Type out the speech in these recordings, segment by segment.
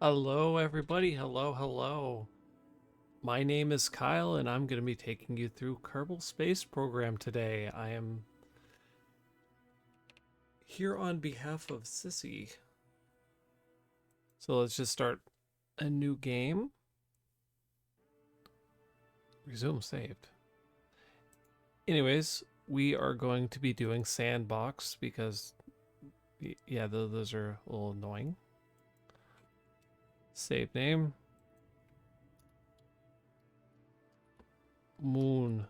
Hello, everybody. Hello, hello. My name is Kyle, and I'm going to be taking you through Kerbal Space Program today. I am here on behalf of Sissy. So let's just start a new game. Resume saved. Anyways, we are going to be doing Sandbox because, yeah, those are a little annoying. Save name. Moon.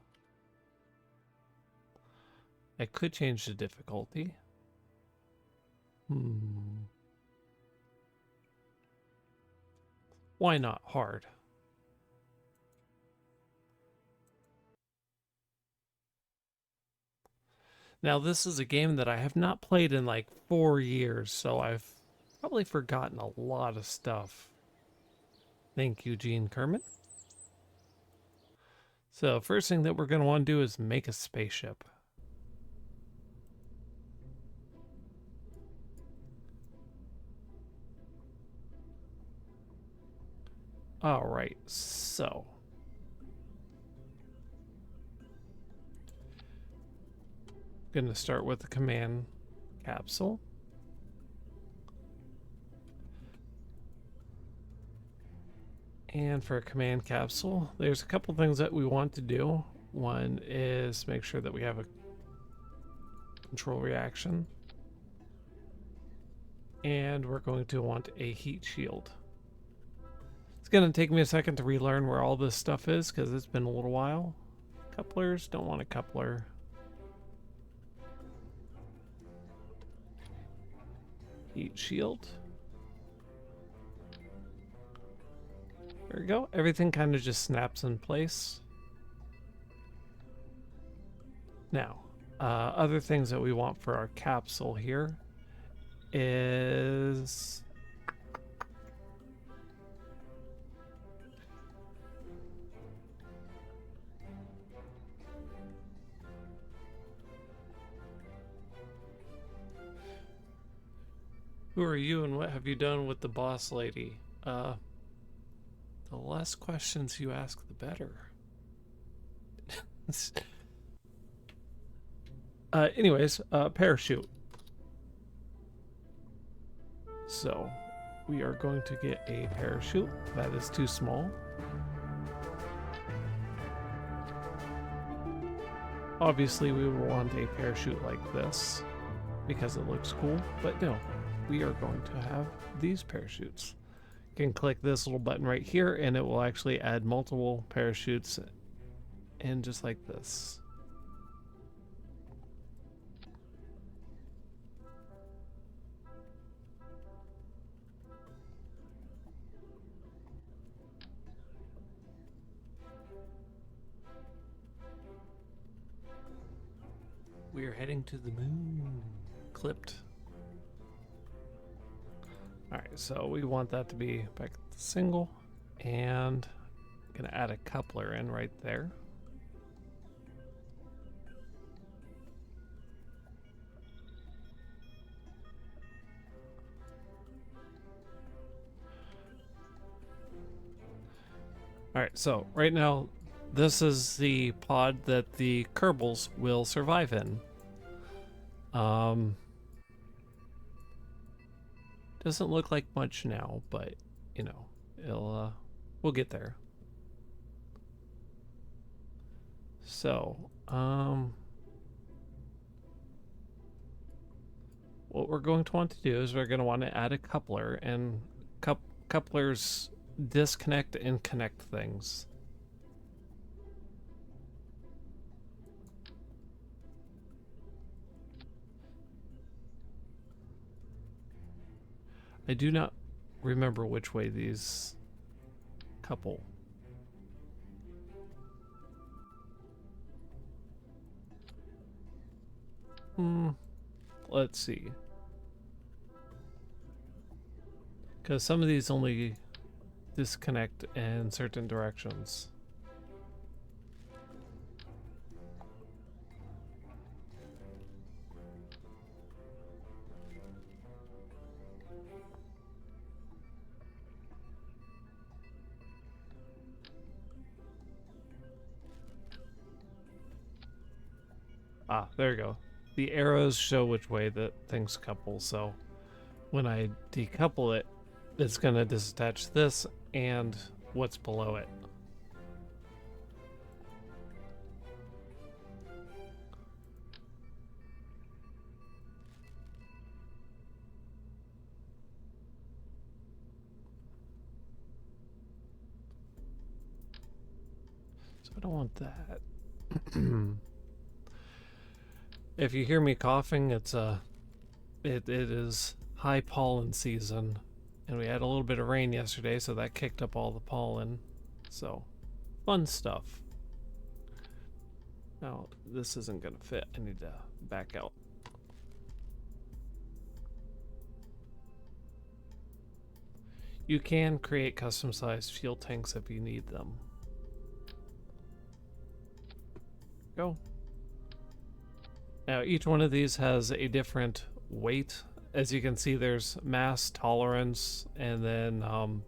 I could change the difficulty. Why not hard? Now, this is a game that I have not played in like 4 years, so I've probably forgotten a lot of stuff. Thank you, Gene Kermit. So, first thing that we're going to want to do is make a spaceship. Alright, so. Going to start with the command capsule. And for a command capsule, there's a couple things that we want to do. One is make sure that we have a control reaction. And we're going to want a heat shield. It's going to take me a second to relearn where all this stuff is because it's been a little while. Couplers, don't want a coupler. Heat shield. There we go. Everything kind of just snaps in place. Now, other things that we want for our capsule here is who are you and what have you done with the boss lady? The less questions you ask, the better. Anyways, parachute. So, we are going to get a parachute. That is too small. Obviously, we would want a parachute like this because it looks cool, but no, we are going to have these parachutes. You can click this little button right here and it will actually add multiple parachutes in just like this. We are heading to the moon. Clipped. Alright, so we want that to be back to single, and I'm gonna add a coupler in right there. Alright, so right now this is the pod that the Kerbals will survive in. Doesn't look like much now, but you know, we'll get there. So, what we're going to want to do is we're going to want to add a coupler, and couplers disconnect and connect things. I do not remember which way these couple. Let's see. Because some of these only disconnect in certain directions. Ah, there you go. The arrows show which way that things couple, so when I decouple it, it's going to disattach this and what's below it. So I don't want that. If you hear me coughing, it is high pollen season, and we had a little bit of rain yesterday, so that kicked up all the pollen. So, fun stuff. Now, this isn't gonna fit. I need to back out. You can create custom-sized fuel tanks if you need them. Go. Now, each one of these has a different weight. As you can see, there's mass, tolerance, and then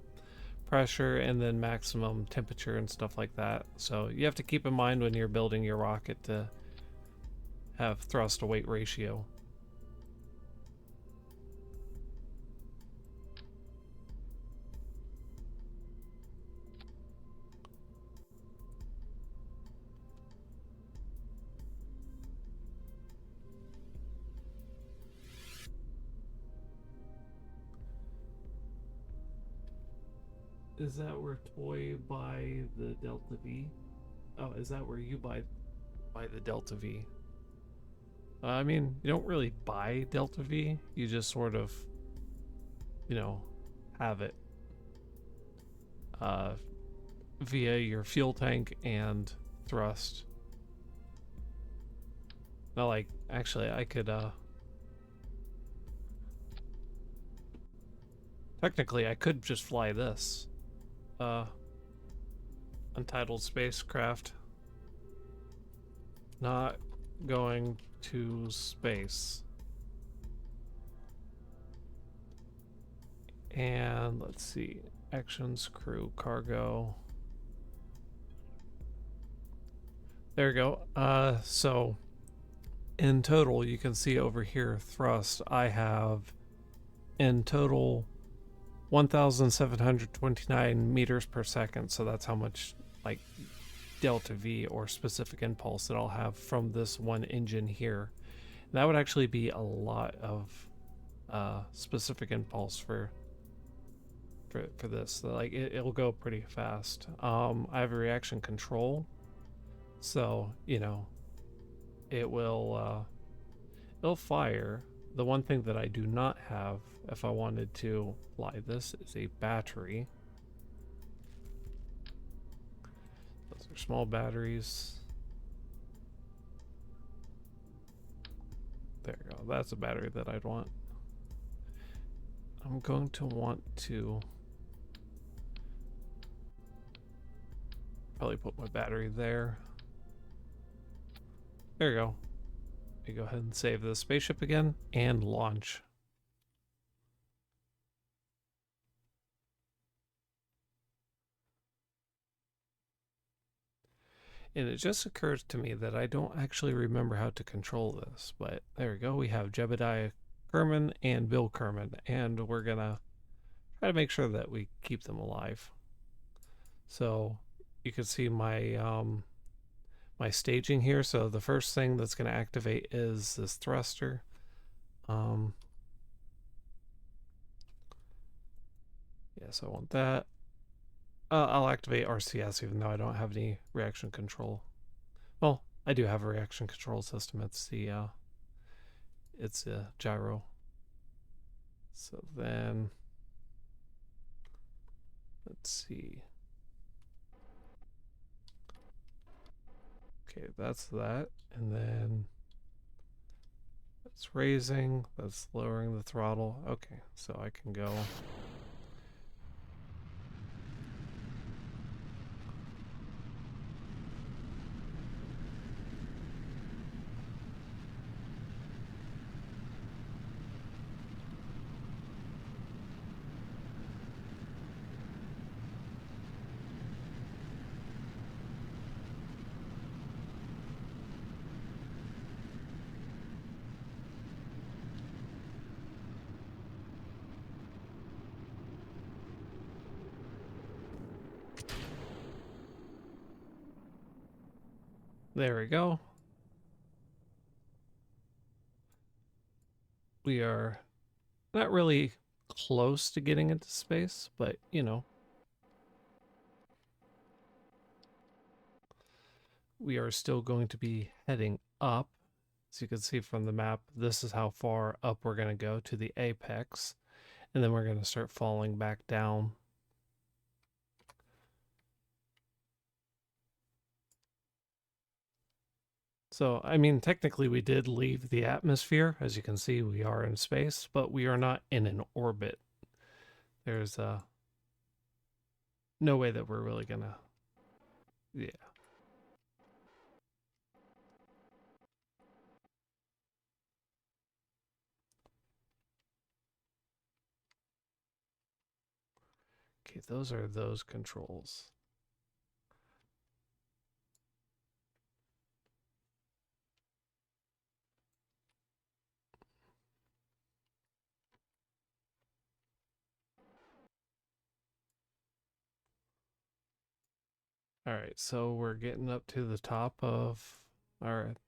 pressure, and then maximum temperature and stuff like that. So you have to keep in mind when you're building your rocket to have thrust to weight ratio. Is that where Toy buy the Delta V? Oh, is that where you buy the Delta V? I mean, you don't really buy Delta V. You just sort of, you know, have it via your fuel tank and thrust. Now, like, actually, I could, technically, I could just fly this. Untitled spacecraft. Not going to space. And let's see. Actions, crew, cargo. There we go. So in total, you can see over here, thrust, I have in total 1,729 meters per second. So that's how much, like, delta V or specific impulse that I'll have from this one engine here. And that would actually be a lot of specific impulse for this. Like, it'll go pretty fast. I have a reaction control, so you know it'll fire. The one thing that I do not have, if I wanted to fly this, is a battery. Those are small batteries. There you go. That's a battery that I'd want. I'm going to want to probably put my battery there. There you go. You go ahead and save the spaceship again and launch. And it just occurs to me that I don't actually remember how to control this, but there we go. We have Jebediah Kerman and Bill Kerman, and we're gonna try to make sure that we keep them alive. So you can see my my staging here. So the first thing that's going to activate is this thruster. Yes, I want that. I'll activate RCS even though I don't have any reaction control. Well, I do have a reaction control system. It's the it's a gyro. So then let's see. Okay, that's that. And then that's raising, that's lowering the throttle. Okay, so I can go. There we go. We are not really close to getting into space, but you know, we are still going to be heading up. As you can see from the map, this is how far up we're going to go to the apex, and then we're going to start falling back down. So, I mean, technically we did leave the atmosphere. As you can see, we are in space, but we are not in an orbit. There's no way that we're really gonna, yeah. Okay, those are those controls. All right, so we're getting up to the top of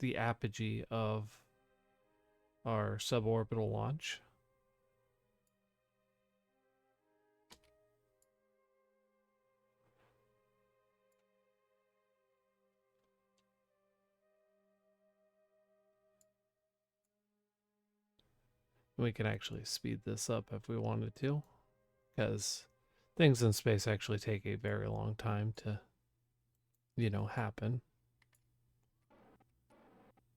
the apogee of our suborbital launch. We can actually speed this up if we wanted to, because things in space actually take a very long time to, you know, happen.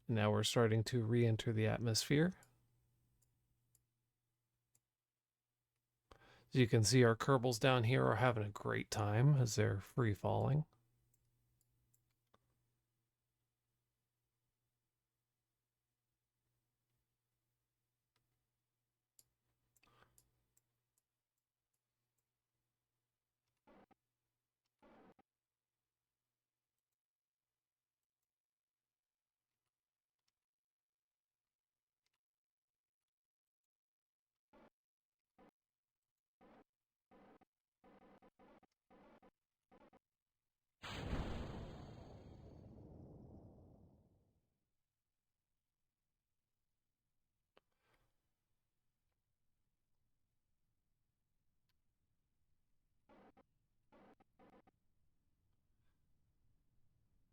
Now we're starting to re-enter the atmosphere. As you can see, our Kerbals down here are having a great time as they're free falling.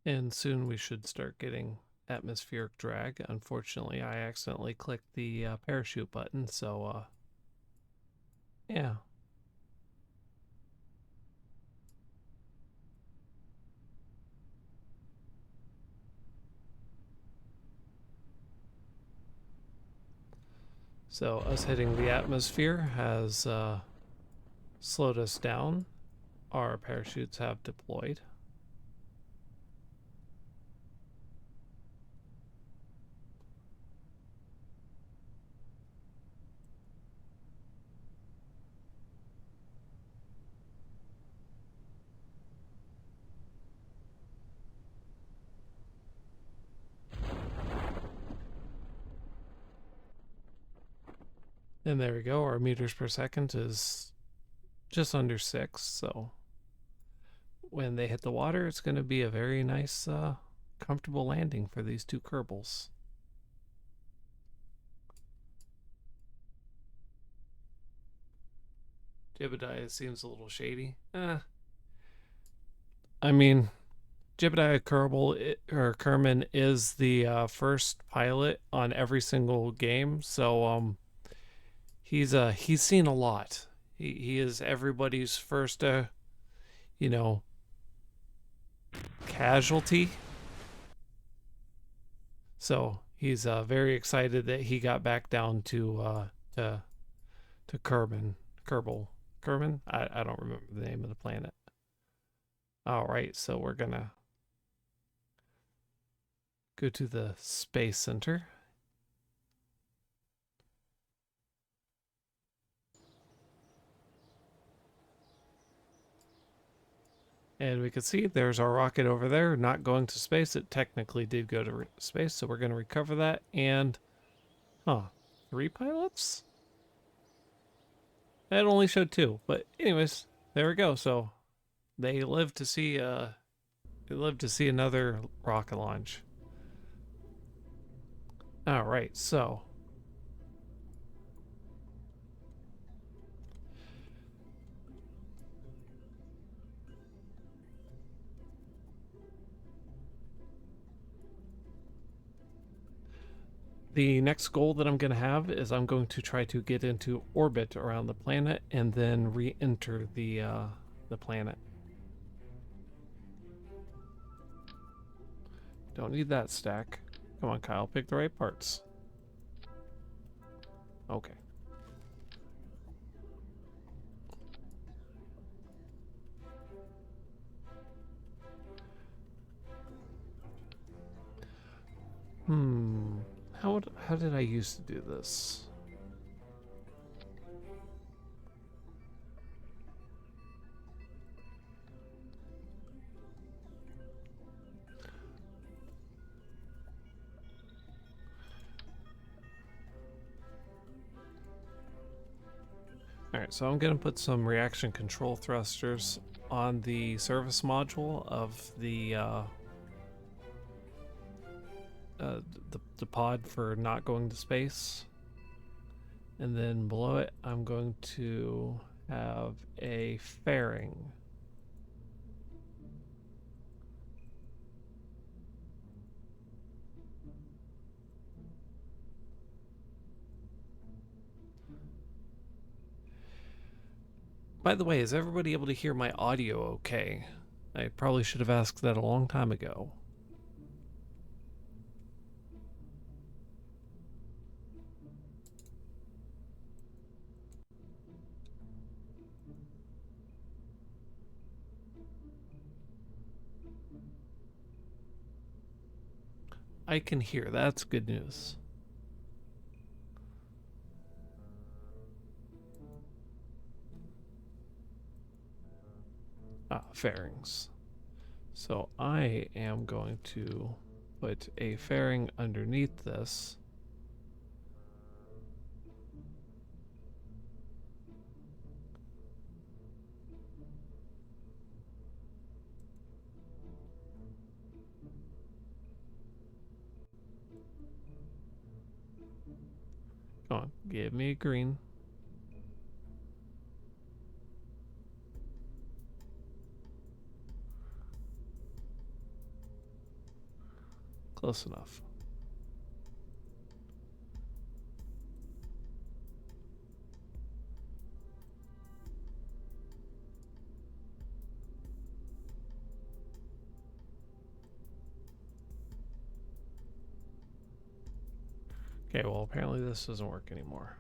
And soon we should start getting atmospheric drag. Unfortunately, I accidentally clicked the parachute button, so yeah. So us hitting the atmosphere has slowed us down. Our parachutes have deployed. And there we go. Our meters per second is just under 6. So when they hit the water, it's going to be a very nice, comfortable landing for these two Kerbals. Jebediah seems a little shady. I mean, Jebediah Kerbal or Kerman is the first pilot on every single game, so he's seen a lot. He is everybody's first you know, casualty. So he's very excited that he got back down to Kerbal. Kerman? I don't remember the name of the planet. All right, so we're gonna go to the Space Center. And we can see there's our rocket over there, not going to space. It technically did go to space, so we're going to recover that. And, 3 pilots? It only showed 2. But anyways, there we go. So they lived to see I'd love to see another rocket launch. All right, so the next goal that I'm going to have is I'm going to try to get into orbit around the planet and then re-enter the planet. Don't need that stack. Come on, Kyle, pick the right parts. Okay. How did I used to do this? Alright, so I'm going to put some reaction control thrusters on the service module of the pod for not going to space. And then below it, I'm going to have a fairing. By the way, is everybody able to hear my audio okay? I probably should have asked that a long time ago. I can hear. That's good news. Fairings. So I am going to put a fairing underneath this. Come on, give me a green. Close enough. Okay, well, apparently this doesn't work anymore.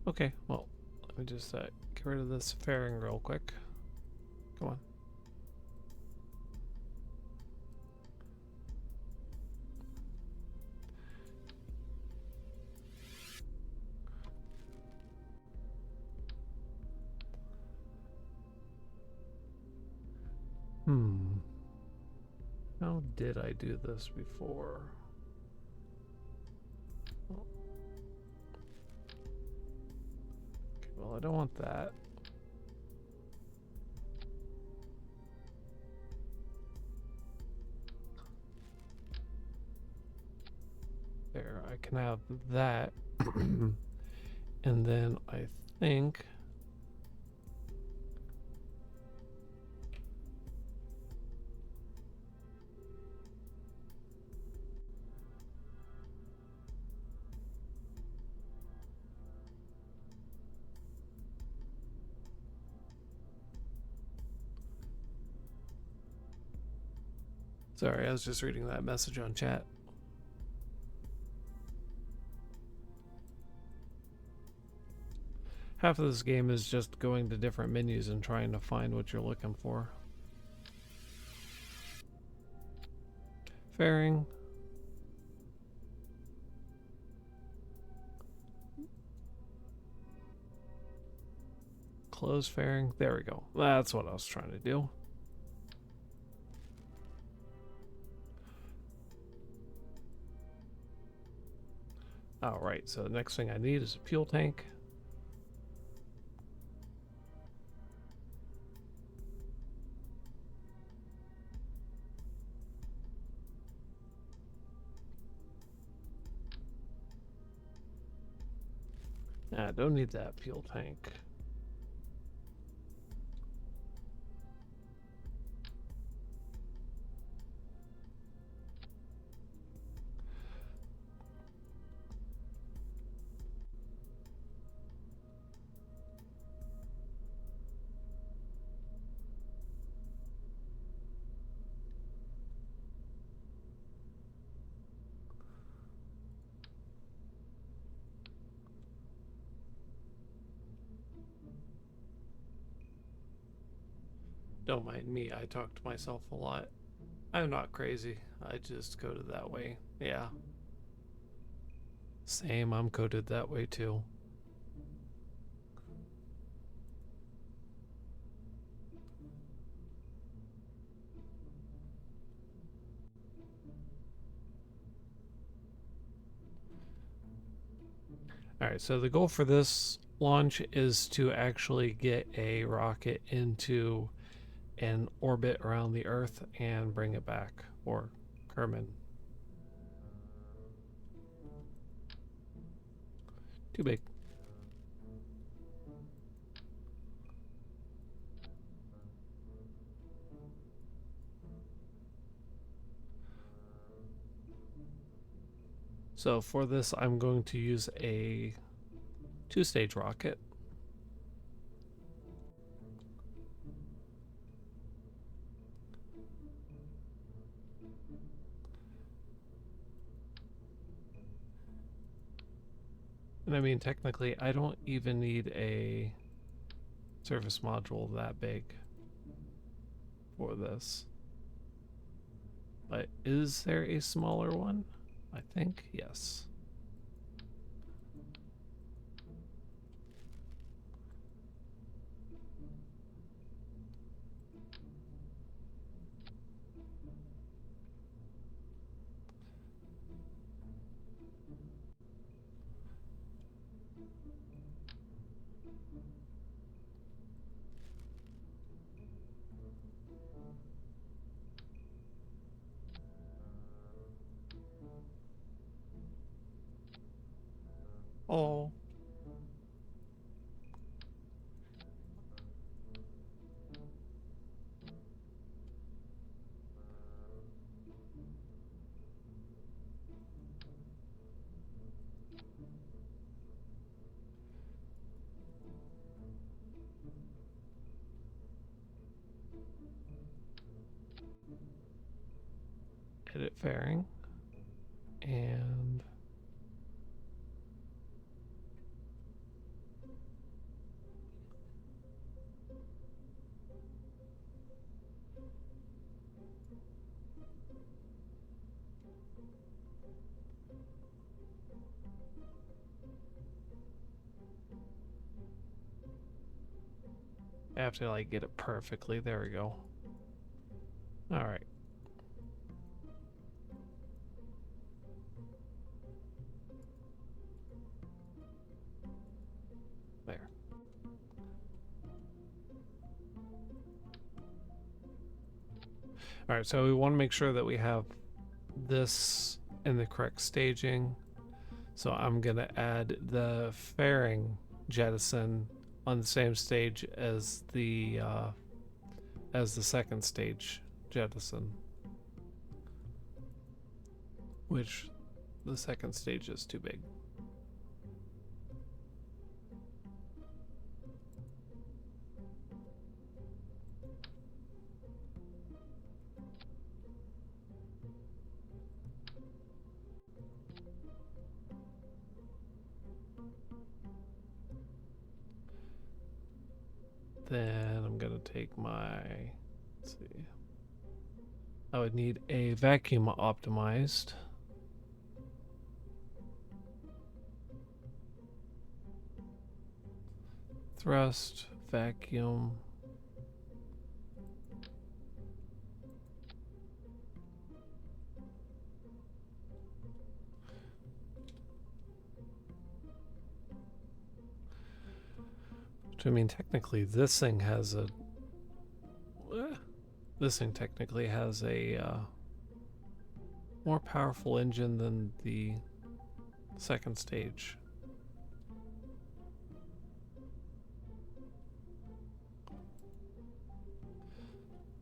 Okay, well, let me just get rid of this fairing real quick. Come on. How did I do this before? Okay, well, I don't want that. There, I can have that. And then I think sorry, I was just reading that message on chat. Half of this game is just going to different menus and trying to find what you're looking for. fairing. Close fairing. There we go. That's what I was trying to do. Alright, so the next thing I need is a fuel tank. I don't need that fuel tank. Don't mind me, I talk to myself a lot. I'm not crazy. I just coded that way. Yeah. Same, I'm coded that way too. Alright, so the goal for this launch is to actually get a rocket into an orbit around the Earth and bring it back, or Kerman. Too big. So for this, I'm going to use a two-stage rocket. And I mean, technically, I don't even need a surface module that big for this. But is there a smaller one? I think, yes. Oh. Edit fairing. And I have to like get it perfectly. There we go. All right. There. All right, so we want to make sure that we have this in the correct staging. So I'm going to add the fairing jettison on the same stage as the second stage jettison, which the second stage is too big. Then I'm gonna take my, let's see, I would need a vacuum optimized. Thrust, vacuum. I mean, technically, this thing has a. This thing technically has a more powerful engine than the second stage.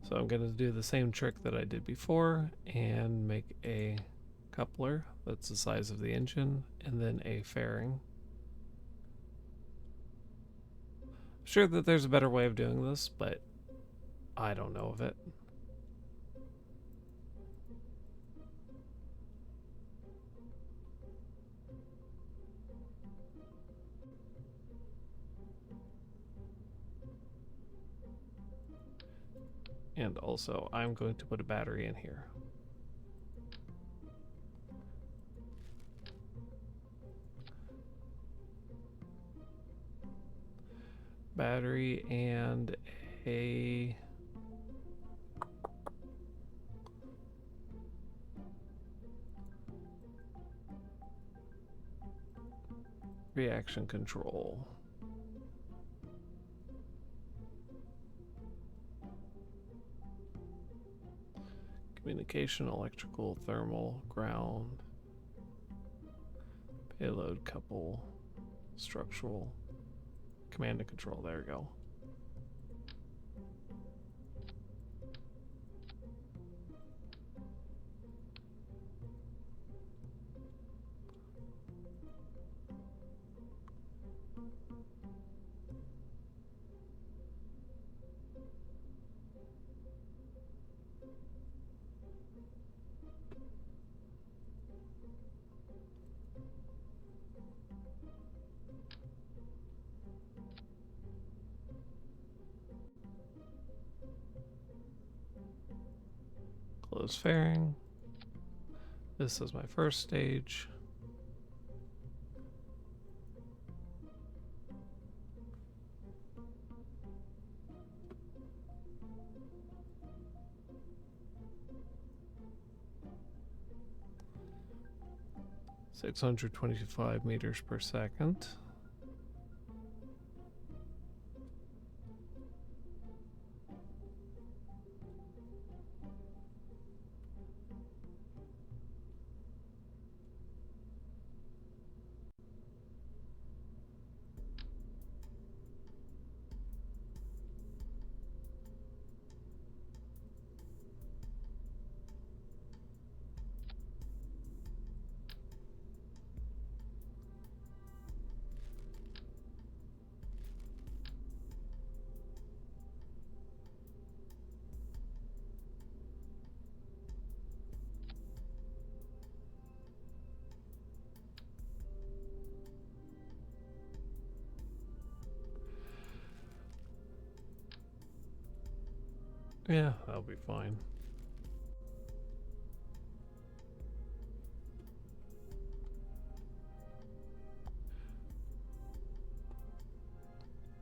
So I'm going to do the same trick that I did before and make a coupler that's the size of the engine and then a fairing. Sure that there's a better way of doing this, but I don't know of it. And also, I'm going to put a battery in here. Battery and a reaction control. Communication, electrical, thermal, ground, payload, couple, structural, command and control. There we go. Close fairing. This is my first stage. (625 meters per second). Yeah, that'll be fine.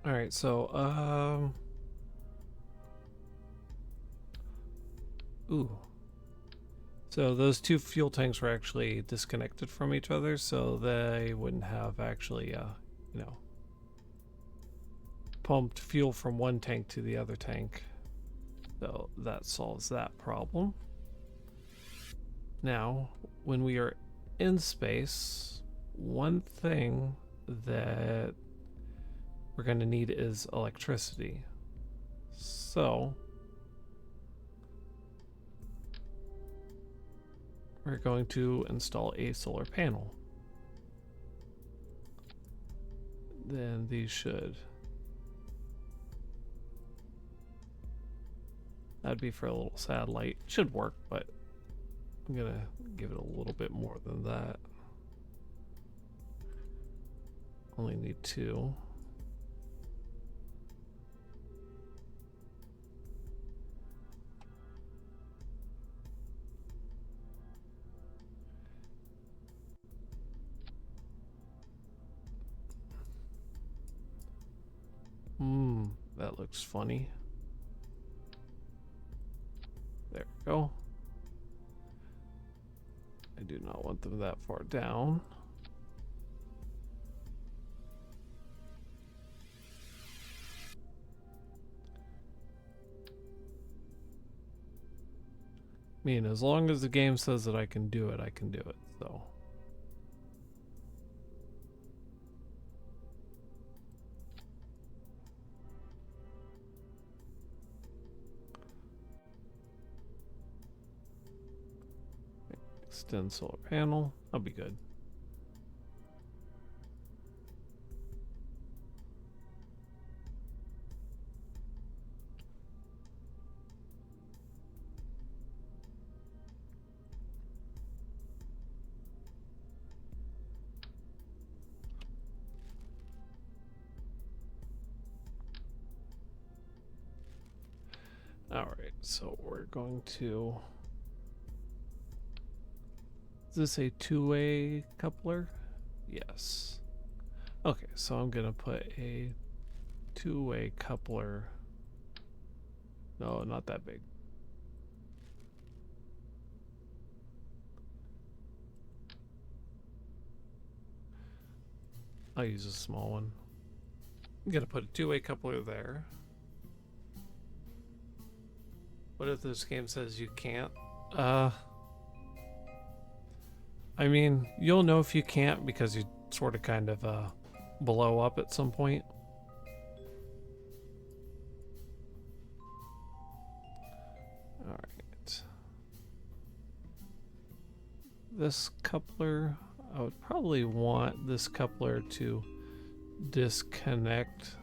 All right, so ooh. So those two fuel tanks were actually disconnected from each other, so they wouldn't have actually, you know, pumped fuel from one tank to the other tank. So that solves that problem. Now, when we are in space, one thing that we're going to need is electricity. So we're going to install a solar panel. Then these should. That'd be for a little satellite. Should work, but I'm gonna give it a little bit more than that. Only need 2. looks funny. There we go. I do not want them that far down. I mean, as long as the game says that I can do it, I can do it, so. Extend solar panel, I'll be good. All right, so we're going to. Is this a two-way coupler? Yes. Okay, so I'm gonna put a two-way coupler. No, not that big. I'll use a small one. I'm gonna put a two-way coupler there. What if this game says you can't? I mean, you'll know if you can't because you sort of kind of blow up at some point. All right. This coupler, I would probably want this coupler to disconnect.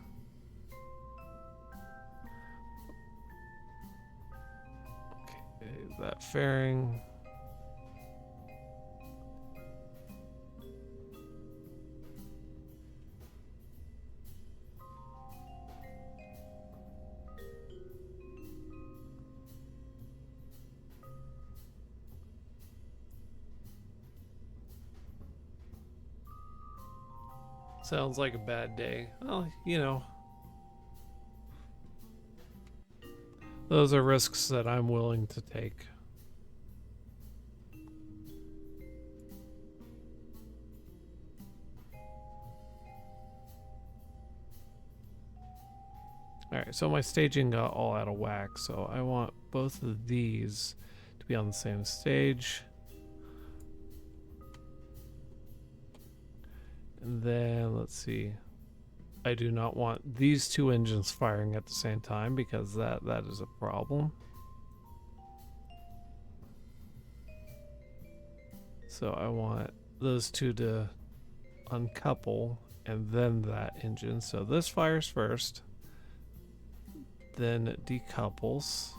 Okay, that fairing. Sounds like a bad day. Well, you know. Those are risks that I'm willing to take. Alright, so my staging got all out of whack, so I want both of these to be on the same stage. And then, let's see. I do not want these two engines firing at the same time because that is a problem. So I want those two to uncouple and then that engine. So this fires first, then it decouples.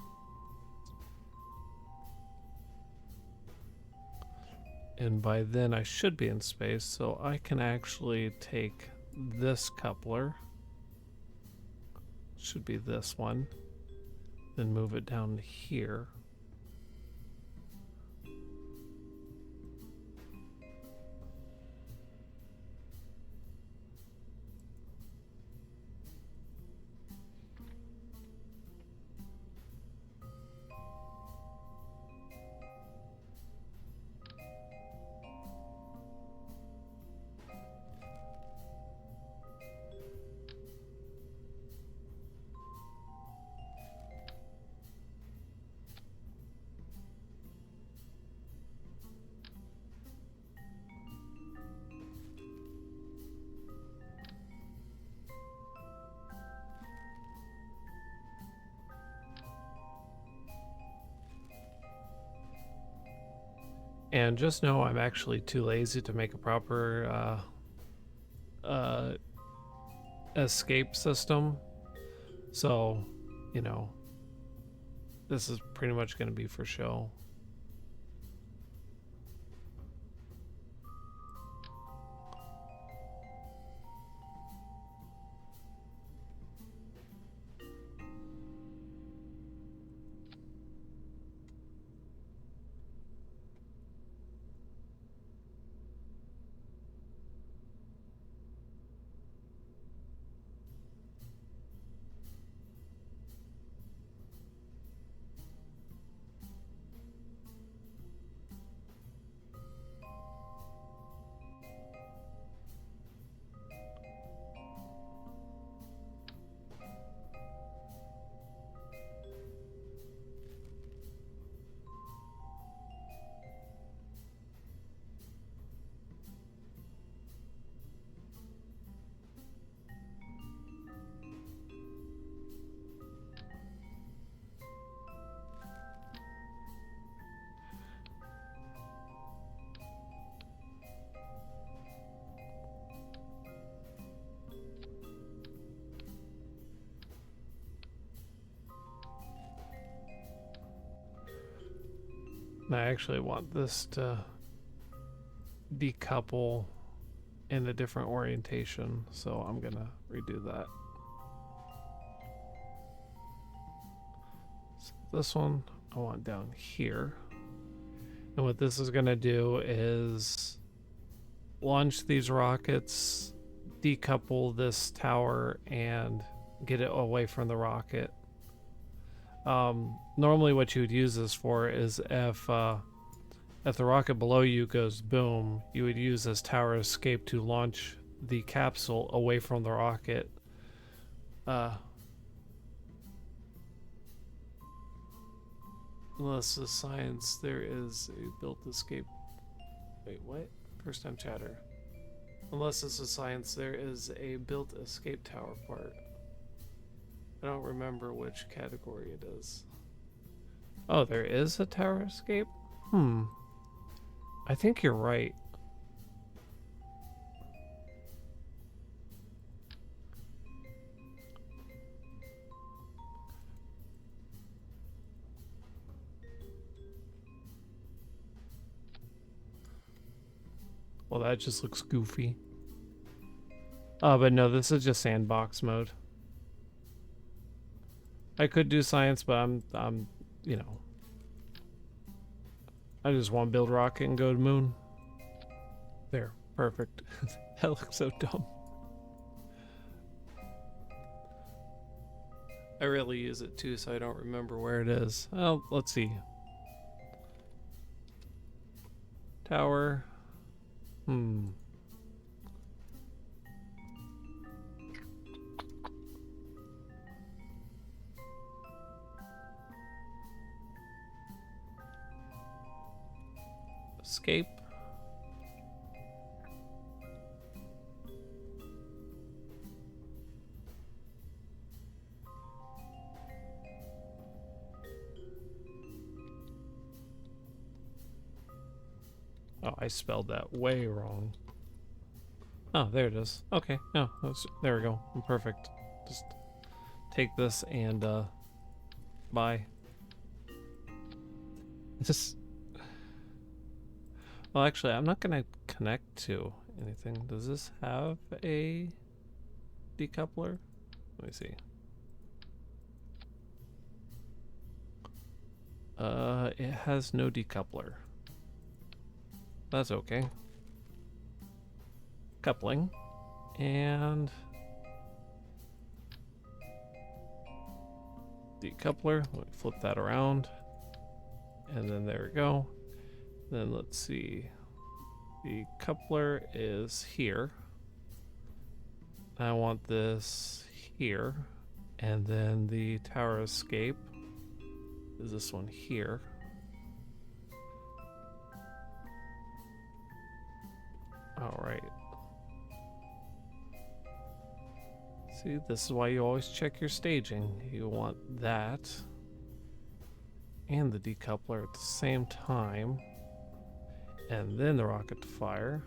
And by then I should be in space, so I can actually take this coupler, should be this one, then move it down to here. And just know I'm actually too lazy to make a proper escape system. So, you know, this is pretty much going to be for show. I actually want this to decouple in a different orientation, so I'm gonna redo that. So this one I want down here. And what this is gonna do is launch these rockets, decouple this tower, and get it away from the rocket. Normally what you would use this for is if the rocket below you goes boom, you would use this tower escape to launch the capsule away from the rocket. Unless the science, there is a built escape. Wait, what? First time chatter. Unless this is science, there is a built escape tower part. I don't remember which category it is. Oh, there is a tower escape? I think you're right. Well, that just looks goofy. But no, this is just sandbox mode. I could do science, but I'm, you know, I just want to build rocket and go to moon. There, perfect. That looks so dumb. I rarely use it too, so I don't remember where it is. Oh, let's see. Tower. Escape. Oh, I spelled that way wrong. Oh, there it is. Okay, no, there we go. I'm perfect. Just take this and, bye. Just... Well, actually, I'm not gonna connect to anything. Does this have a decoupler? Let me see. It has no decoupler. That's okay. Coupling. And... decoupler. Let me flip that around. And then there we go. Then let's see. The coupler is here. I want this here. And then the tower escape is this one here. Alright. See, this is why you always check your staging. You want that and the decoupler at the same time. And then the rocket to fire.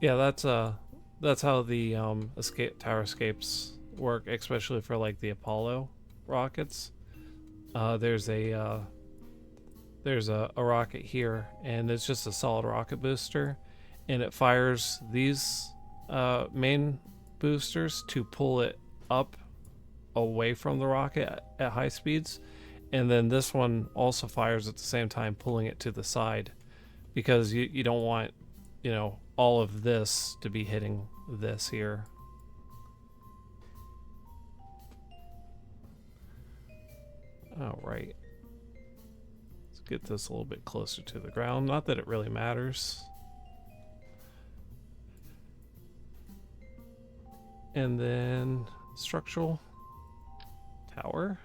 Yeah, that's how the tower escapes work, especially for like the Apollo rockets. There's a rocket here, and it's just a solid rocket booster, and it fires these main boosters to pull it up away from the rocket at high speeds, and then this one also fires at the same time, pulling it to the side, because you don't want, you know, all of this to be hitting this here. All right, let's get this a little bit closer to the ground. Not that it really matters. And then structural tower.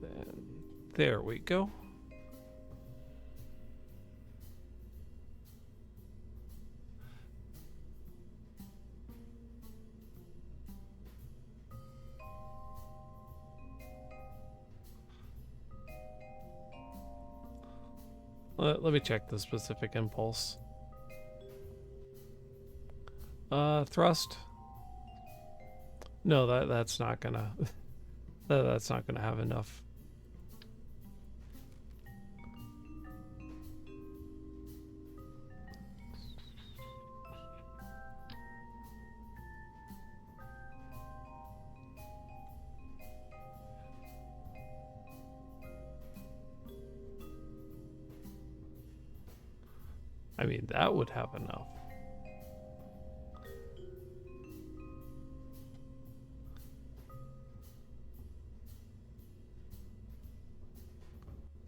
Then there we go. Let me check the specific impulse. Thrust. No, that's not gonna that's not gonna have enough. I mean, that would have enough.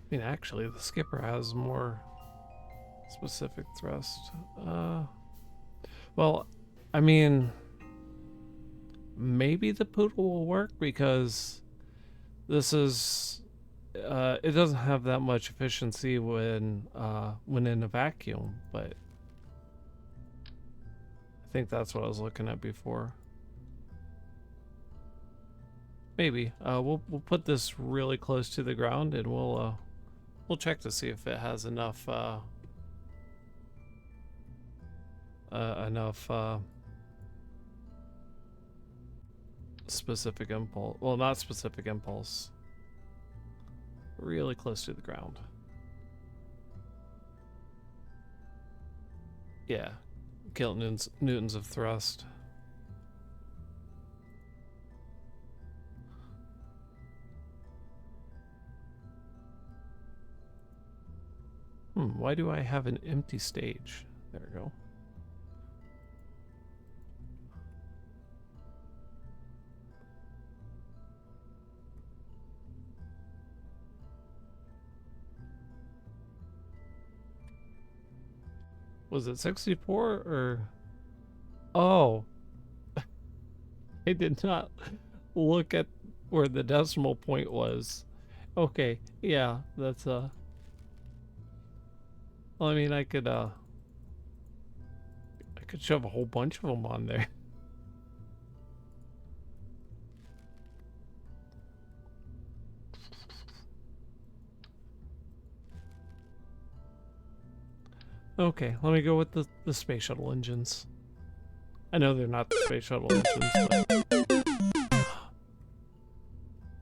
I mean, actually, the skipper has more specific thrust. Well, I mean, maybe the poodle will work because this is, it doesn't have that much efficiency when in a vacuum, but I think that's what I was looking at before. Maybe. We'll put this really close to the ground and we'll check to see if it has enough specific impulse. Well, not specific impulse. Really close to the ground. Yeah. Kilonewtons of thrust. Why do I have an empty stage? There we go. Was it 64 or... Oh. I did not look at where the decimal point was. Okay, yeah, that's well, I mean, I could shove a whole bunch of them on there. Okay, let me go with the space shuttle engines. I know they're not the space shuttle engines, but...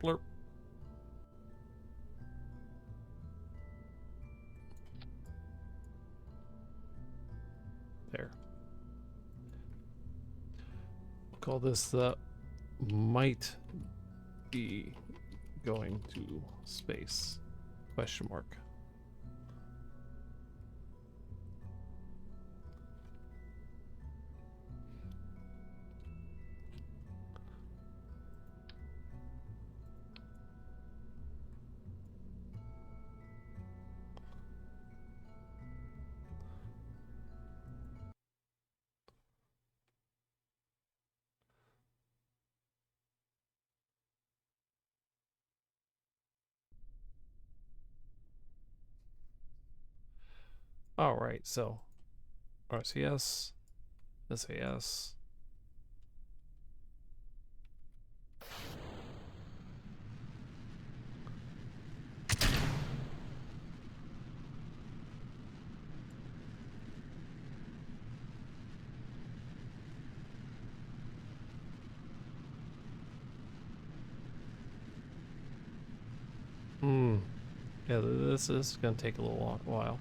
Blurp. There. We'll call this the might be going to space, question mark. All right, so RCS, SAS. Yeah, this is gonna take a little while.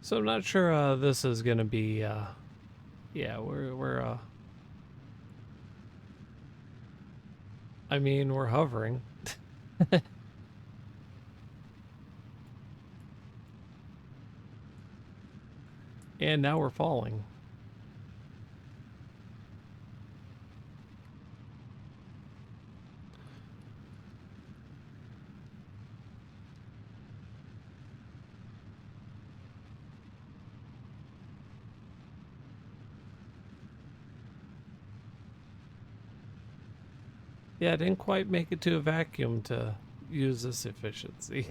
So I'm not sure this is gonna be yeah, I mean we're hovering. And now we're falling. Yeah, I didn't quite make it to a vacuum to use this efficiency.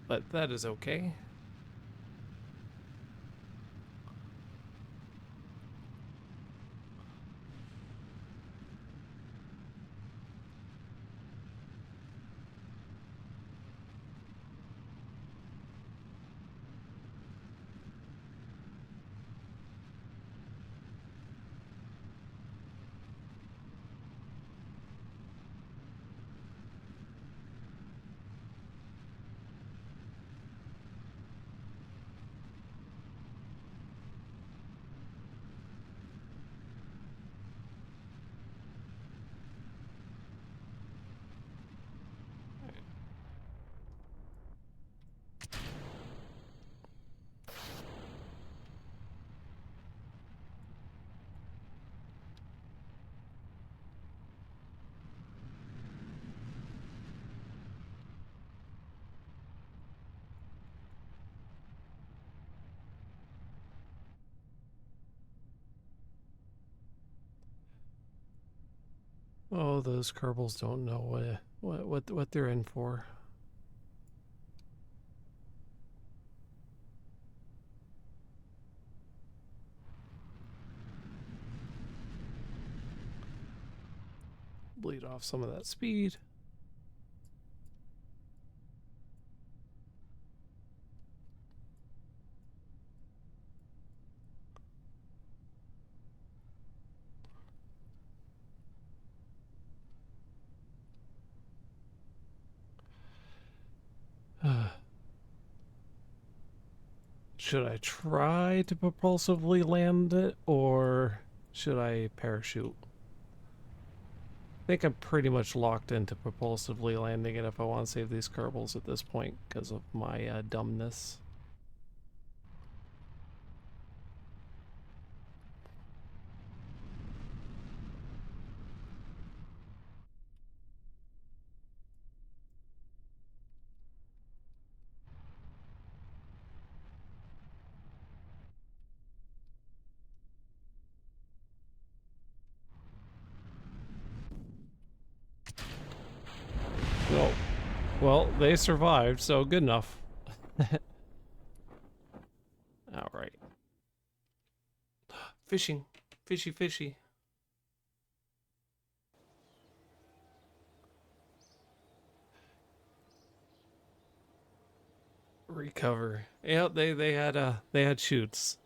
But that is okay. Oh, those Kerbals don't know what they're in for. Bleed off some of that speed. Should I try to propulsively land it, or should I parachute? I think I'm pretty much locked into propulsively landing it if I want to save these Kerbals at this point because of my dumbness. Well, well, they survived, so good enough. All right. Fishing. Fishy, fishy. Recover. Yeah, they had shoots.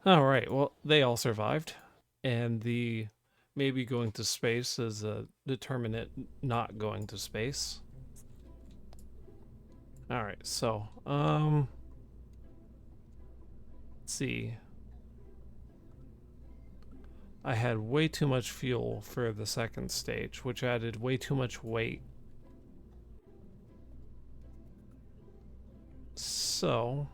All right. Well, they all survived, and the maybe going to space is a determinate not going to space. All right. So, let's see. I had way too much fuel for the second stage, which added way too much weight. So,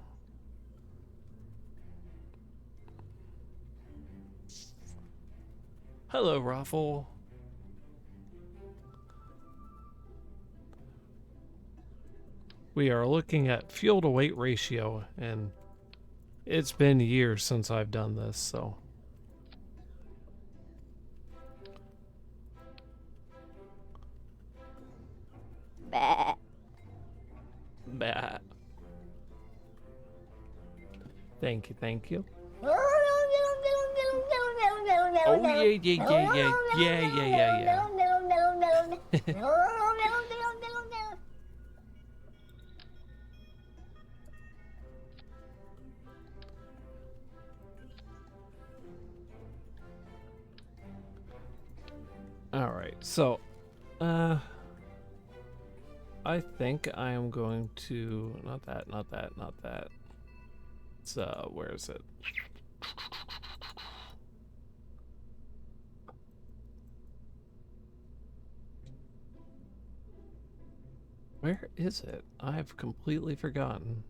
hello, Raffle. We are looking at fuel to weight ratio, and it's been years since I've done this, so. Bah. Bah. Thank you, thank you. Oh Oh yeah, yeah, yeah, yeah, yeah, yeah, yeah, yeah. All right, so, uh, I think I am going to not that, not that, not that. It's where is it? Where is it? I've completely forgotten.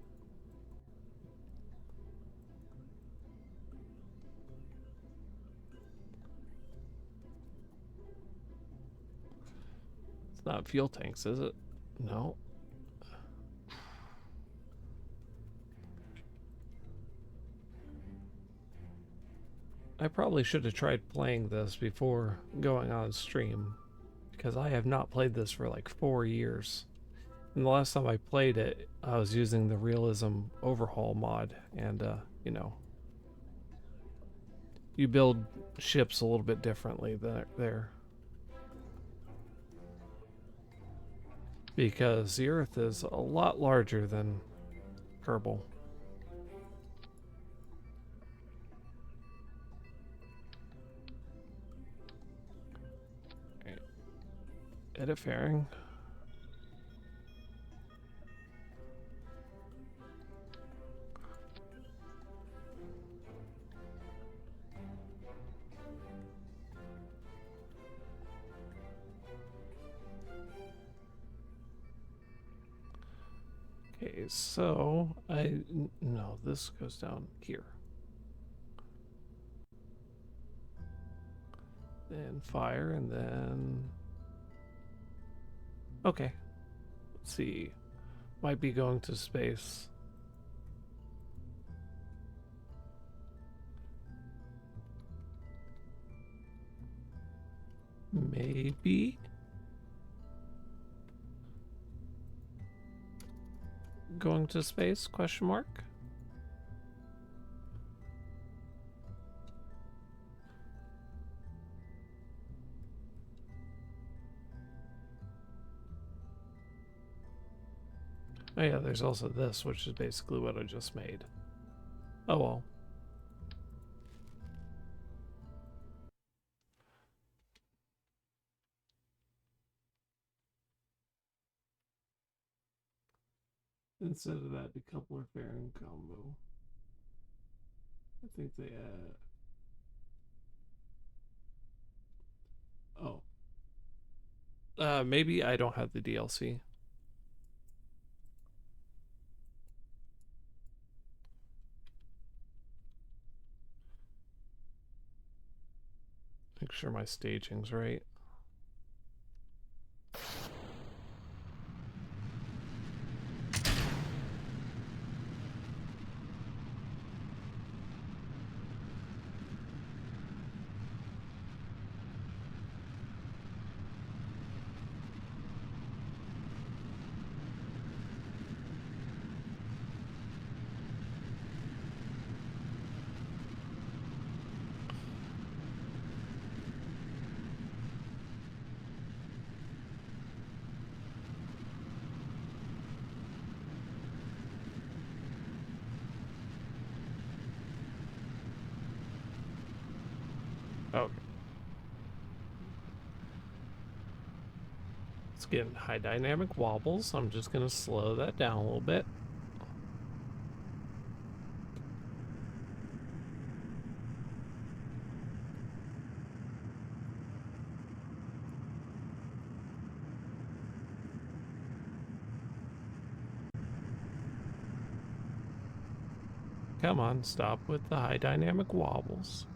It's not fuel tanks, is it? No. I probably should have tried playing this before going on stream, because I have not played this for like 4 years. And the last time I played it, I was using the realism overhaul mod, and you know, you build ships a little bit differently there. Because the Earth is a lot larger than Kerbal. Right. Edit fairing. Okay, so no, this goes down here. Then fire, and then okay. Let's see. Might be going to space. Maybe going to space? Question mark. Oh yeah, there's also this, which is basically what I just made. Oh well. Instead of that decoupler fairing combo, I think they oh. Maybe I don't have the DLC. Make sure my staging's right. Okay. It's getting high dynamic wobbles, so I'm just gonna slow that down a little bit. Come on, stop with the high dynamic wobbles.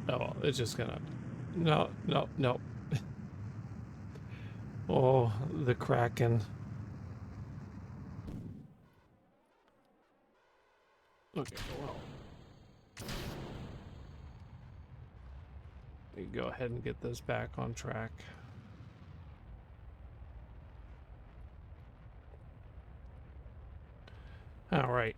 Oh, it's just gonna... No, no, no. Oh, the Kraken. Okay, well. You go ahead and get this back on track. All right.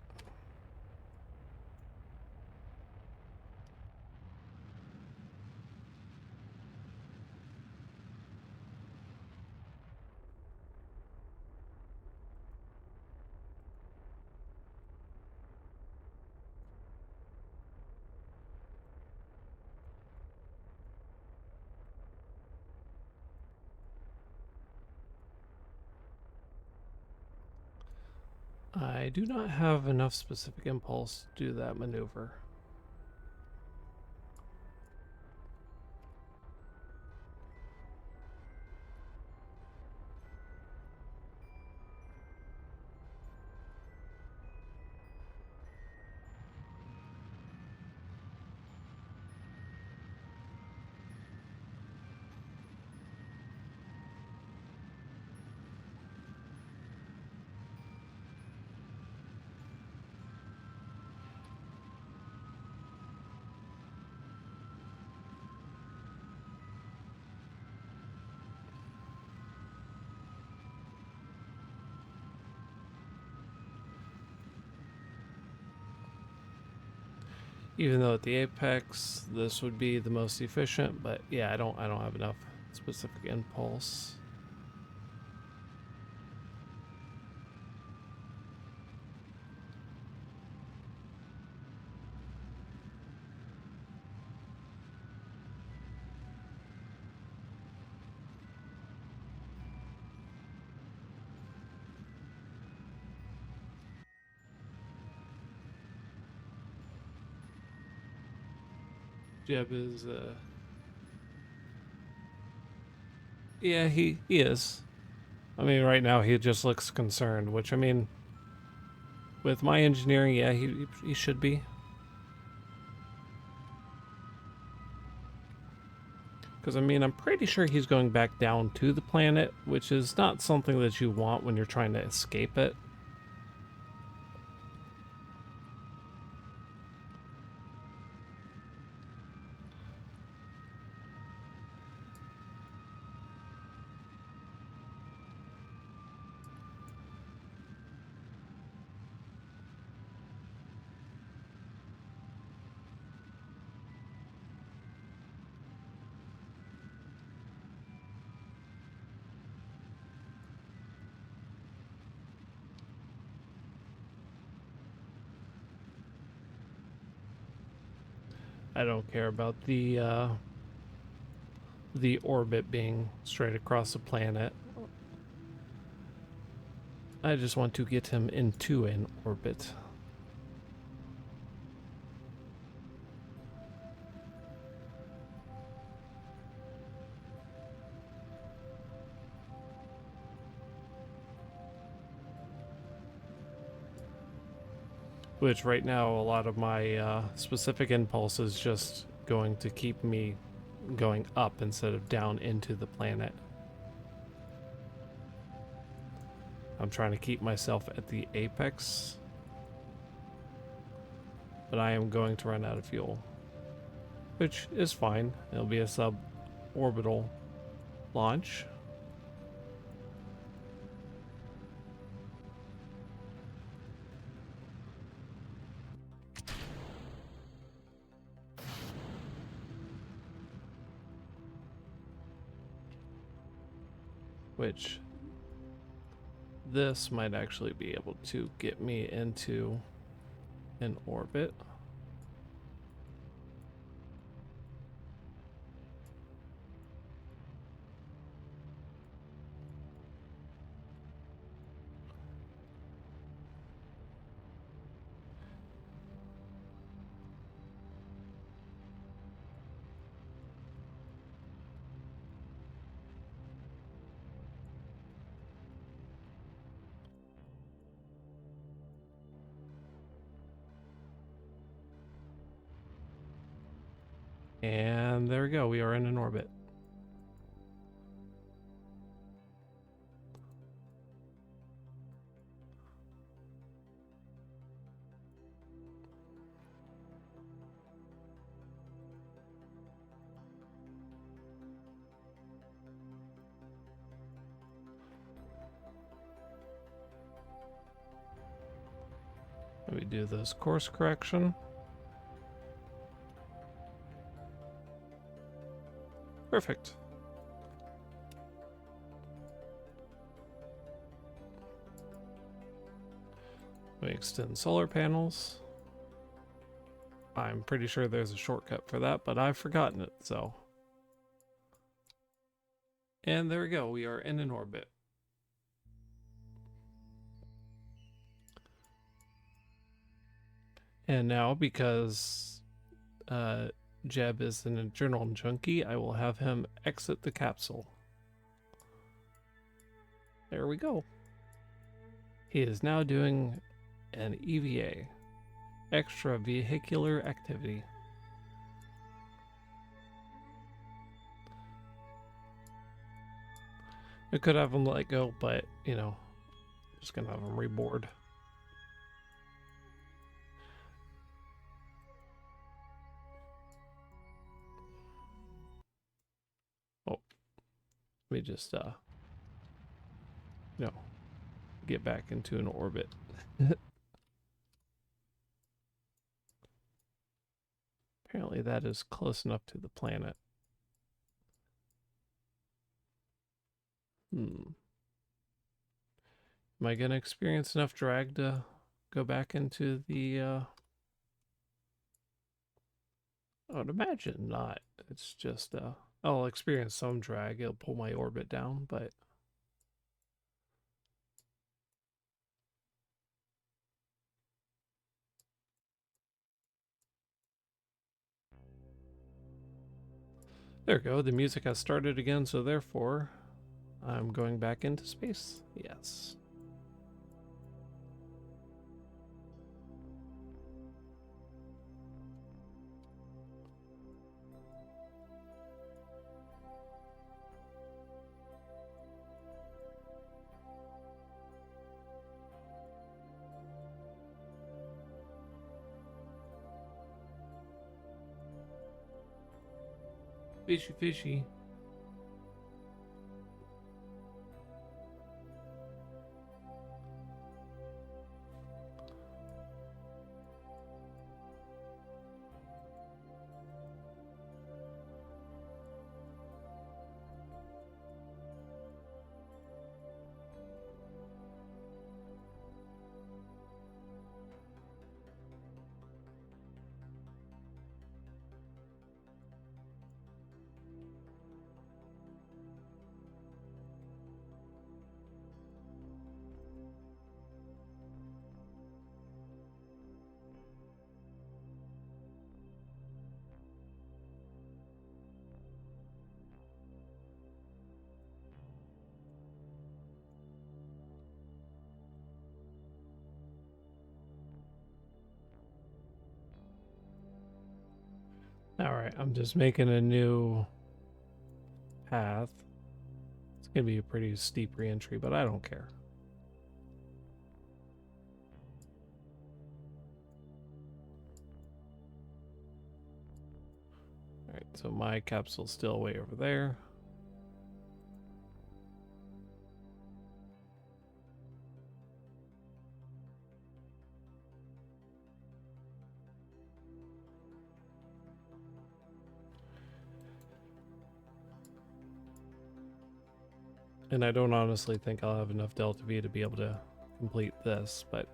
I do not have enough specific impulse to do that maneuver. Even though at the apex this would be the most efficient, but yeah, I don't have enough specific impulse. Jeb is yeah, he is. I mean, right now he just looks concerned, which I mean, with my engineering, yeah, he should be. Because I mean, I'm pretty sure he's going back down to the planet, which is not something that you want when you're trying to escape it. I don't care about the orbit being straight across the planet. I just want to get him into an orbit. Which right now a lot of my specific impulse is just going to keep me going up instead of down into the planet. I'm trying to keep myself at the apex, but I am going to run out of fuel, which is fine. It'll be a suborbital launch. Which this might actually be able to get me into an orbit. And there we go, we are in an orbit. Let me do this course correction. Perfect. Let me extend solar panels. I'm pretty sure there's a shortcut for that, but I've forgotten it, so. And there we go, we are in an orbit. And now, because Jeb is an adrenal junkie, I will have him exit the capsule. There we go. He is now doing an EVA, extravehicular activity. I could have him let go, but, you know, just gonna have him reboard. Oh, let me just, you know, get back into an orbit. Apparently that is close enough to the planet. Am I gonna experience enough drag to go back into the, I would imagine not. It's just, I'll experience some drag. It'll pull my orbit down, but there we go. The music has started again, so therefore I'm going back into space. Yes. Fishy, fishy. Alright, I'm just making a new path. It's gonna be a pretty steep re-entry, but I don't care. Alright, so my capsule's still way over there. And I don't honestly think I'll have enough Delta V to be able to complete this, but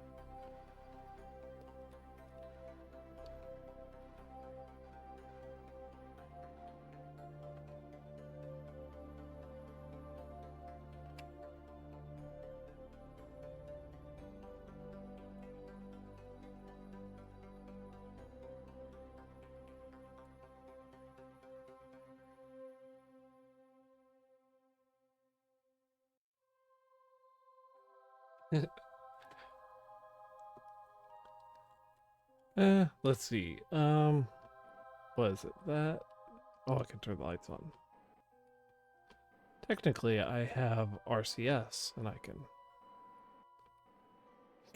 let's see. What is it? That, oh, I can turn the lights on. Technically, I have RCS, and I can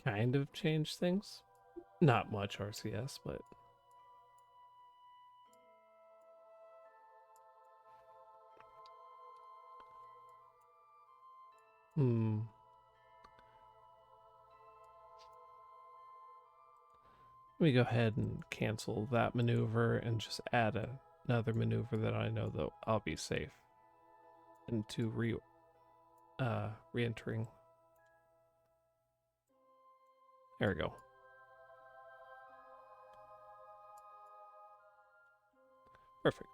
kind of change things. Not much RCS, but let me go ahead and cancel that maneuver and just add another maneuver that I know that I'll be safe into re-entering. There we go. Perfect.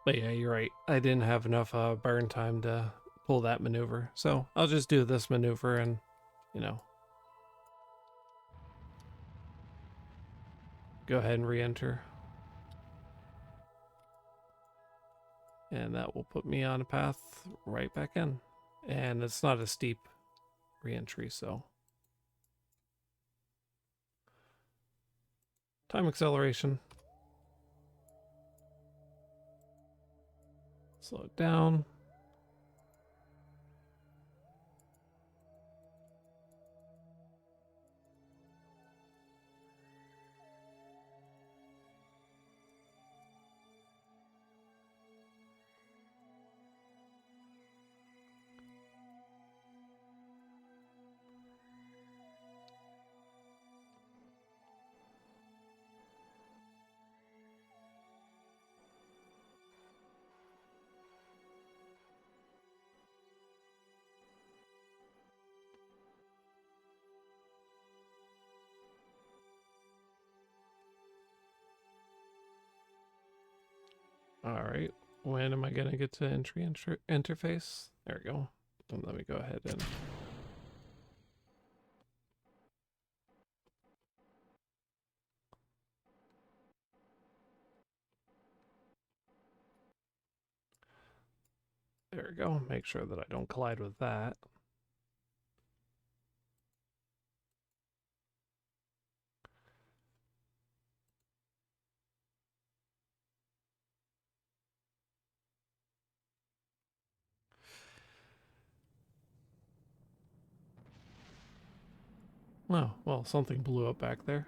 But yeah, you're right. I didn't have enough burn time to pull that maneuver. So I'll just do this maneuver and, you know, go ahead and re-enter. And that will put me on a path right back in. And it's not a steep re-entry, so. Time acceleration. Slow it down. All right. When am I going to get to entry interface? There we go. And let me go ahead and... There we go. Make sure that I don't collide with that. Oh, well, something blew up back there.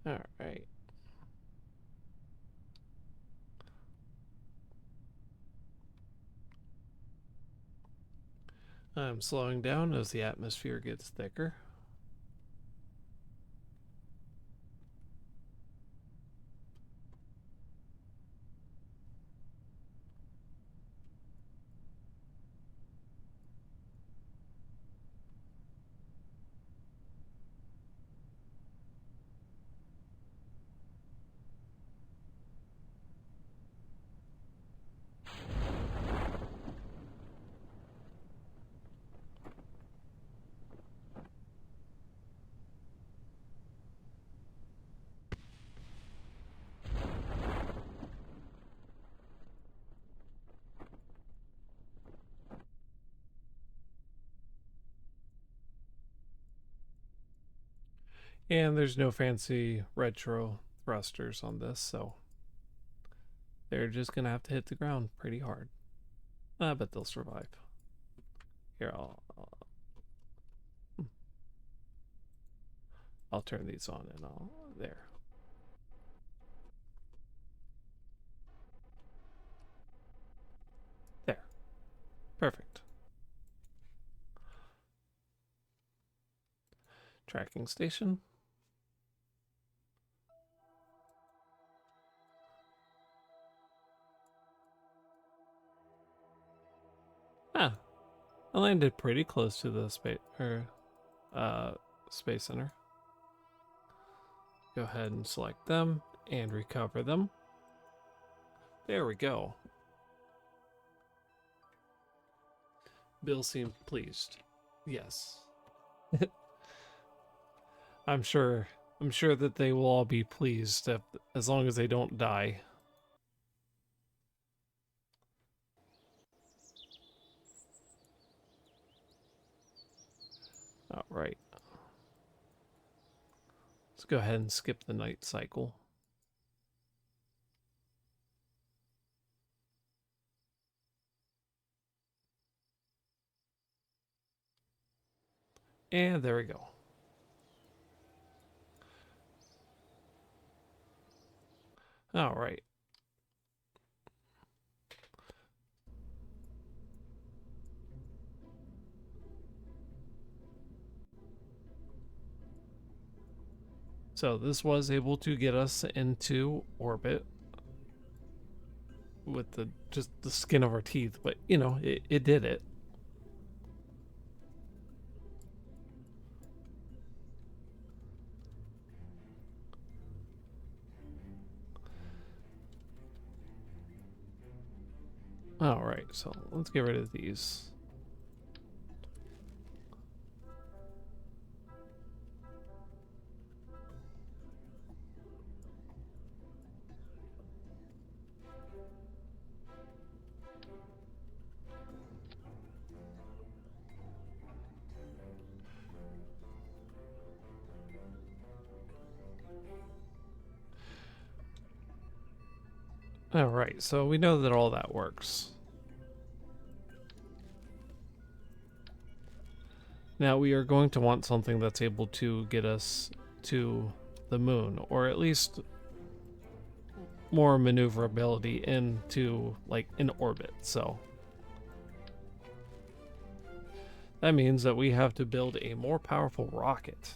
All right. I'm slowing down as the atmosphere gets thicker. And there's no fancy retro thrusters on this, so they're just going to have to hit the ground pretty hard. But they'll survive. Here, I'll turn these on and there. There. Perfect. Tracking station. Ah, I landed pretty close to the space center. Go ahead and select them and recover them. There we go. Bill seemed pleased. Yes. I'm sure that they will all be pleased as long as they don't die. All right. Let's go ahead and skip the night cycle. And there we go. All right. So this was able to get us into orbit with just the skin of our teeth, but you know, it did it. All right, so let's get rid of these. All right, so we know that all that works. Now we are going to want something that's able to get us to the moon, or at least more maneuverability into, like, in orbit. So that means that we have to build a more powerful rocket.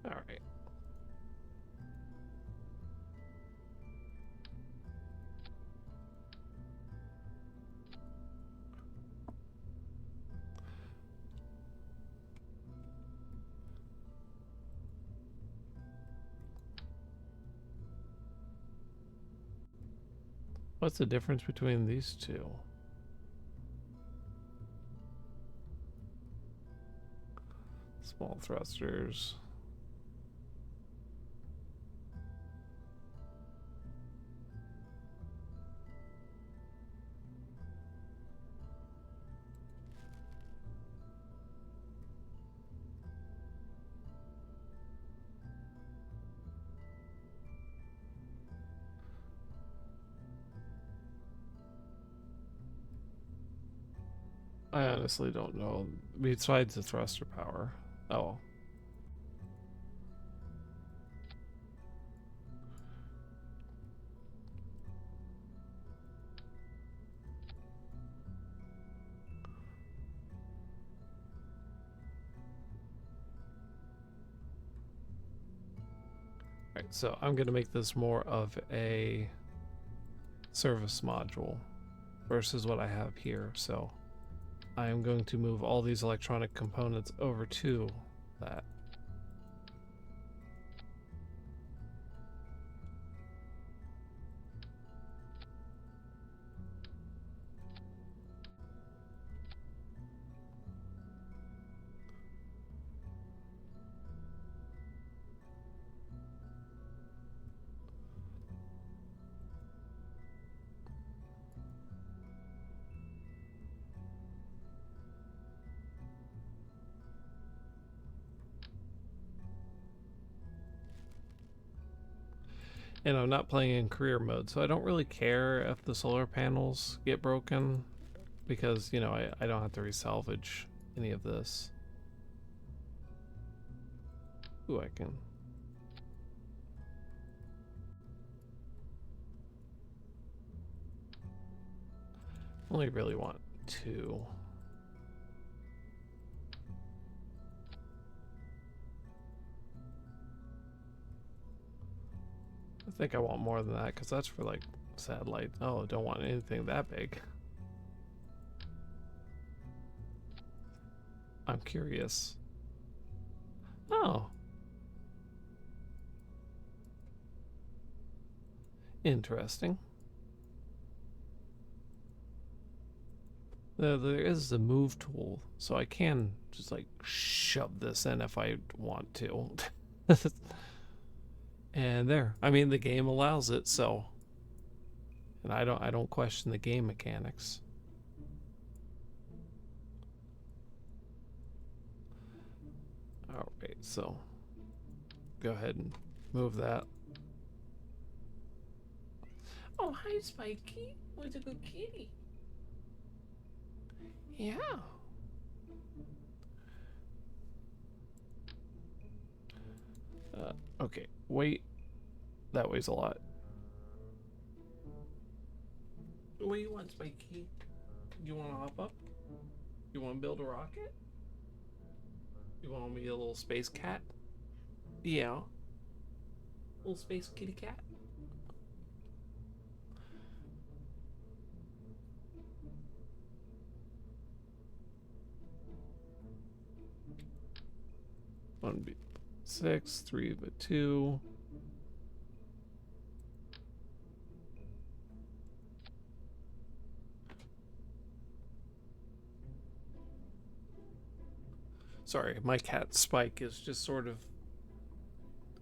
All right. What's the difference between these two? Small thrusters. I honestly don't know. Besides the thruster power. Oh. Right, so I'm going to make this more of a service module versus what I have here. So I am going to move all these electronic components over to that. And I'm not playing in career mode, so I don't really care if the solar panels get broken because, you know, I don't have to resalvage any of this. Ooh, I can. Only really want two. I think I want more than that because that's for like satellite. Oh, I don't want anything that big. I'm curious. Oh, Interesting. There is the move tool, so I can just like shove this in if I want to. And there. I mean, the game allows it, so. And I don't question the game mechanics. All right, so go ahead and move that. Oh, hi, Spiky. What's a good kitty? Yeah. Okay, wait. That weighs a lot. What do you want, Spiky? You want to hop up? You want to build a rocket? You want me a little space cat? Yeah. Little space kitty cat? One B 6, 3 but 2. Sorry, my cat Spike is just sort of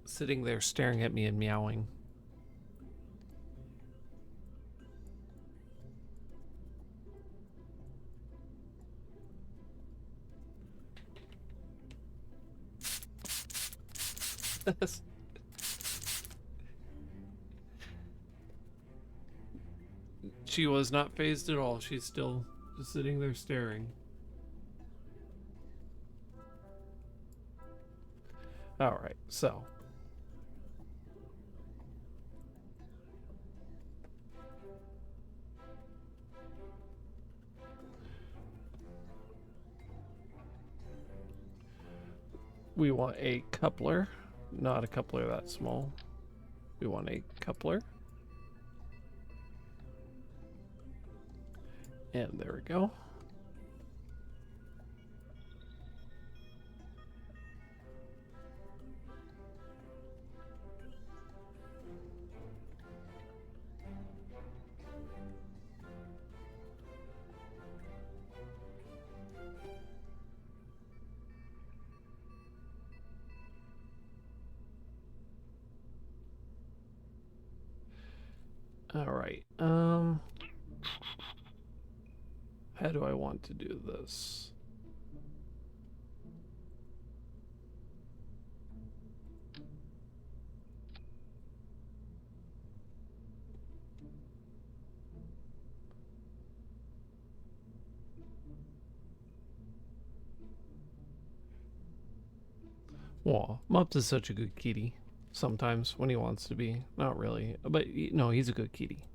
sitting there staring at me and meowing. She was not phased at all. She's still just sitting there staring. Alright, so. We want a coupler, not a coupler that small. We want a coupler. And there we go. All right. How do I want to do this? Well, Mups is such a good kitty. Sometimes when he wants to be. Not really. But no, he's a good kitty.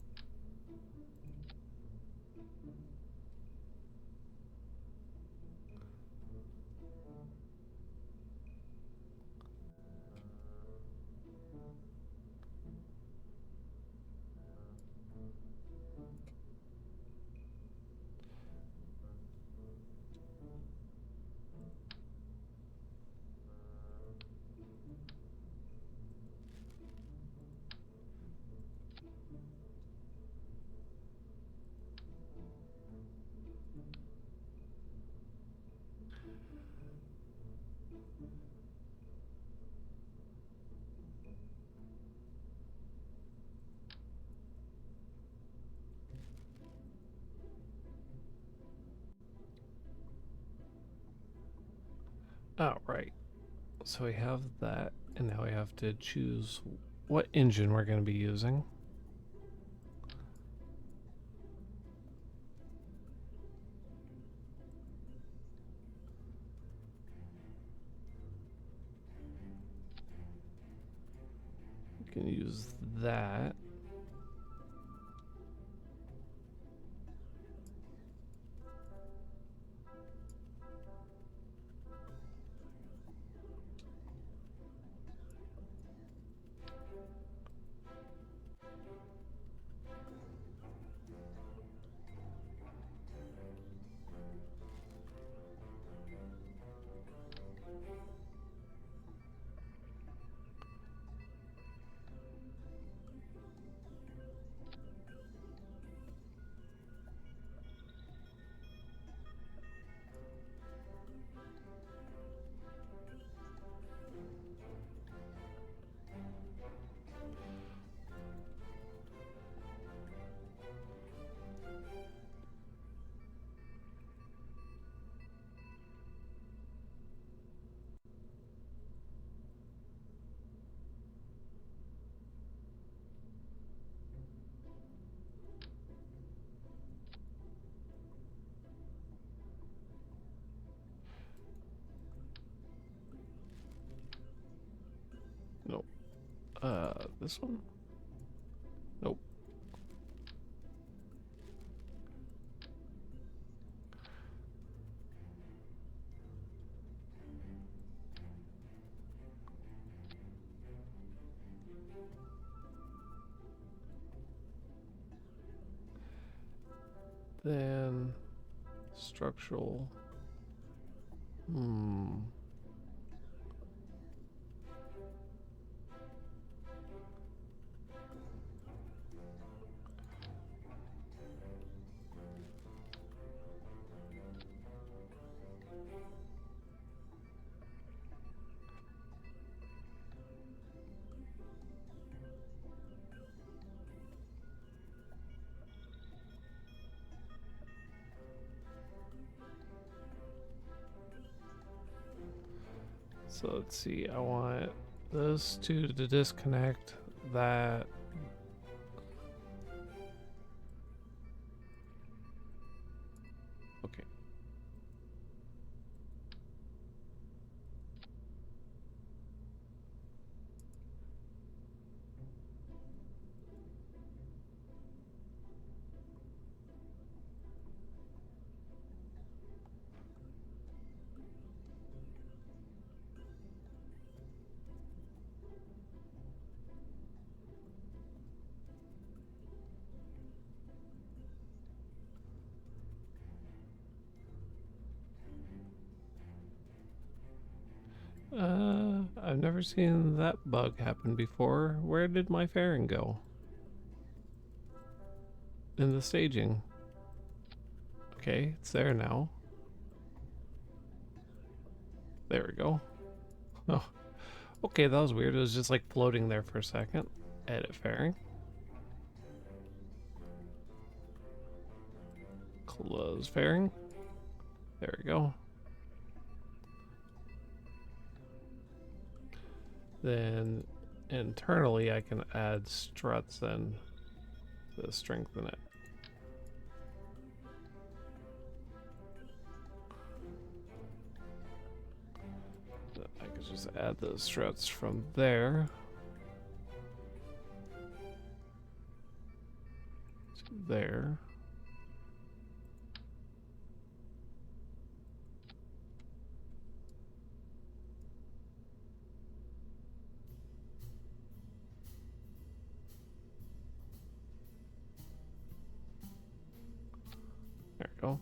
All right. So we have that, and now we have to choose what engine we're going to be using. We can use that. Nope. This one? Nope. Then structural. So let's see, I want those two to disconnect, that. Okay. I've never seen that bug happen before. Where did my fairing go? In the staging. Okay, it's there now. There we go. Oh, okay, that was weird. It was just like floating there for a second. Edit fairing. Close fairing. There we go. Then internally I can add struts then to strengthen it. I could just add those struts from there to there. There we go.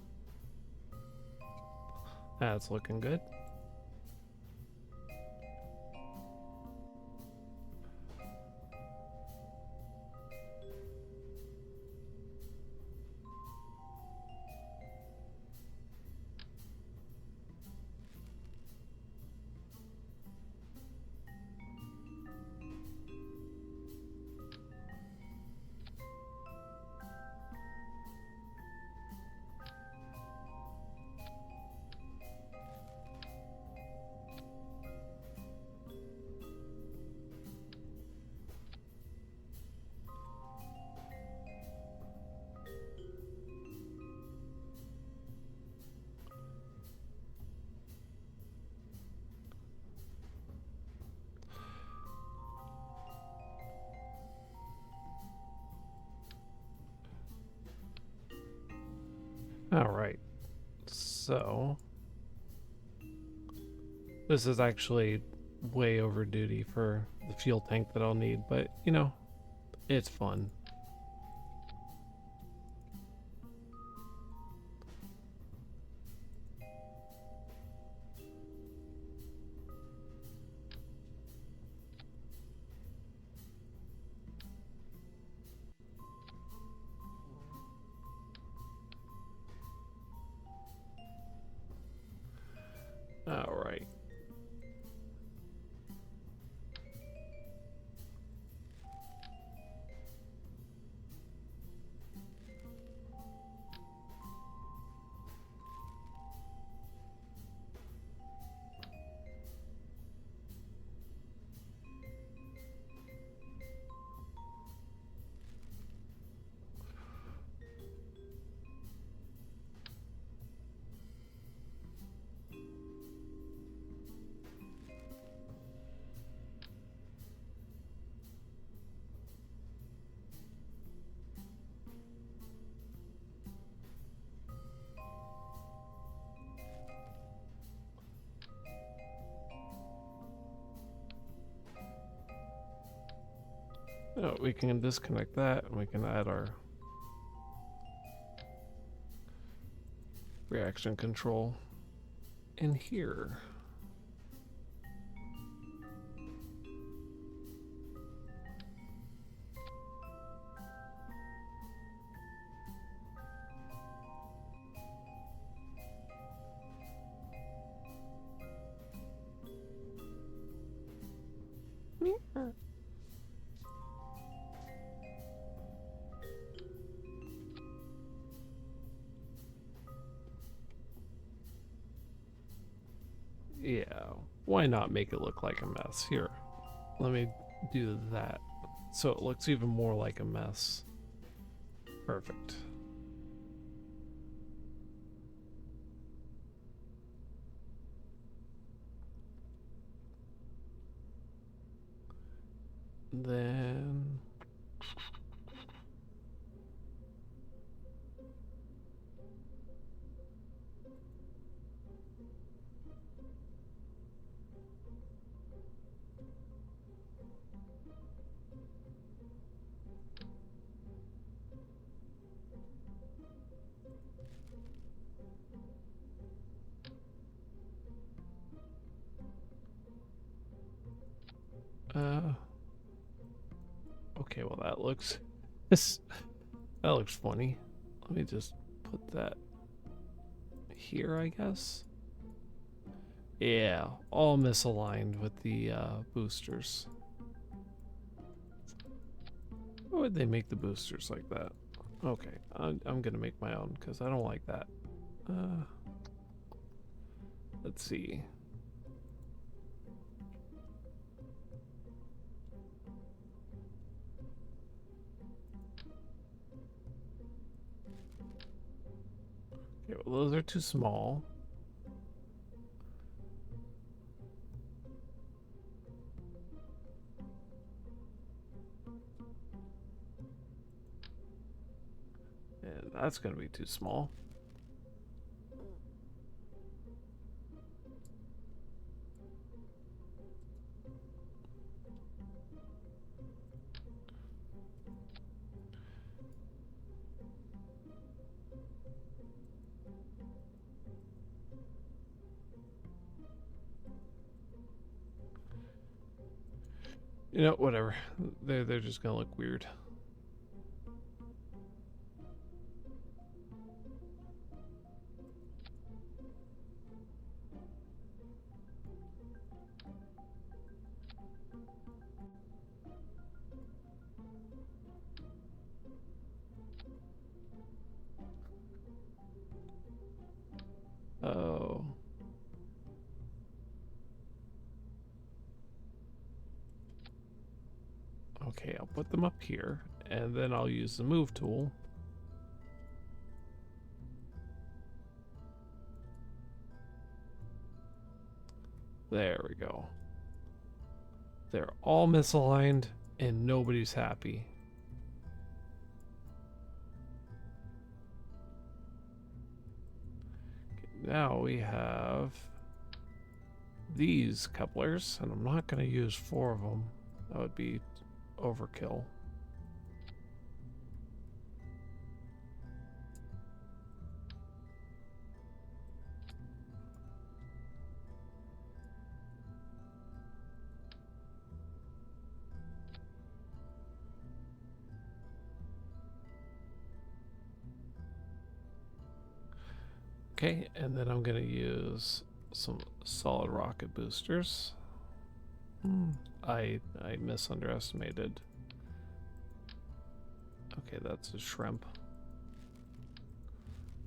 That's looking good. All right, so this is actually way over duty for the fuel tank that I'll need, but you know, it's fun. All right. Oh, we can disconnect that and we can add our reaction control in here. Yeah, why not make it look like a mess? Here, let me do that so it looks even more like a mess. Perfect. Then okay, well that looks that looks funny. Let me just put that here, I guess. Yeah, all misaligned with the boosters. Why would they make the boosters like that? Okay, I'm gonna make my own because I don't like that. Let's see. Okay, well those are too small. And that's gonna be too small. You know, whatever. They're just gonna look weird. Oh. Okay, I'll put them up here, and then I'll use the move tool. There we go. They're all misaligned, and nobody's happy. Okay, now we have these couplers, and I'm not going to use 4 of them. That would be overkill. Okay, and then I'm going to use some solid rocket boosters. I misunderestimated. Okay, that's a shrimp.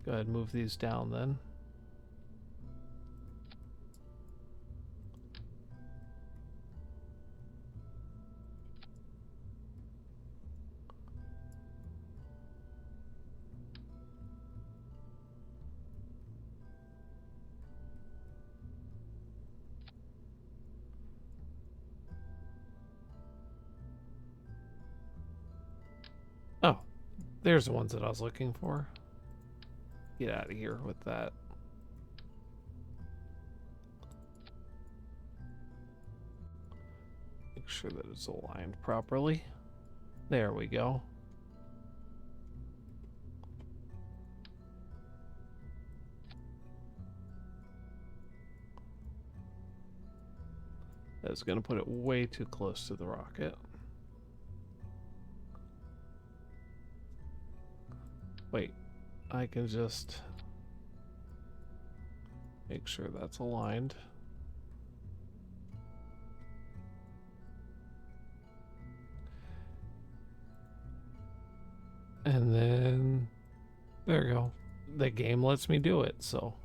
Go ahead and move these down then. Oh, there's the ones that I was looking for. Get out of here with that. Make sure that it's aligned properly. There we go. That's going to put it way too close to the rocket. Wait, I can just make sure that's aligned. And then, there we go. The game lets me do it, so.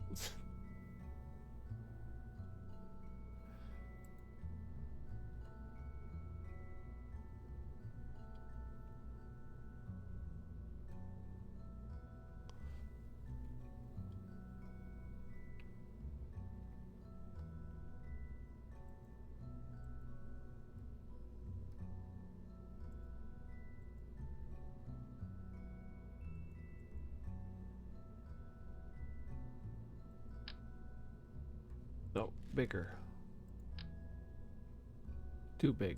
No, bigger. Too big.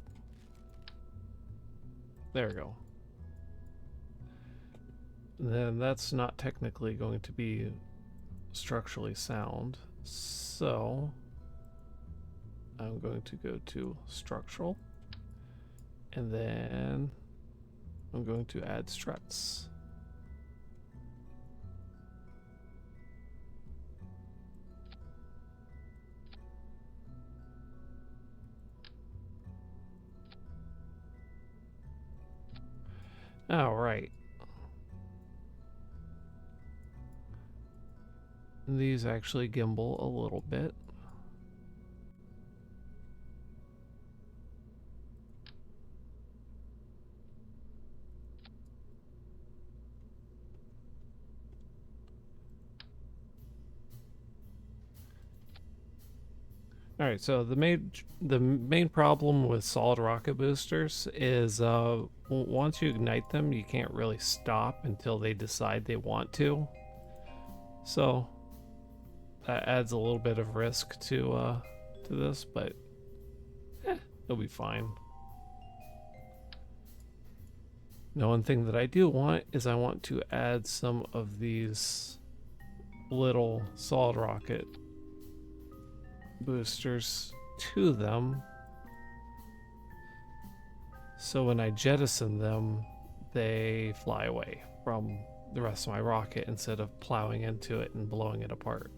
There we go. Then that's not technically going to be structurally sound, so I'm going to go to structural, and then I'm going to add struts. All right. These actually gimbal a little bit. All right, so the main problem with solid rocket boosters is once you ignite them, you can't really stop until they decide they want to. So that adds a little bit of risk to this, but it'll be fine. Now, one thing that I do want is I want to add some of these little solid rocket boosters to them, so when I jettison them, they fly away from the rest of my rocket instead of plowing into it and blowing it apart.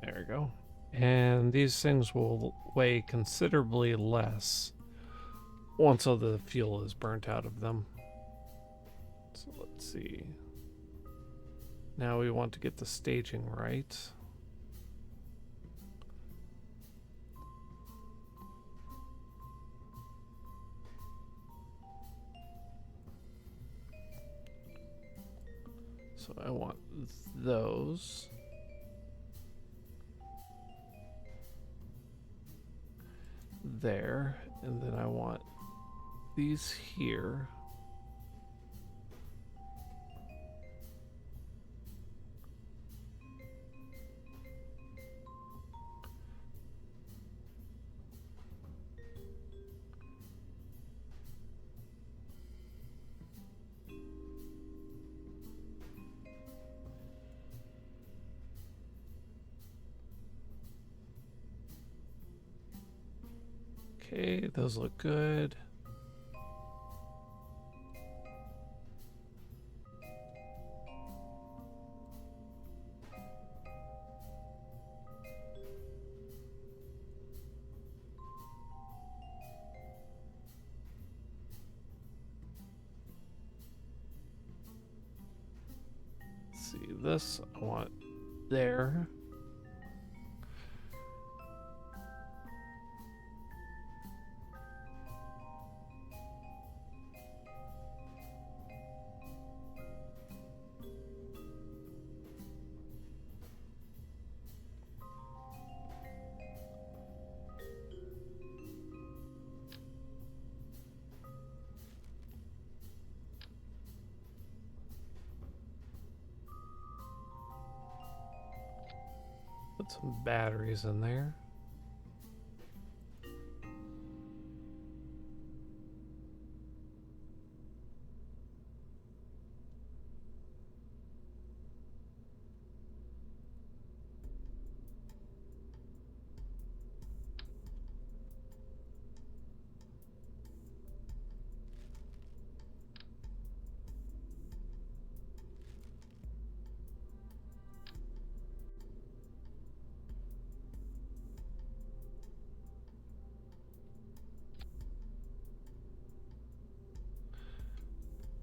There we go. And these things will weigh considerably less once all the fuel is burnt out of them. So let's see. Now we want to get the staging right. So I want those. There, and then I want these here. Okay, those look good. Let's see, this I want there. Put some batteries in there.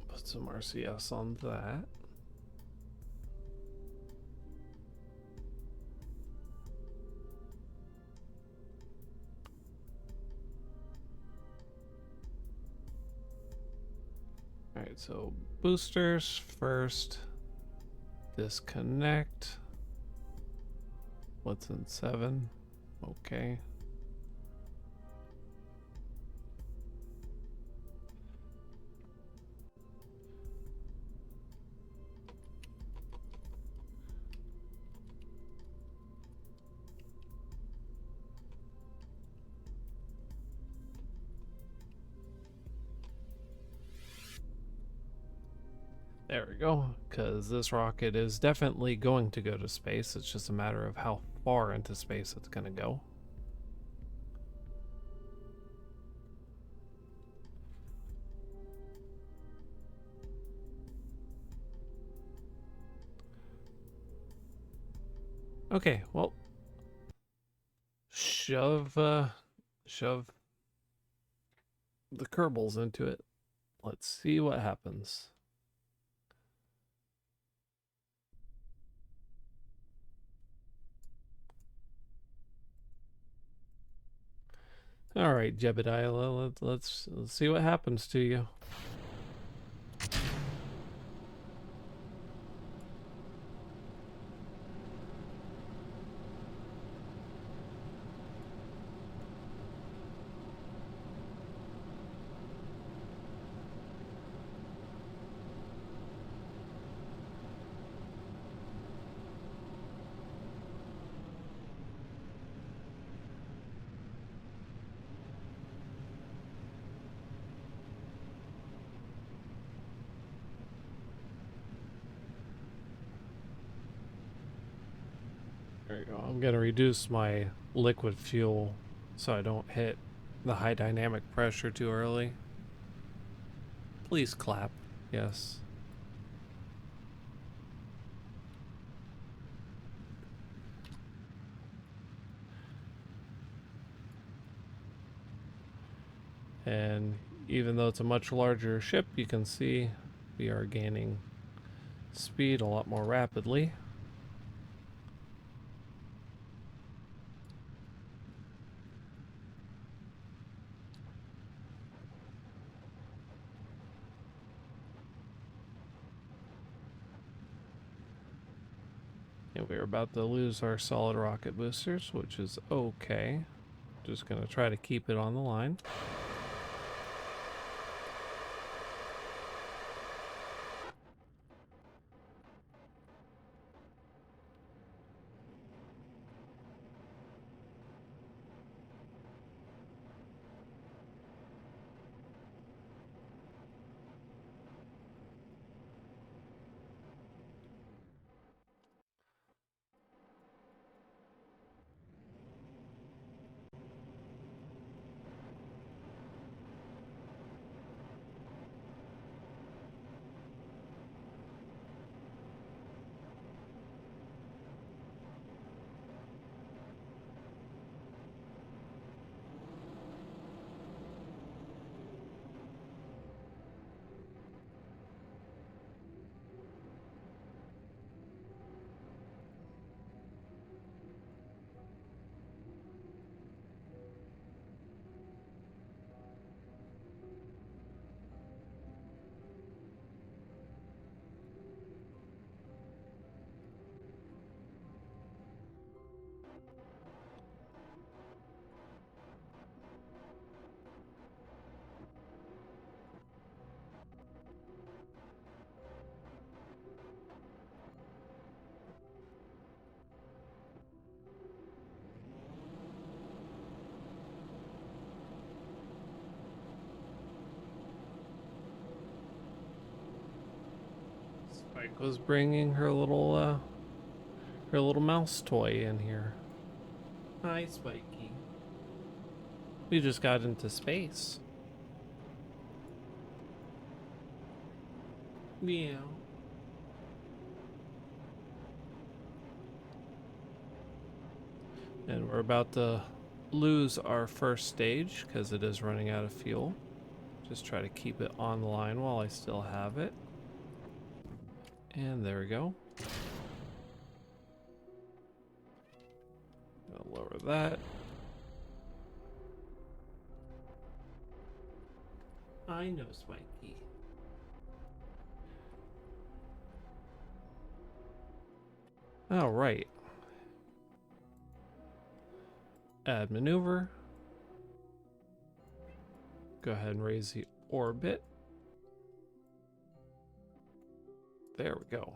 Put some RCS on that. Alright, so boosters first. Disconnect. What's in 7? Okay. There we go, because this rocket is definitely going to go to space. It's just a matter of how far into space it's going to go. Okay, well, shove the Kerbals into it. Let's see what happens. All right, Jebediah, let's see what happens to you. There you go. I'm gonna reduce my liquid fuel so I don't hit the high dynamic pressure too early. Please clap. Yes. And even though it's a much larger ship, you can see we are gaining speed a lot more rapidly. And we're about to lose our solid rocket boosters, which is okay. Just gonna try to keep it on the line. Spike was bringing her little mouse toy in here. Hi, Spiky. We just got into space. Meow. And we're about to lose our first stage because it is running out of fuel. Just try to keep it on the line while I still have it. And there we go. Gonna lower that. I know, Spiky. All right. Add maneuver. Go ahead and raise the orbit. There we go.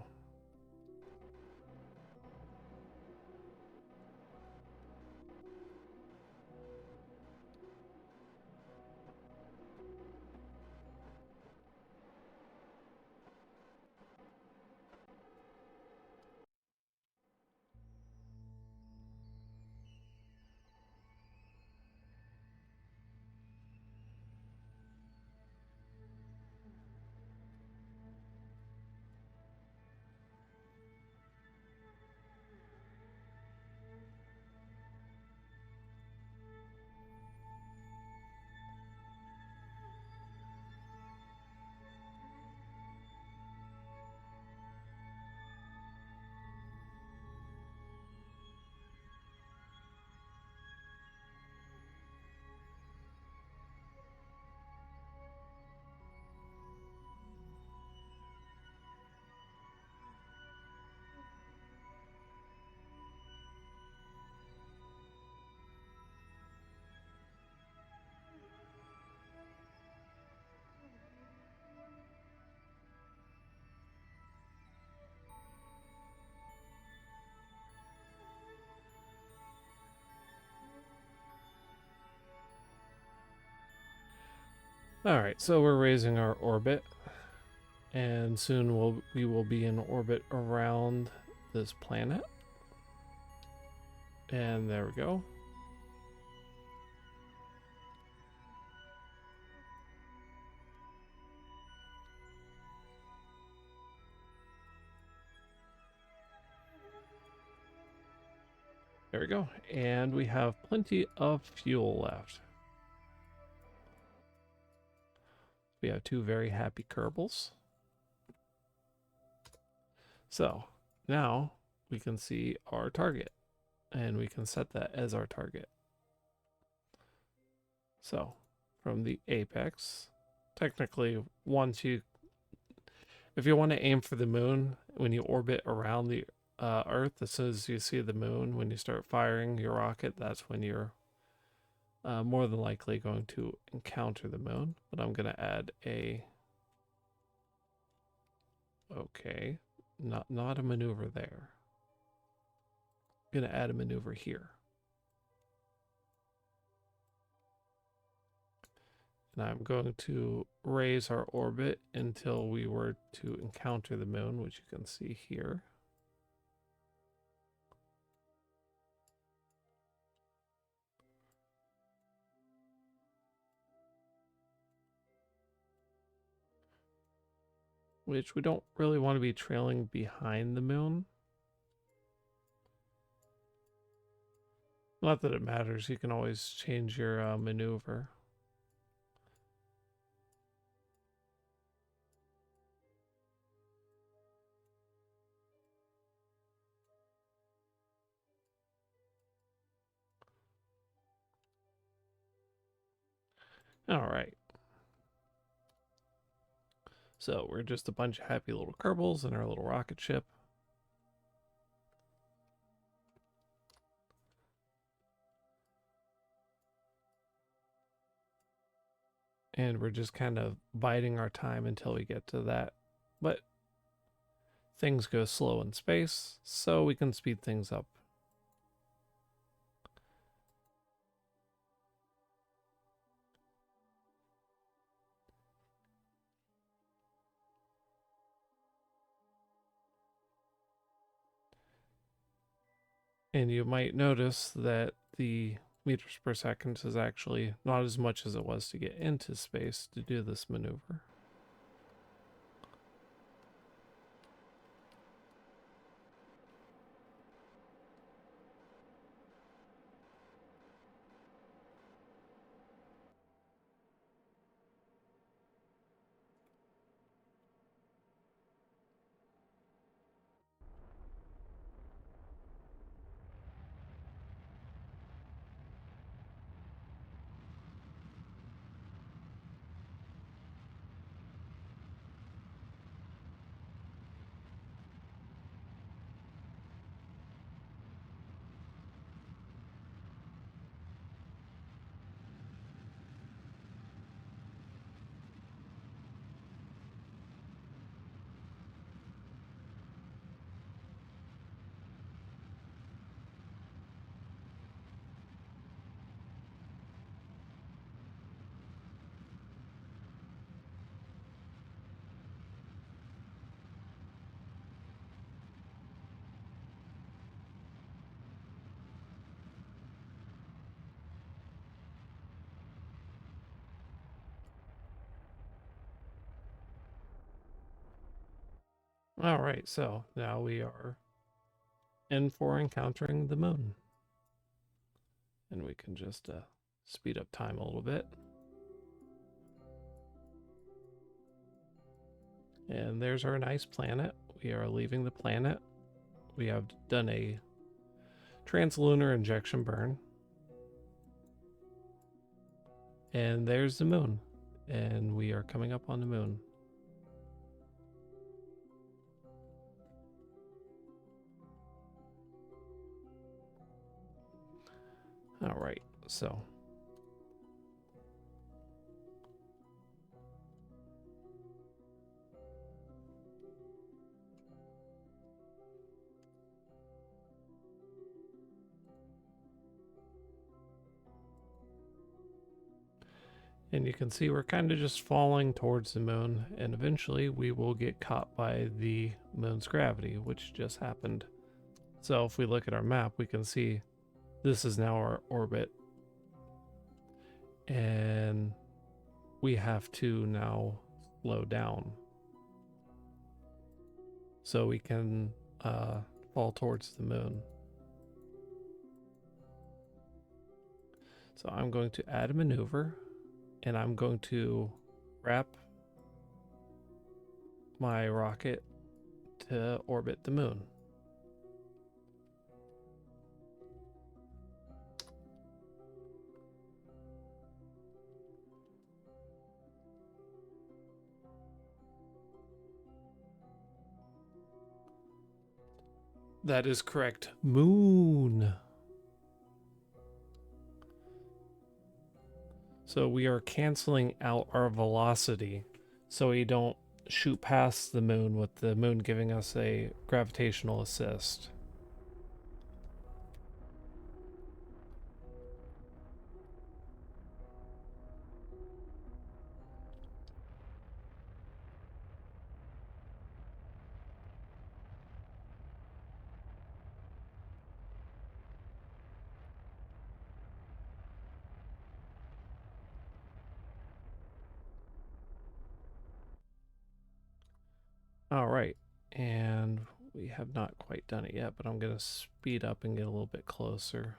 All right, so we're raising our orbit, and soon we will be in orbit around this planet. And there we go. There we go. And we have plenty of fuel left. We have two very happy Kerbals. So now we can see our target, and we can set that as our target. So from the apex, technically if you want to aim for the moon, when you orbit around the Earth, as soon as you see the moon, when you start firing your rocket, that's when you're more than likely going to encounter the moon. But I'm going to add a... Okay, not a maneuver there. I'm going to add a maneuver here. And I'm going to raise our orbit until we were to encounter the moon, which you can see here. Which we don't really want to be trailing behind the moon. Not that it matters, you can always change your maneuver. All right. So we're just a bunch of happy little Kerbals in our little rocket ship. And we're just kind of biding our time until we get to that. But things go slow in space, so we can speed things up. And you might notice that the meters per second is actually not as much as it was to get into space to do this maneuver. All right, so now we are in for encountering the moon. And we can just speed up time a little bit. And there's our nice planet. We are leaving the planet. We have done a translunar injection burn. And there's the moon. And we are coming up on the moon. All right, so and you can see we're kind of just falling towards the moon, and eventually we will get caught by the moon's gravity, which just happened. So if we look at our map, we can see this is now our orbit. And we have to now slow down so we can fall towards the moon. So I'm going to add a maneuver, and I'm going to wrap my rocket to orbit the moon. That is correct. Moon. So we are canceling out our velocity so we don't shoot past the moon with the moon giving us a gravitational assist. All right, and we have not quite done it yet, but I'm going to speed up and get a little bit closer.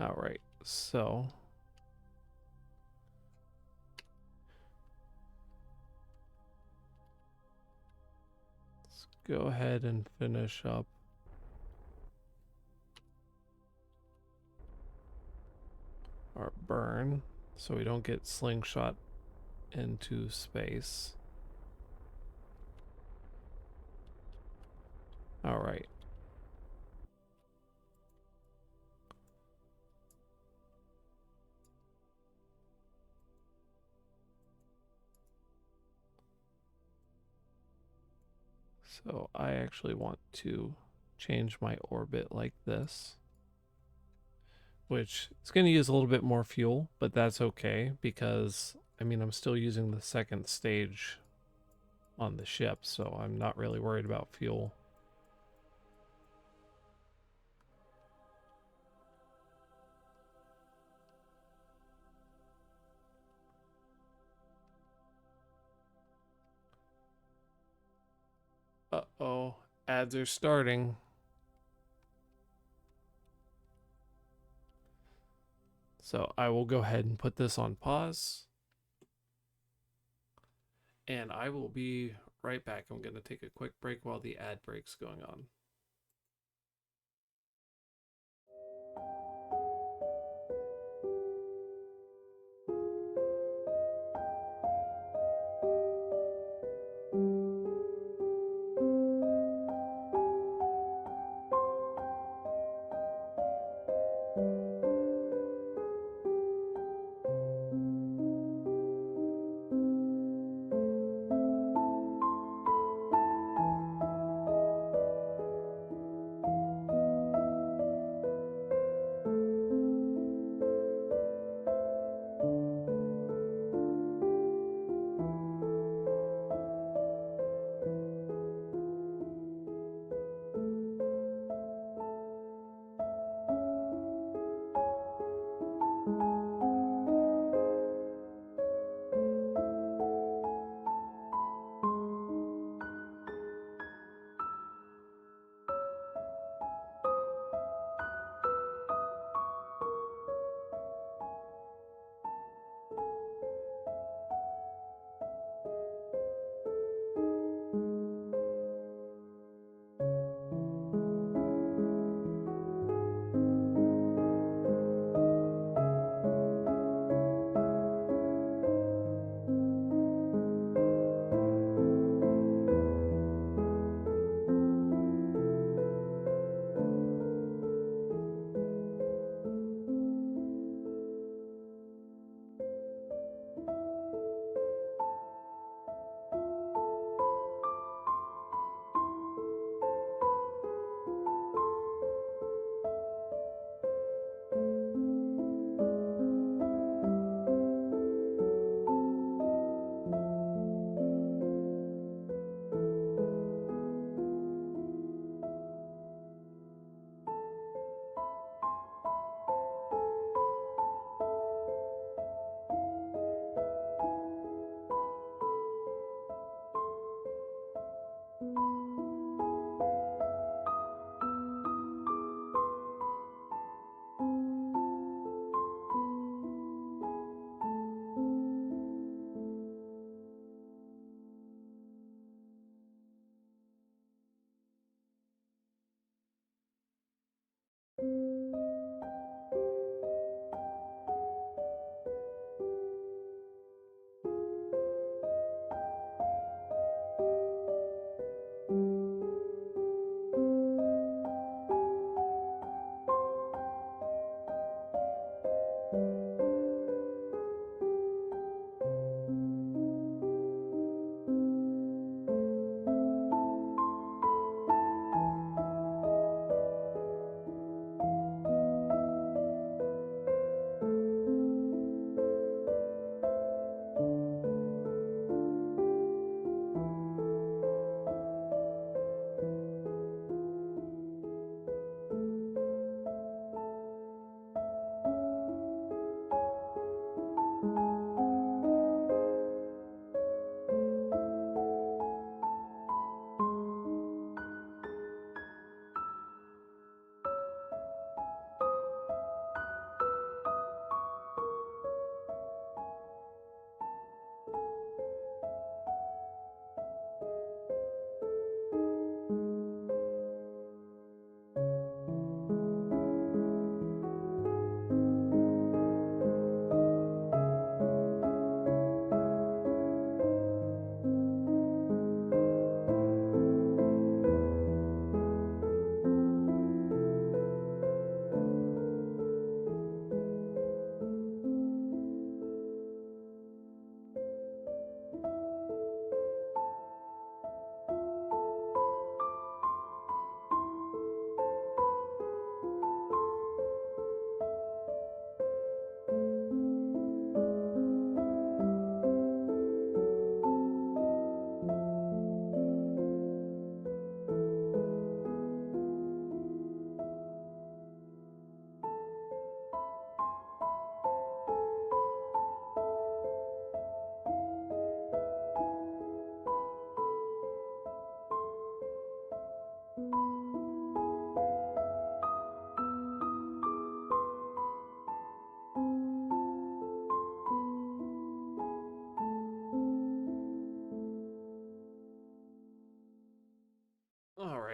All right, so let's go ahead and finish up our burn so we don't get slingshot into space. All right. So I actually want to change my orbit like this. which is going to use a little bit more fuel, but that's okay because, I mean, I'm still using the second stage on the ship, so I'm not really worried about fuel. Uh-oh, ads are starting. So I will go ahead and put this on pause. And I will be right back. I'm going to take a quick break while the ad break's going on.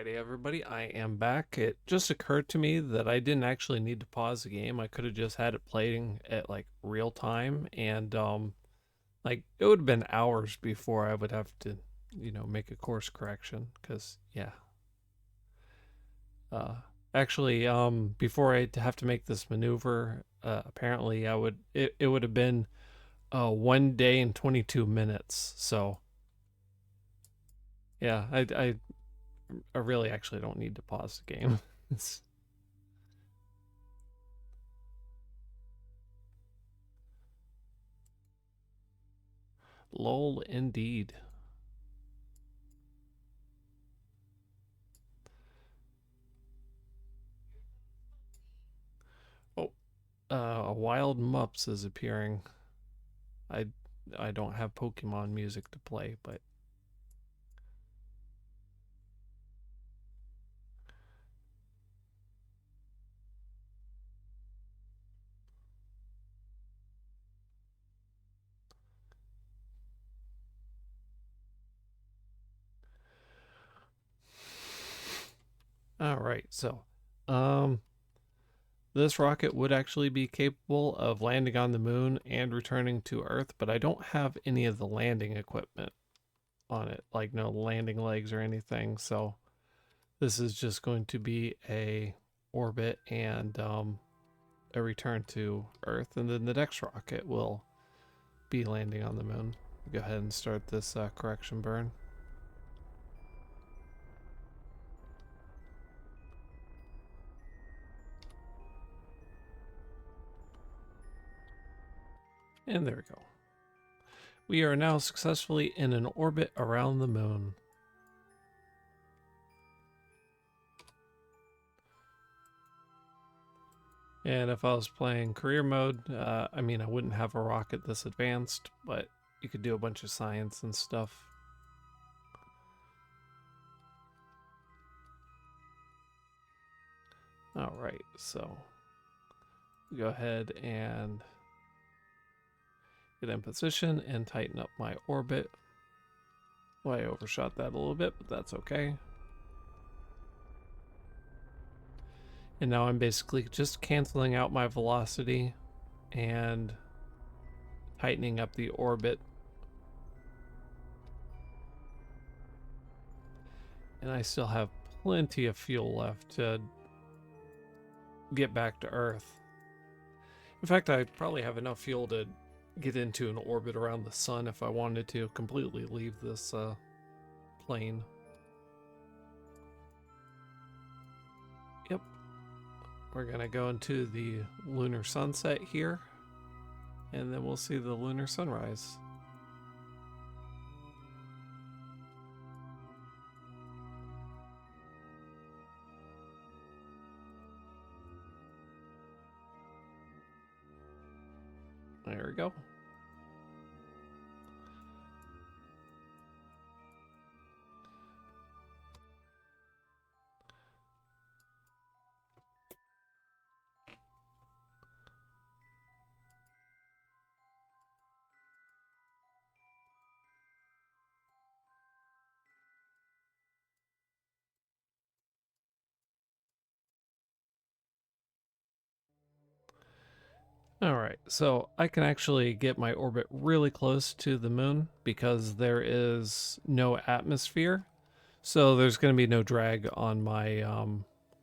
Alrighty, everybody, I am back. It just occurred to me that I didn't actually need to pause the game. I could have just had it playing at like real time, and like it would have been hours before I would have to, make a course correction. Cause yeah, uh, actually, before I have to make this maneuver, apparently it would have been 1 day and 22 minutes. So yeah, I really actually don't need to pause the game. It's lol indeed. Oh, a wild Mups is appearing. I I don't have Pokemon music to play, but all right. So, um, this rocket would actually be capable of landing on the moon and returning to Earth, but I don't have any of the landing equipment on it, like no landing legs or anything. So this is just going to be a orbit and a return to Earth, and then the next rocket will be landing on the moon. Go ahead and start this correction burn. And there we go. We are now successfully in an orbit around the moon. And if I was playing career mode, I mean, I wouldn't have a rocket this advanced, but you could do a bunch of science and stuff. All right, so go ahead and get in position and tighten up my orbit. Well, I overshot that a little bit, but that's okay. And now I'm basically just canceling out my velocity and tightening up the orbit. And I still have plenty of fuel left to get back to Earth. In fact, I probably have enough fuel to get into an orbit around the sun if I wanted to completely leave this plane. Yep. We're going to go into the lunar sunset here, and then we'll see the lunar sunrise. There we go. Alright, so I can actually get my orbit really close to the moon because there is no atmosphere. So there's going to be no drag on my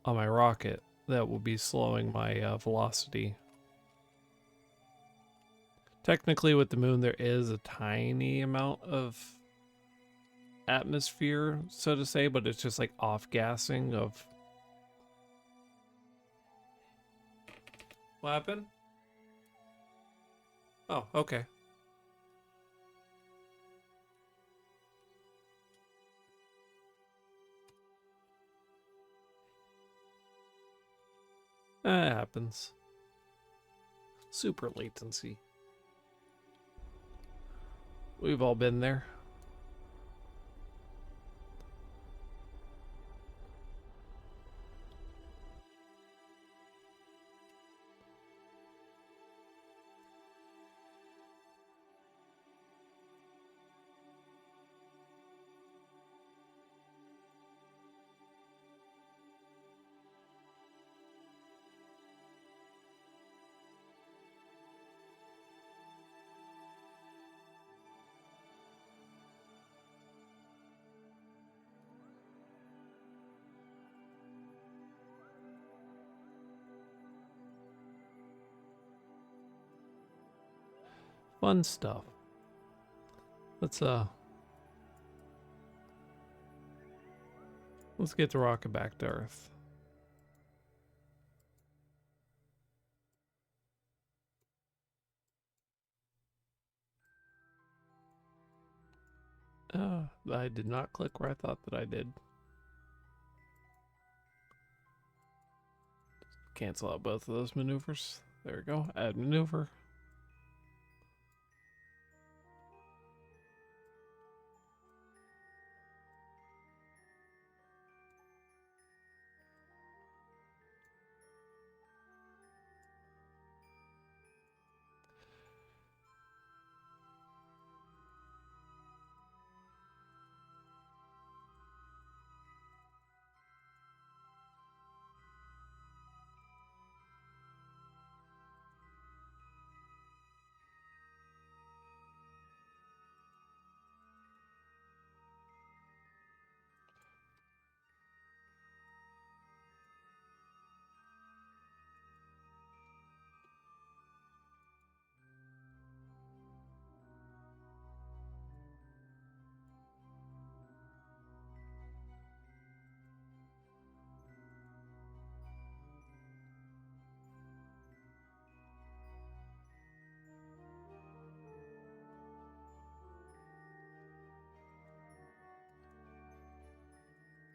rocket that will be slowing my velocity. Technically with the moon there is a tiny amount of atmosphere, so to say, but it's just like off-gassing of... What happened? Oh, okay. That happens. Super latency. We've all been there. Fun stuff. Let's get the rocket back to Earth. I did not click where I thought that I did. Cancel out both of those maneuvers. There we go. Add maneuver.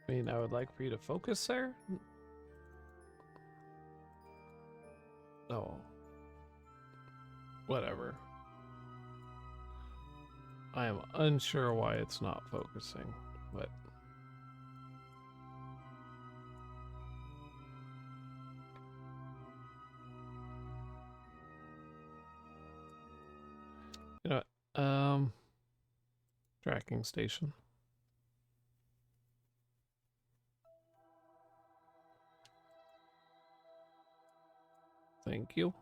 I mean, I would like for you to focus there. Oh. Whatever. I am unsure why it's not focusing, but... You know what? Tracking station. Thank you.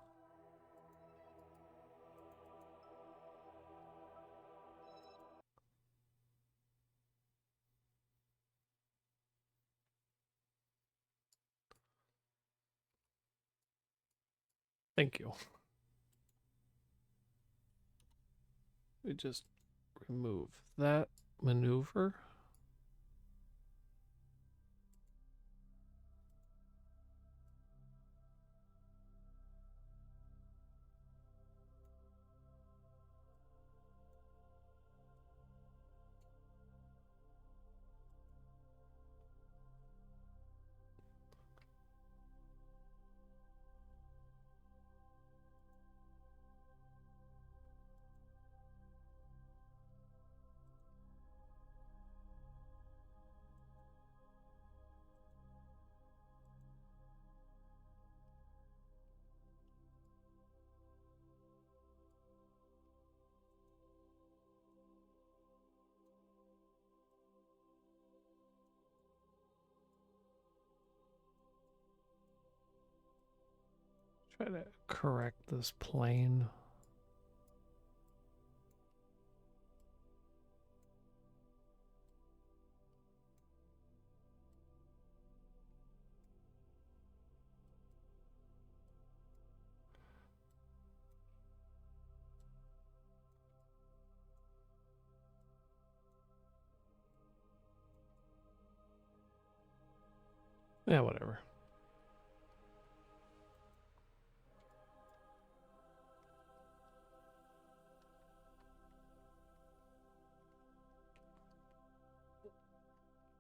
Thank you. We just remove that maneuver. Try to correct this plane. Yeah, whatever.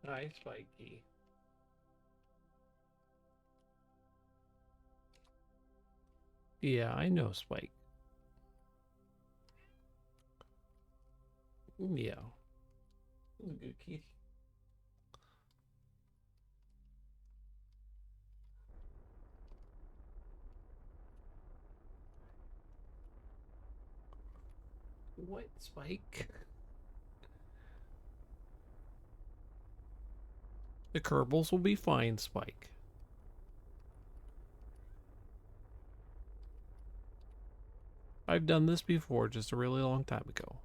Hi, Spiky. Yeah, I know Spike. Yeah. Good kitty. What, Spike? The Kerbals will be fine, Spike. I've done this before just a really long time ago.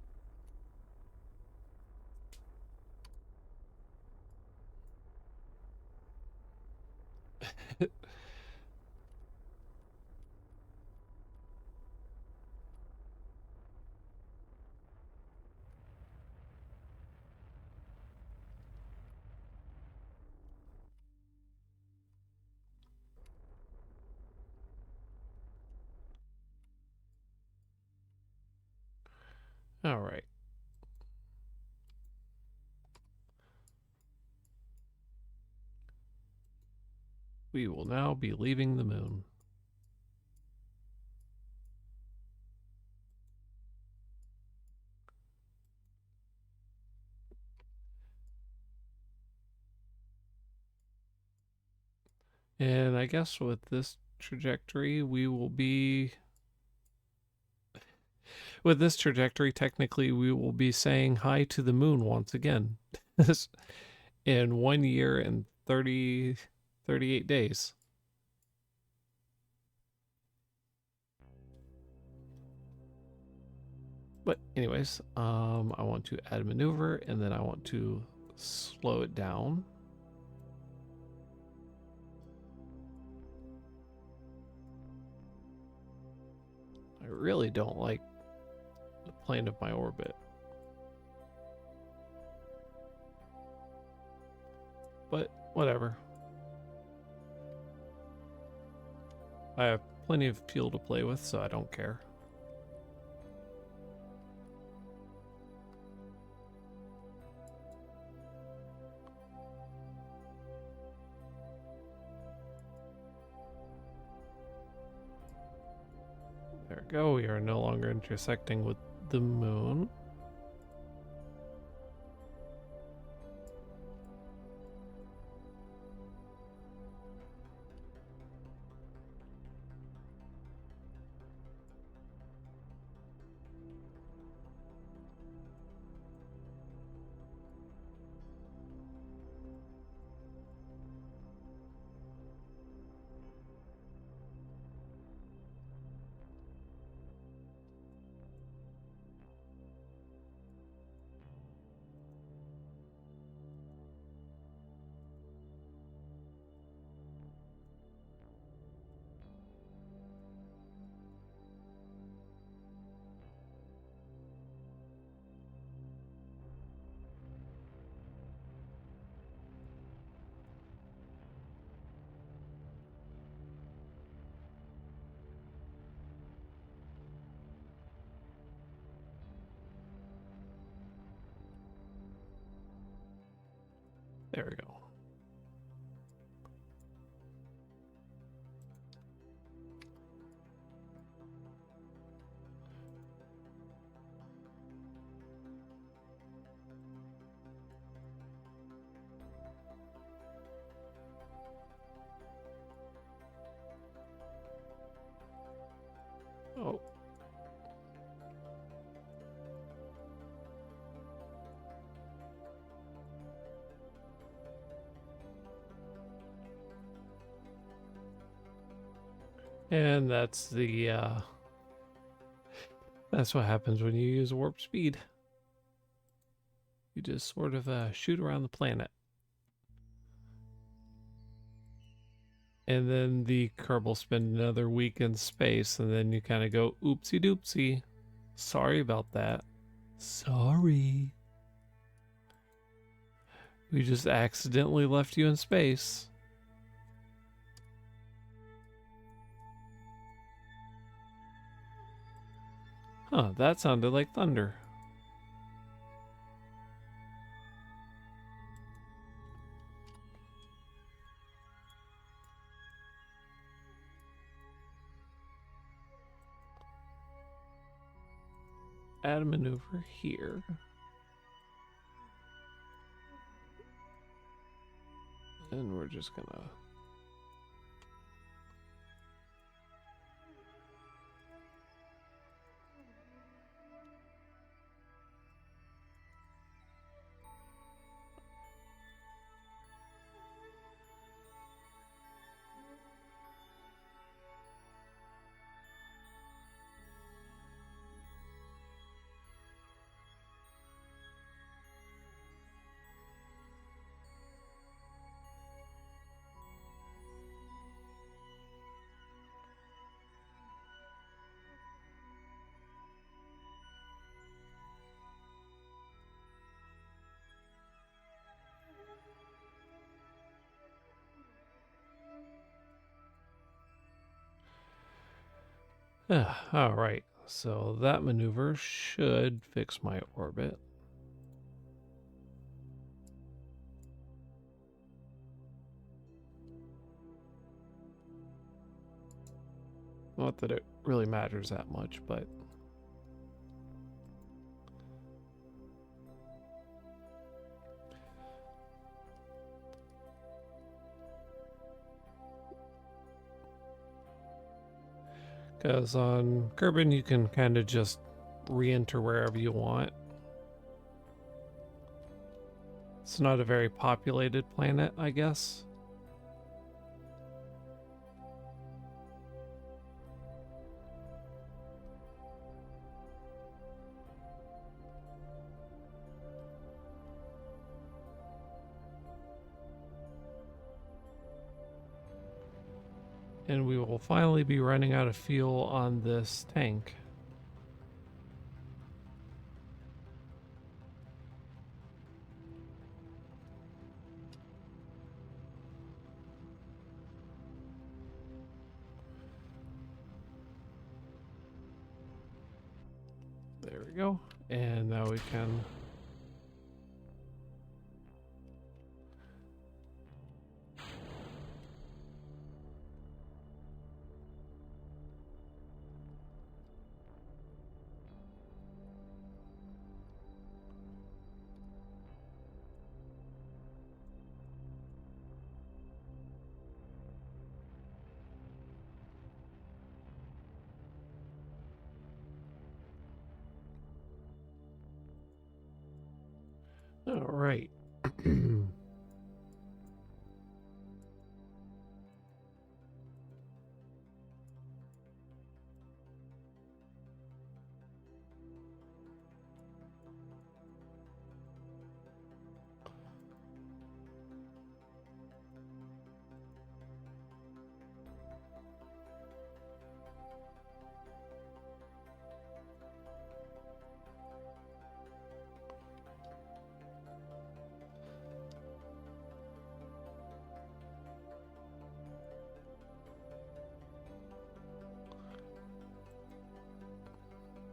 All right. We will now be leaving the moon. And I guess with this trajectory, we will be. With this trajectory, technically, we will be saying hi to the moon once again. In 1 year and 38 days. But anyways, I want to add maneuver and then I want to slow it down. I really don't like the plane of my orbit. But whatever. I have plenty of fuel to play with, so I don't care. There we go. We are no longer intersecting with the moon. There we go. Oh. And that's that's what happens when you use warp speed. You just sort of shoot around the planet. And then the Kerbal will spend another week in space, and then you kind of go, oopsie doopsie. Sorry about that. Sorry. We just accidentally left you in space. Huh, that sounded like thunder. Add a maneuver here. And we're just gonna... All right, So that maneuver should fix my orbit. Not that it really matters that much, but because on Kerbin you can kind of just re-enter wherever you want. It's not a very populated planet, I guess. And we will finally be running out of fuel on this tank. There we go. And now we can all right.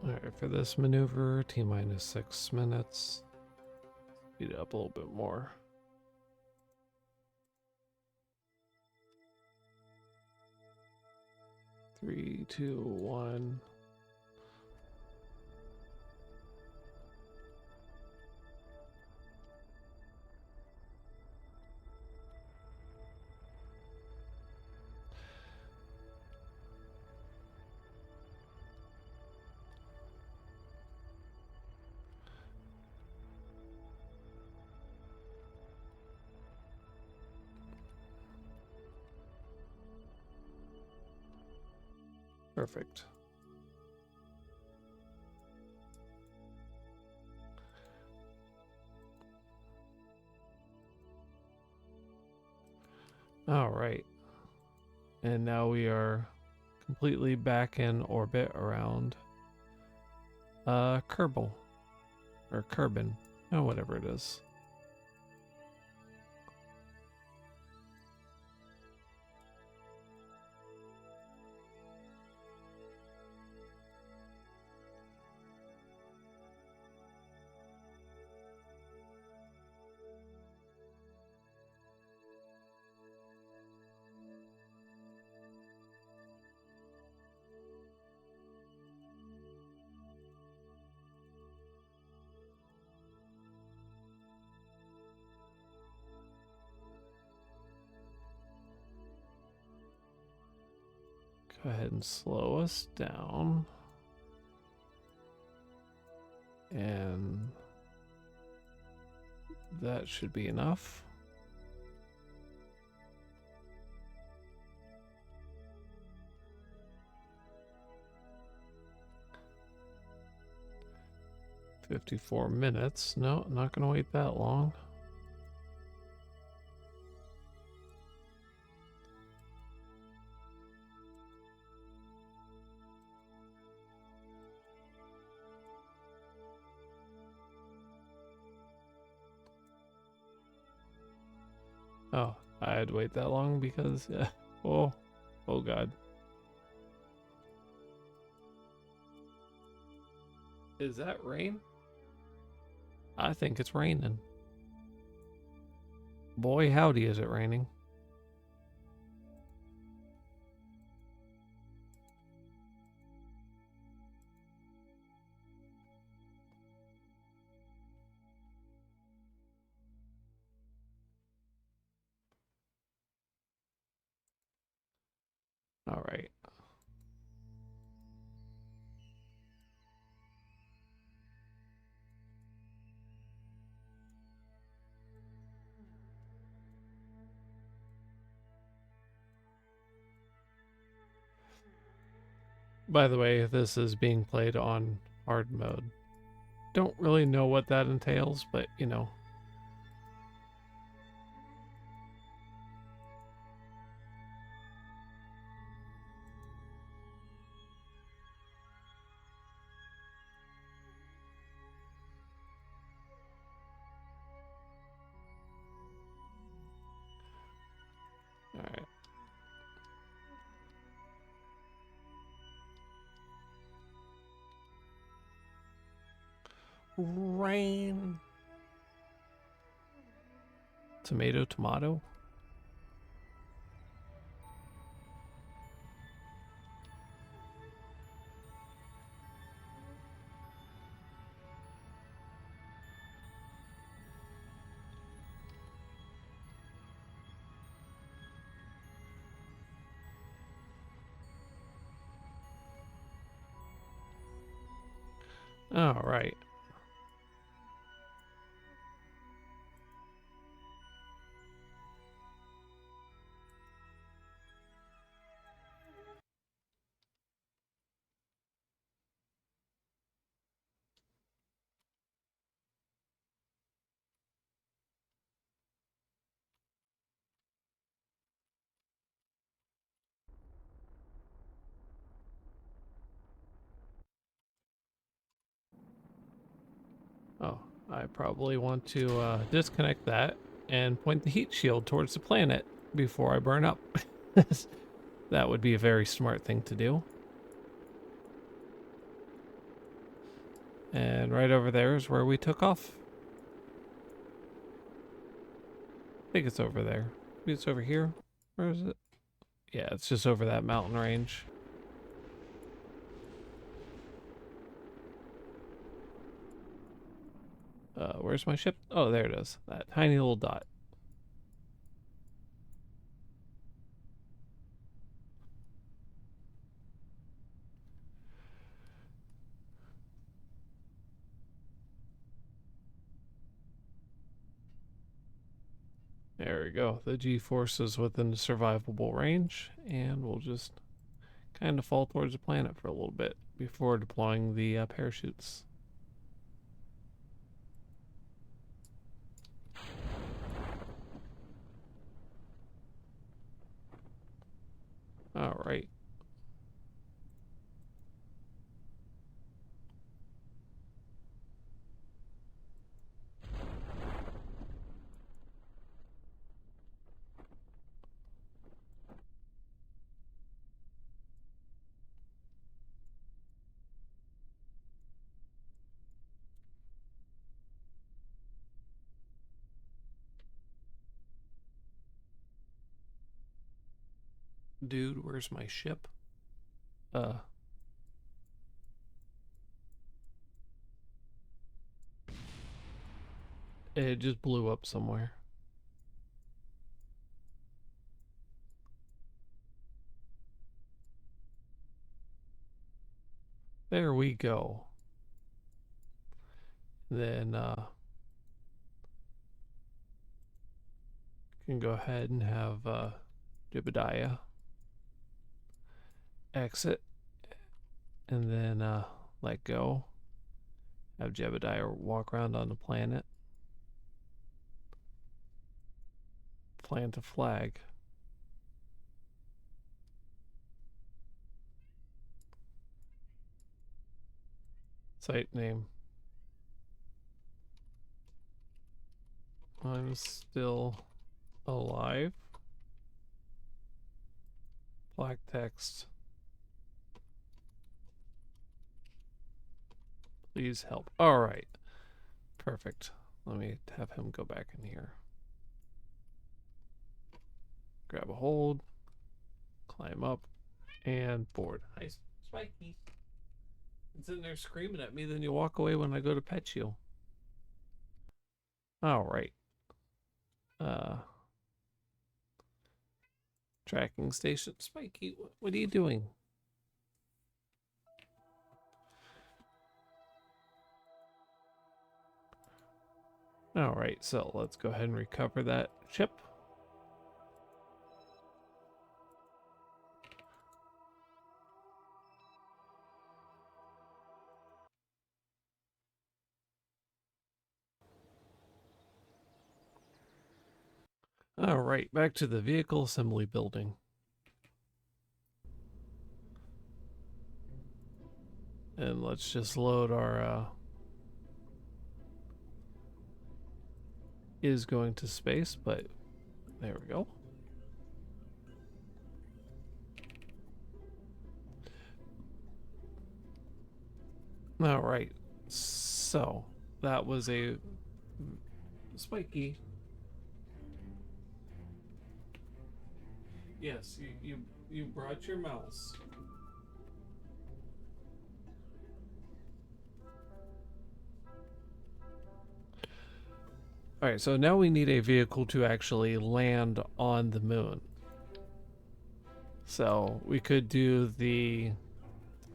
All right, for this maneuver, T-minus 6 minutes. Speed it up a little bit more. Three, two, one. Perfect. All right. And now we are completely back in orbit around Kerbal. Or Kerbin. Oh, whatever it is. Go ahead and slow us down. And that should be enough. "54 minutes. No, I'm not going to wait that long. Oh, I had to wait that long because, oh God. Is that rain? I think it's raining. Boy, howdy, is it raining. All right. By the way, this is being played on hard mode. Don't really know what that entails, but you know. All right. Rain. Tomato, tomato. All right. Oh, I probably want to disconnect that and point the heat shield towards the planet before I burn up. That would be a very smart thing to do. And right over there is where we took off. I think it's over there. Maybe it's over here. Where is it? Yeah, it's just over that mountain range. Where's my ship? Oh, there it is. That tiny little dot. There we go. The G-force is within the survivable range, and we'll just kind of fall towards the planet for a little bit before deploying the parachutes. All right. Dude, where's my ship? Uh, it just blew up somewhere. There we go. Then can go ahead and have Jebediah exit, and then let go. Have Jebediah walk around on the planet. Plant a flag. Site name. I'm still alive. Black text. Please help. All right. Perfect. Let me have him go back in here. Grab a hold, climb up, and board. Hi, Spiky. It's in there screaming at me, then you walk away when I go to pet you. All right. Tracking station. Spiky, what are you doing? All right, so let's go ahead and recover that chip. All right, back to the vehicle assembly building. And let's just load our is going to space, but there we go. All right, so that was a Spiky. Yes, you brought your mouse. All right, so now we need a vehicle to actually land on the moon. So we could do the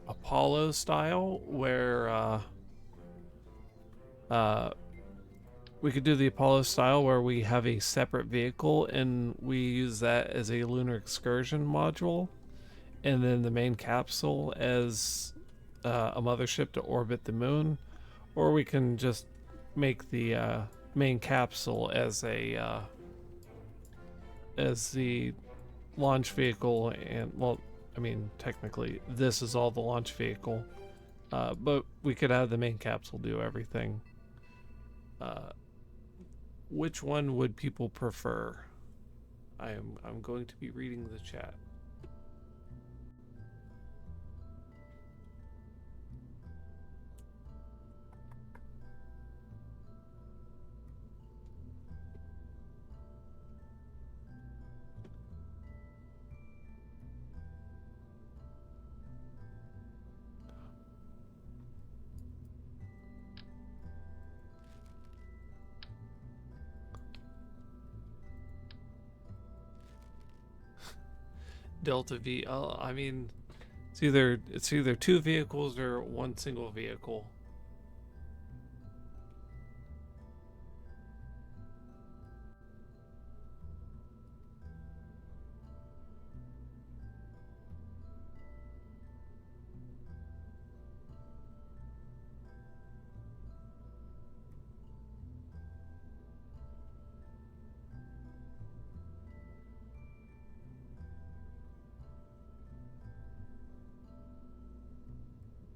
Apollo style, where we could do the Apollo style where we have a separate vehicle and we use that as a lunar excursion module, and then the main capsule as a mothership to orbit the moon, or we can just make the main capsule as a as the launch vehicle, and well, I mean technically this is all the launch vehicle, but we could have the main capsule do everything. Which one would people prefer? I'm going to be reading the chat. Delta V. I mean, it's either two vehicles or one single vehicle.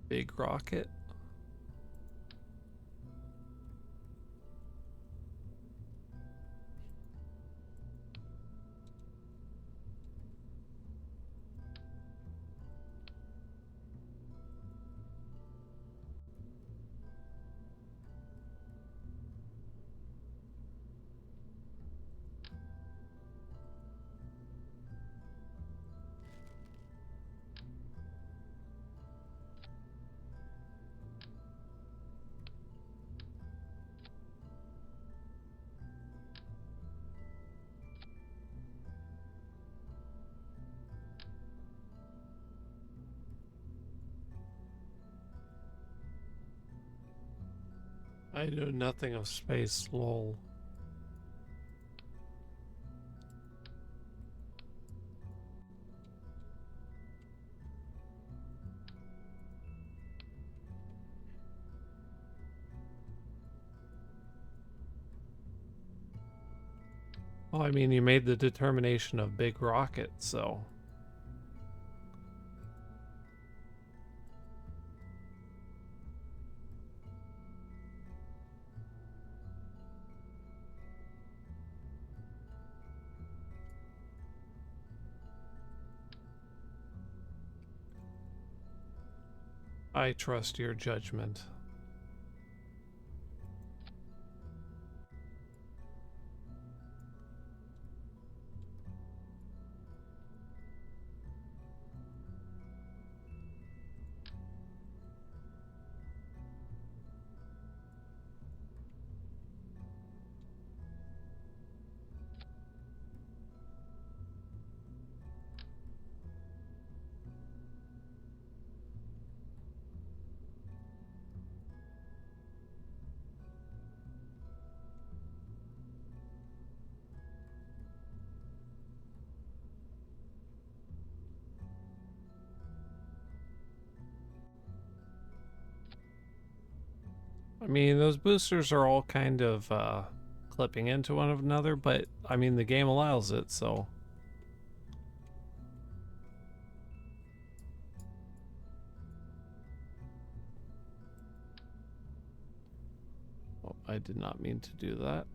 Big rocket. I know nothing of space, lol. Well, I mean, you made the determination of big rocket, so. I trust your judgment. I mean, those boosters are all kind of clipping into one another, but I mean, the game allows it, so. Oh, I did not mean to do that.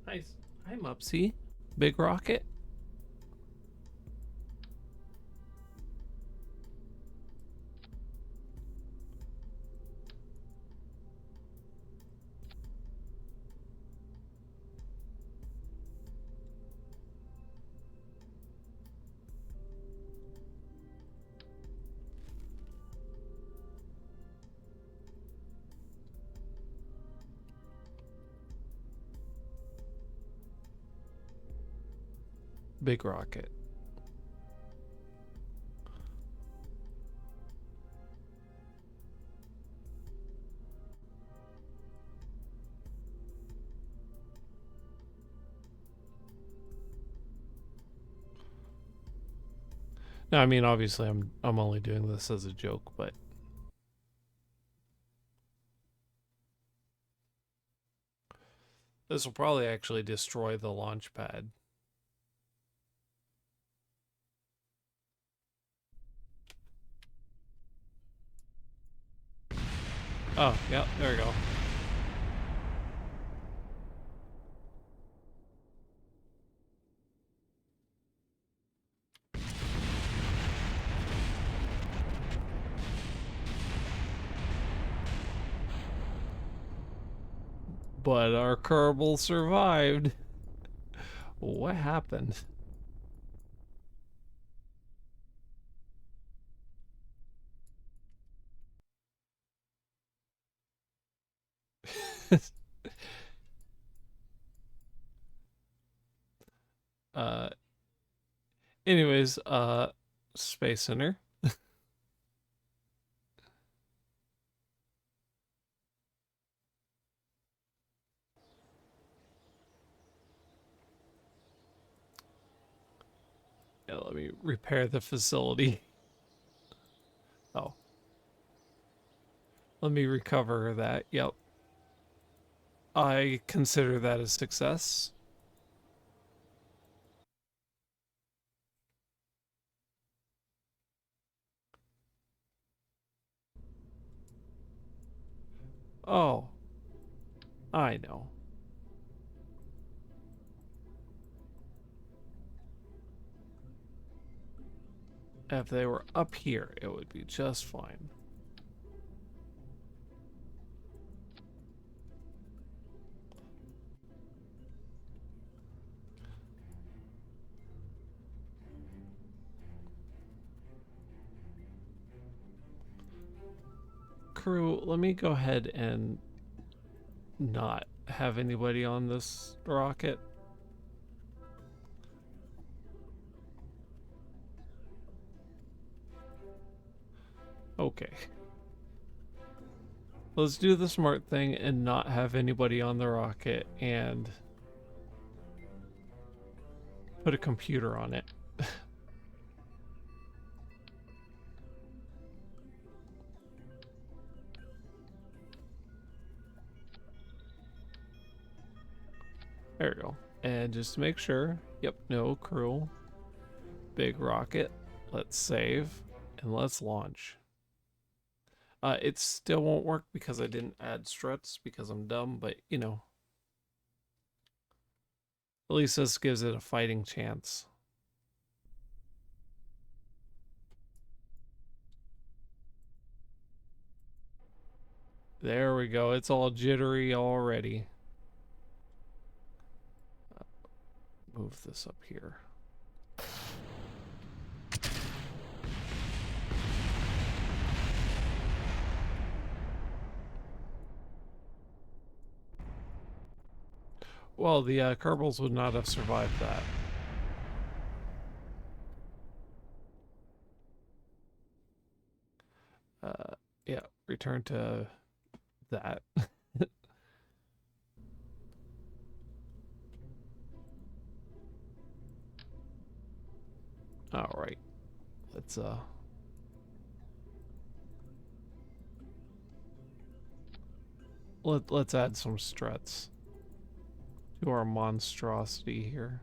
Nice. Hi, Mupsy. Big rocket. Big rocket. No, I mean, obviously I'm only doing this as a joke, but this will probably actually destroy the launch pad. Oh, yeah, there we go. But our Kerbal survived. What happened? uh anyways, Space Center. Yeah, let me repair the facility. Oh. Let me recover that. Yep. I consider that a success. Oh, I know. If they were up here, it would be just fine. Crew, let me go ahead and not have anybody on this rocket. Okay. Let's do the smart thing and not have anybody on the rocket and put a computer on it. There we go. And just to make sure, yep, no crew. Big rocket. Let's save and let's launch. It still won't work because I didn't add struts because I'm dumb, but you know. At least this gives it a fighting chance. There we go. It's all jittery already. Move this up here. Well, the Kerbals would not have survived that. Yeah, return to that. All right. Let's add some struts to our monstrosity here.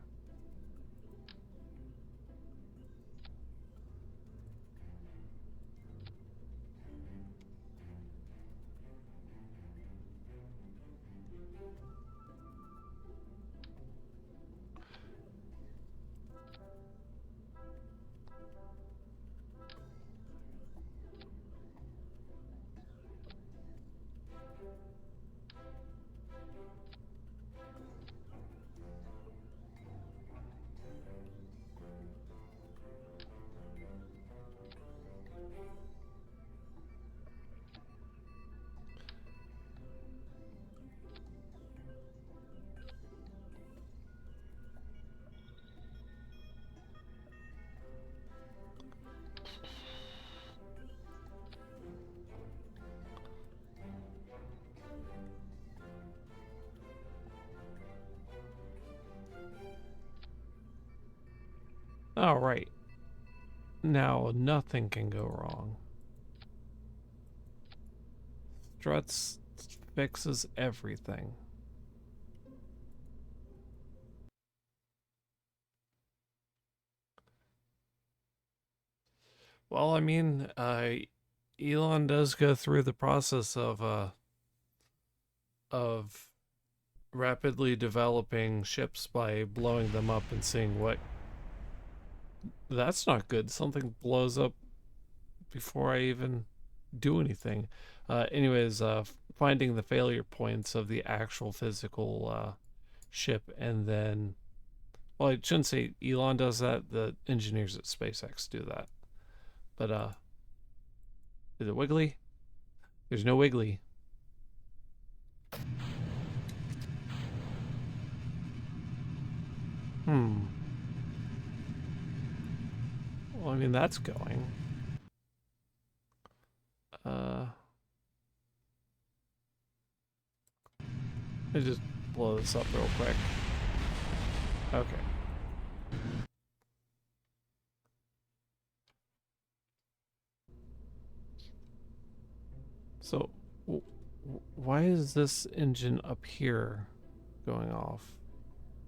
All right. Now nothing can go wrong. Struts fixes everything. Well, I mean, Elon does go through the process of rapidly developing ships by blowing them up and seeing what. That's not good. Something blows up before I even do anything. Anyways, finding the failure points of the actual physical ship, and then, well, I shouldn't say Elon does that. The engineers at SpaceX do that. But is it wiggly? There's no wiggly. Hmm. Well, I mean, that's going. Uh, let me just blow this up real quick. Okay. So, why is this engine up here going off?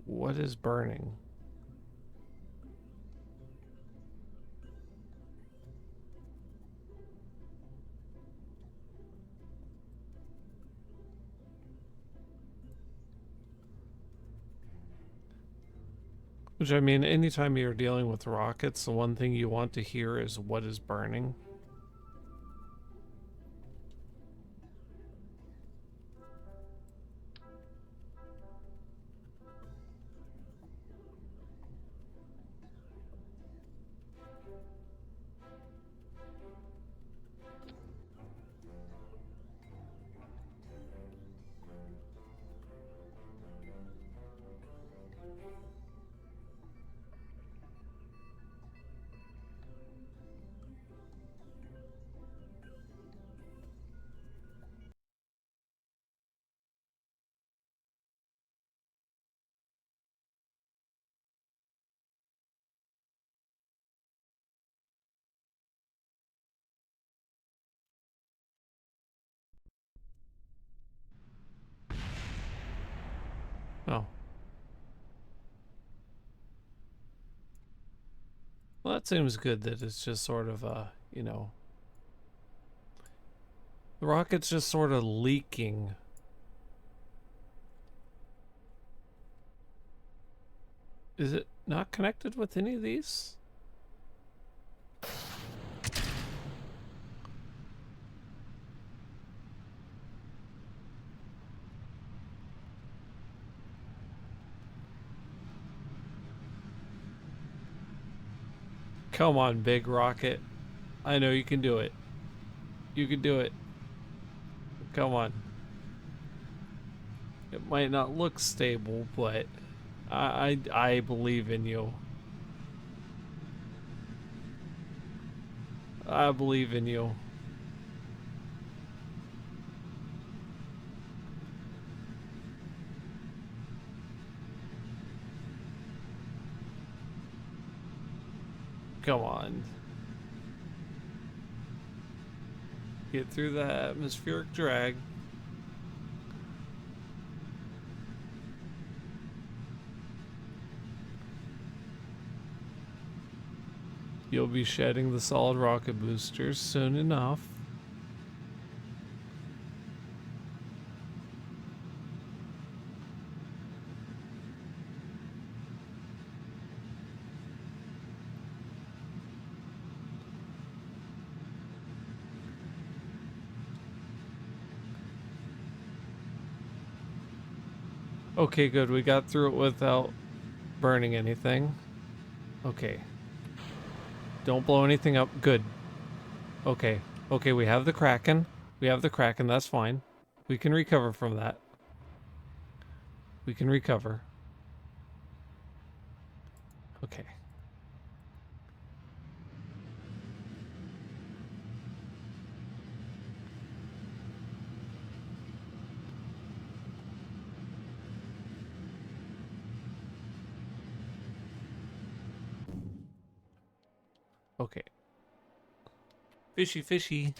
What is burning? Which, I mean, anytime you're dealing with rockets, the one thing you want to hear is what is burning. Oh. Well, that seems good that it's just sort of, you know, the rocket's just sort of leaking. Is it not connected with any of these? Come on, big rocket. I know you can do it. You can do it. Come on. It might not look stable, but I believe in you. I believe in you. Come on. Get through the atmospheric drag. You'll be shedding the solid rocket boosters soon enough. Okay, good. We got through it without burning anything. Okay. Don't blow anything up. Good. Okay. Okay, we have the Kraken. We have the Kraken. That's fine. We can recover from that. We can recover. Okay. Okay. Fishy, fishy.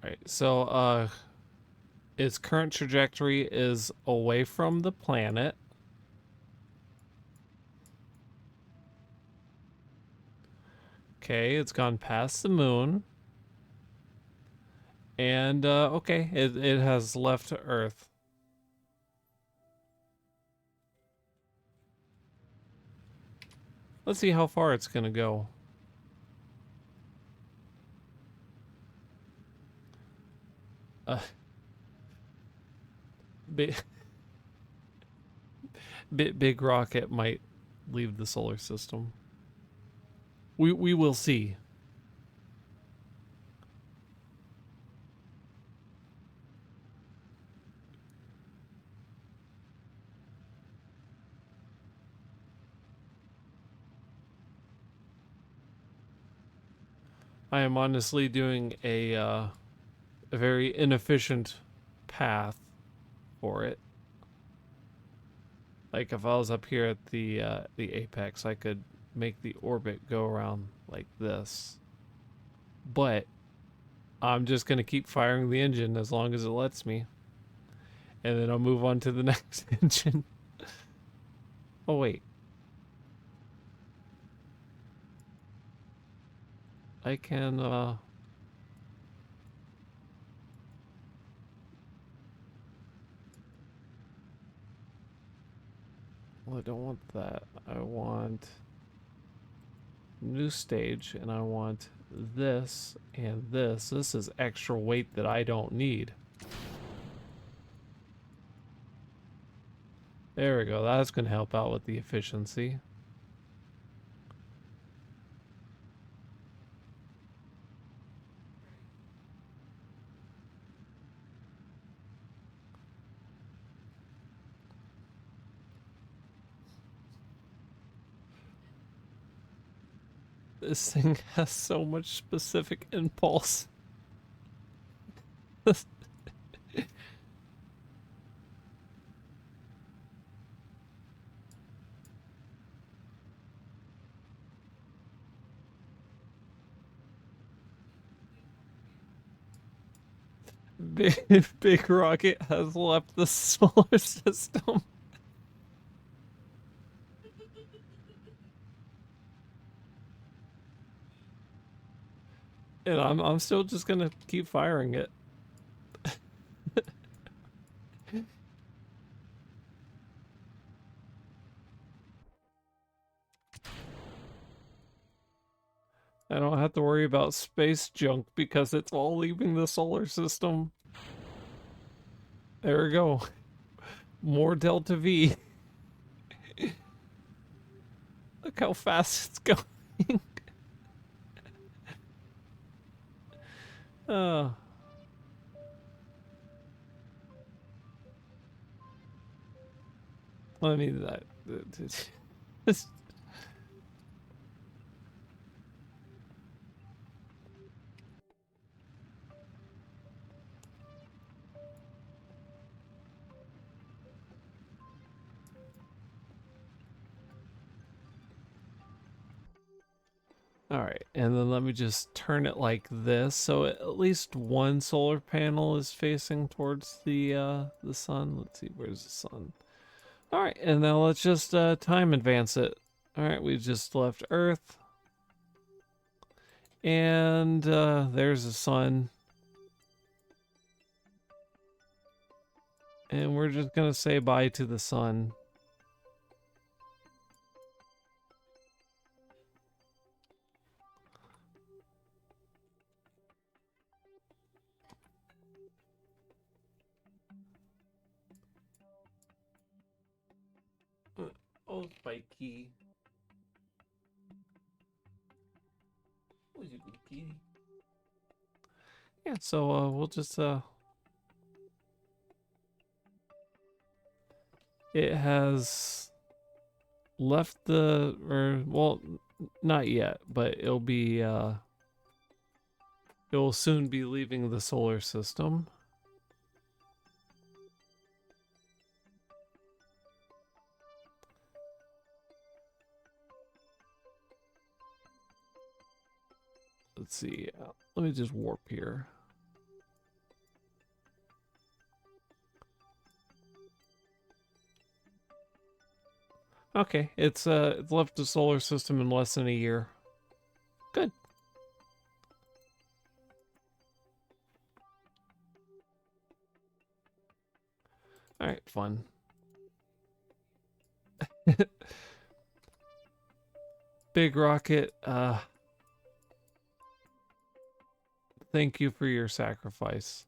Alright, so, its current trajectory is away from the planet. Okay, it's gone past the moon. And, okay, it has left Earth. Let's see how far it's gonna go. Big, big rocket might leave the solar system. We will see. I am honestly doing a very inefficient path for it. Like if I was up here at the apex, I could make the orbit go around like this. But I'm just gonna keep firing the engine as long as it lets me, and then I'll move on to the next engine. Oh wait, I can well, I don't want that. I want new stage, and I want this and this. This is extra weight that I don't need. There we go. That's going to help out with the efficiency. This thing has so much specific impulse. Big rocket has left the solar system. And I'm still just gonna keep firing it. I don't have to worry about space junk because it's all leaving the solar system. There we go. More Delta V. Look how fast it's going. Oh. Let me that. All right, and then let me just turn it like this, so at least one solar panel is facing towards the sun. Let's see, where's the sun? All right, and now let's just time advance it. All right, we just left Earth, and there's the sun, and we're just gonna say bye to the sun. Oh, Spikey. Yeah, so we'll just it has left the or well not yet, but it'll be it will soon be leaving the solar system. Let's see. Let me just warp here. Okay, it's left the solar system in less than a year. Good. All right, fun. Big Rocket, thank you for your sacrifice.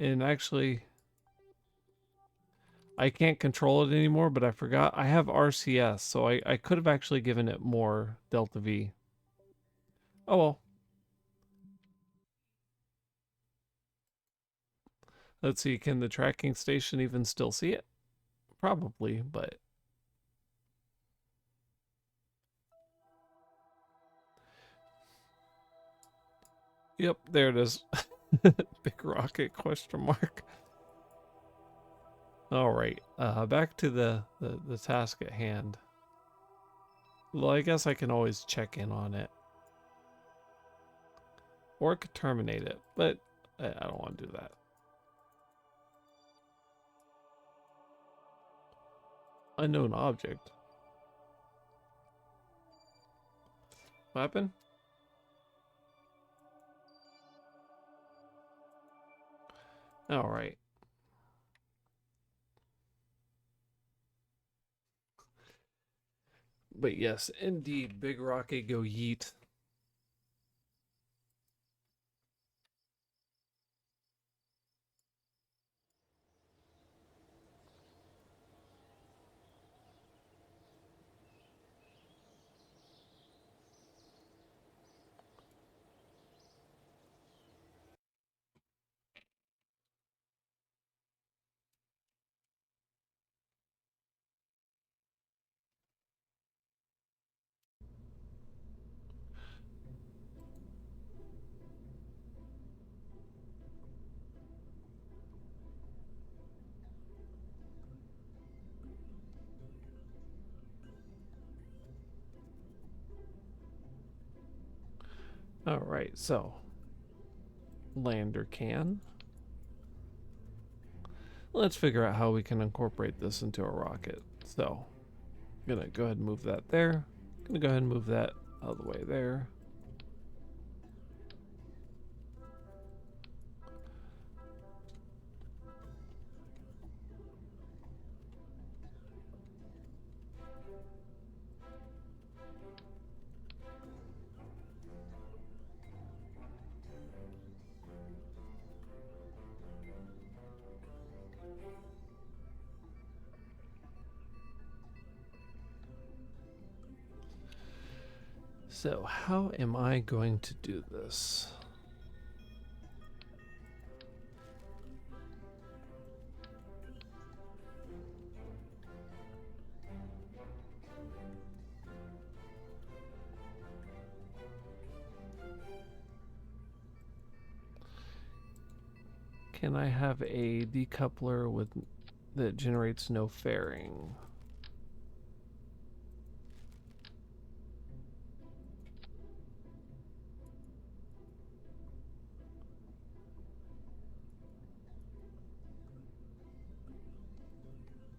And actually, I can't control it anymore, but I forgot I have RCS, so I could have actually given it more Delta V. Oh well. Let's see, can the tracking station even still see it? Probably, but... Yep, there it is. Big rocket question mark. All right, back to the task at hand. Well, I guess I can always check in on it. Or I could terminate it, but I don't want to do that. Unknown object. What happened? All right. But yes, indeed, Big Rocket go yeet. All right, so lander can. Let's figure out how we can incorporate this into a rocket. So, I'm gonna go ahead and move that there. Gonna go ahead and move that out of the way there. So, how am I going to do this? Can I have a decoupler with that generates no fairing?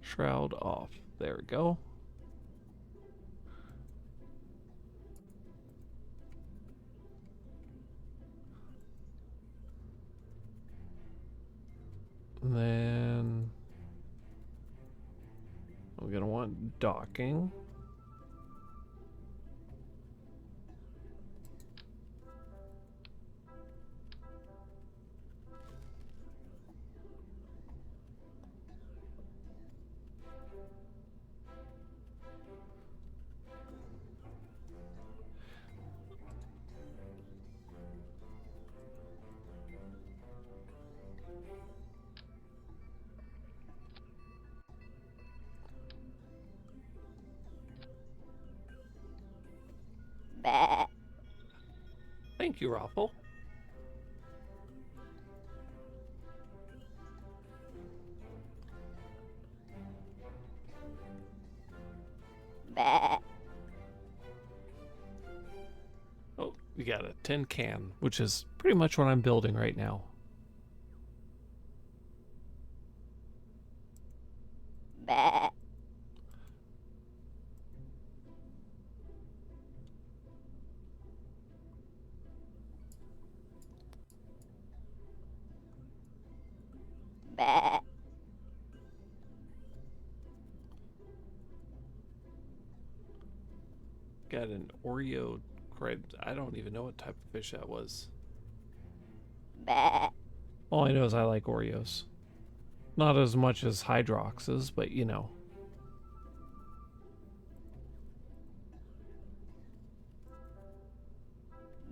Shroud off. There we go. And then I'm going to want docking. Bah. Thank you, Raffle. Bah. Oh, we got a tin can, which is pretty much what I'm building right now. Bah. Bah. Got an Oreo crab. I don't even know what type of fish that was. Bah. All I know is I like Oreos. Not as much as Hydrox's, but you know.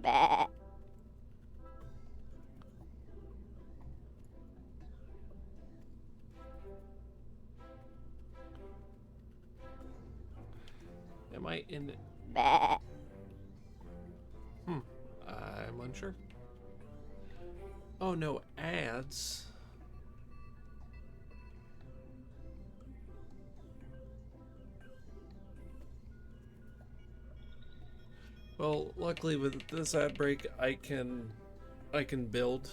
Bah. Am I in it? Bah. I'm unsure. Oh no, ads. Well, luckily with this ad break, I can build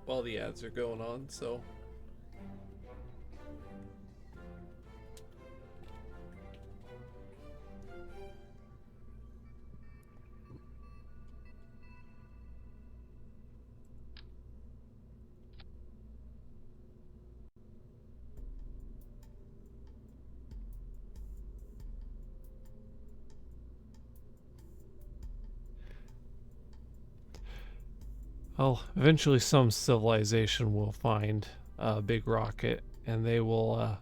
while the ads are going on, so well, eventually some civilization will find a big rocket and they will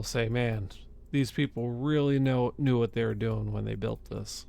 say, "Man, these people really knew what they were doing when they built this."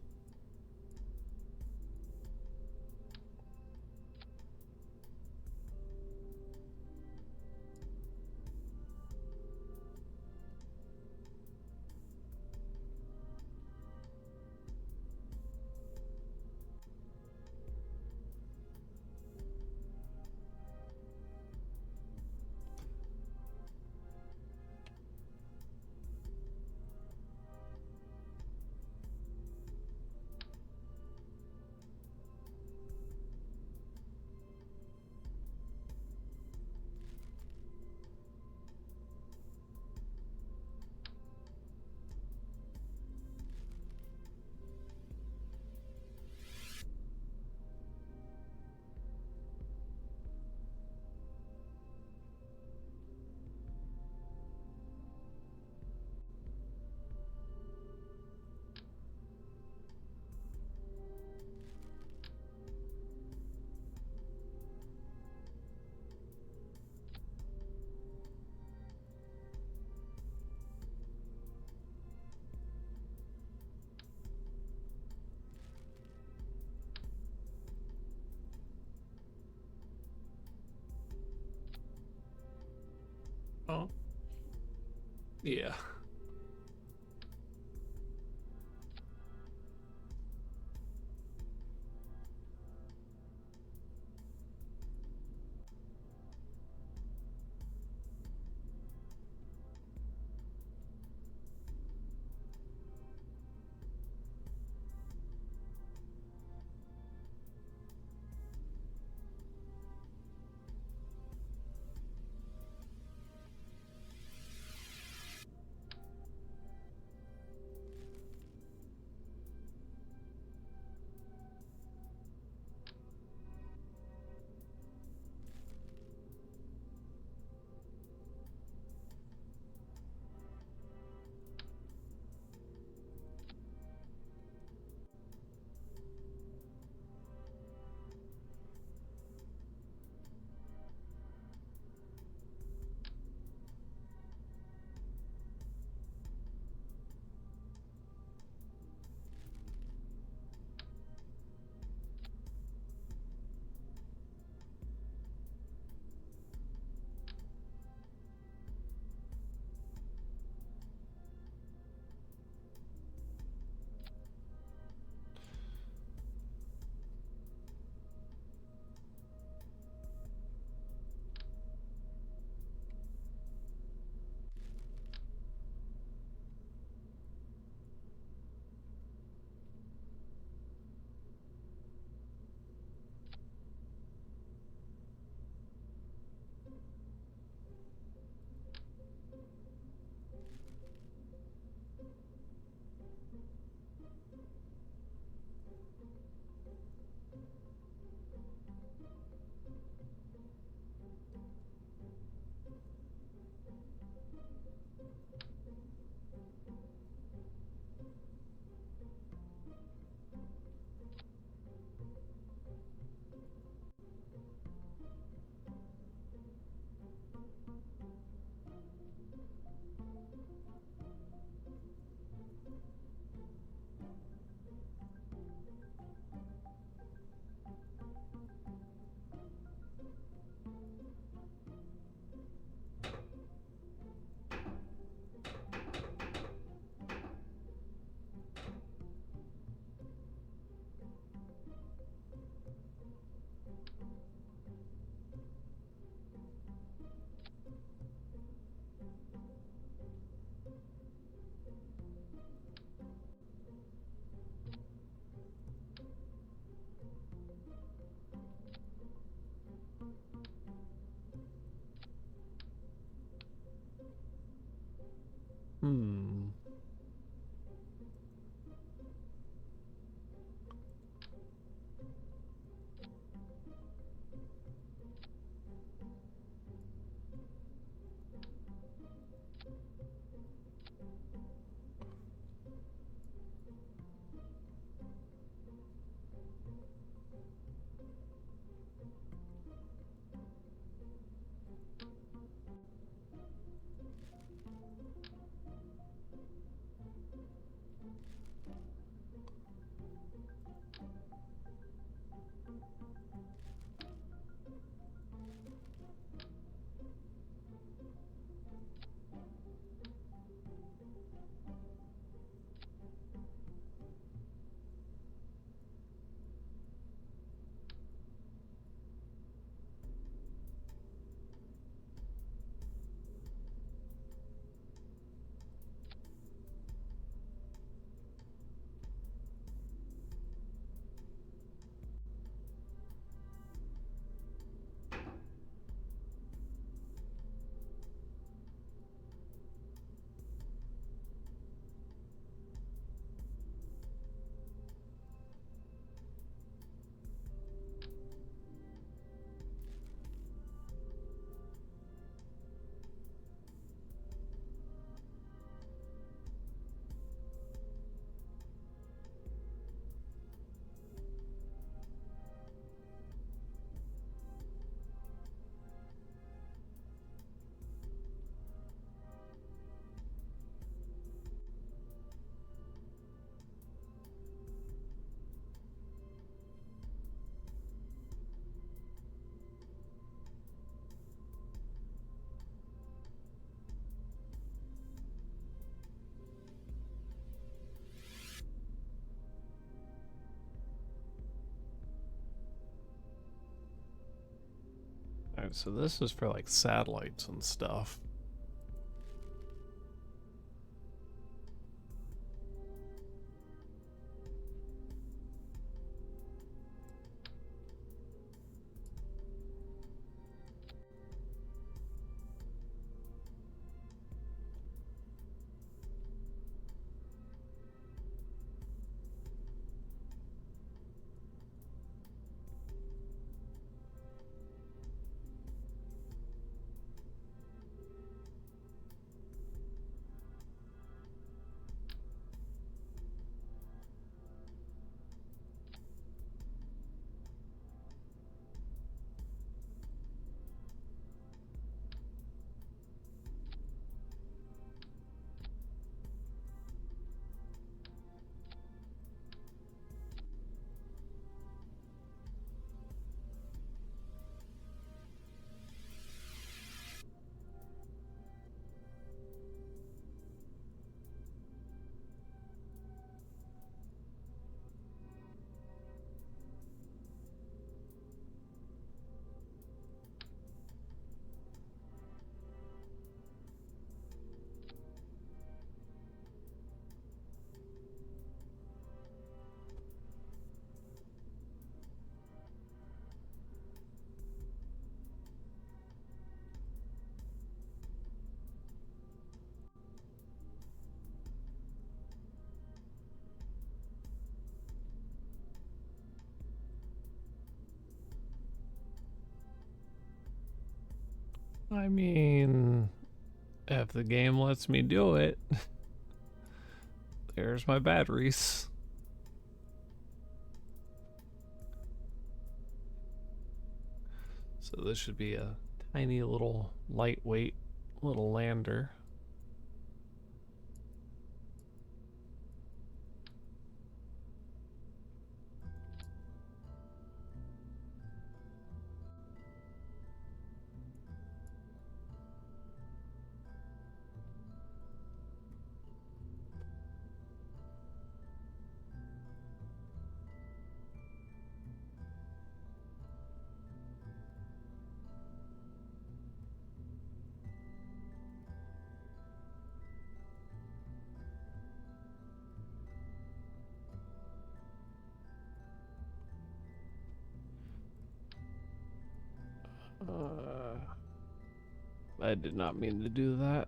Oh, yeah. Alright, so this is for like satellites and stuff. I mean, if the game lets me do it. There's my batteries. So this should be a tiny little lightweight little lander. I did not mean to do that.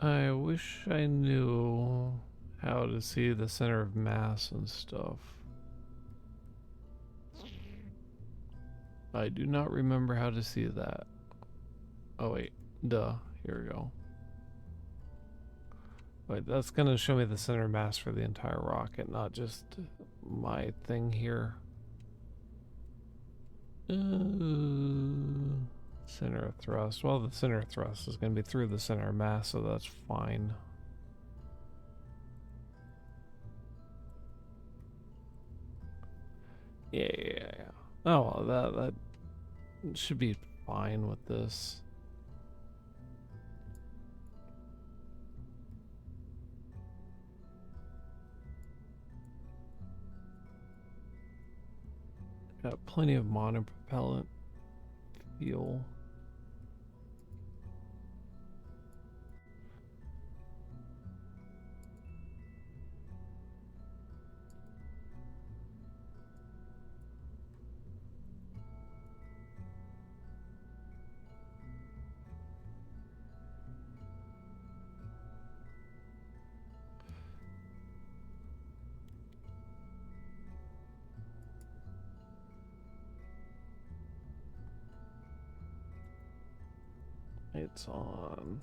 I wish I knew how to see the center of mass and stuff. I do not remember how to see that. Oh wait, duh, here we go. Wait, that's gonna show me the center of mass for the entire rocket, not just my thing here. Center of thrust. Well, the center of thrust is gonna be through the center of mass, so that's fine. Yeah. Oh, well, that should be fine with this. Got plenty of monopropellant fuel. It's on.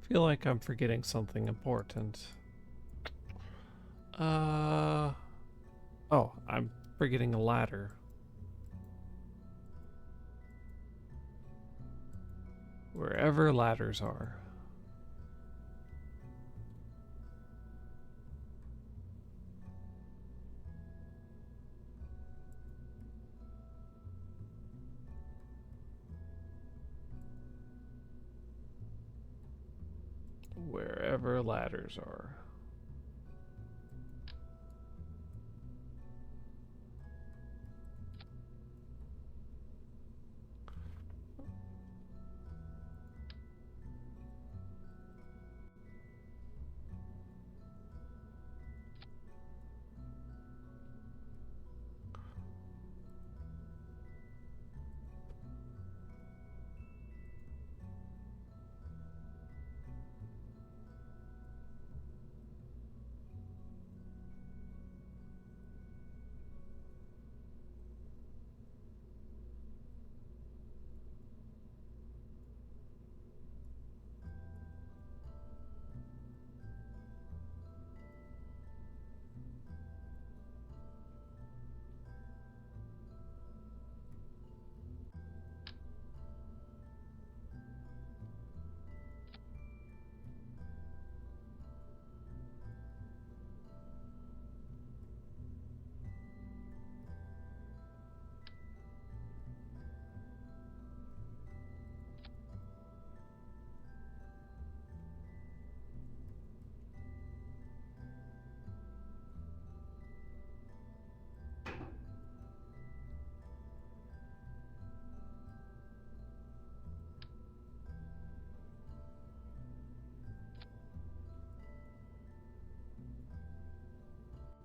Feel like I'm forgetting something important. Oh, I'm forgetting a ladder. Wherever ladders are. wherever ladders are.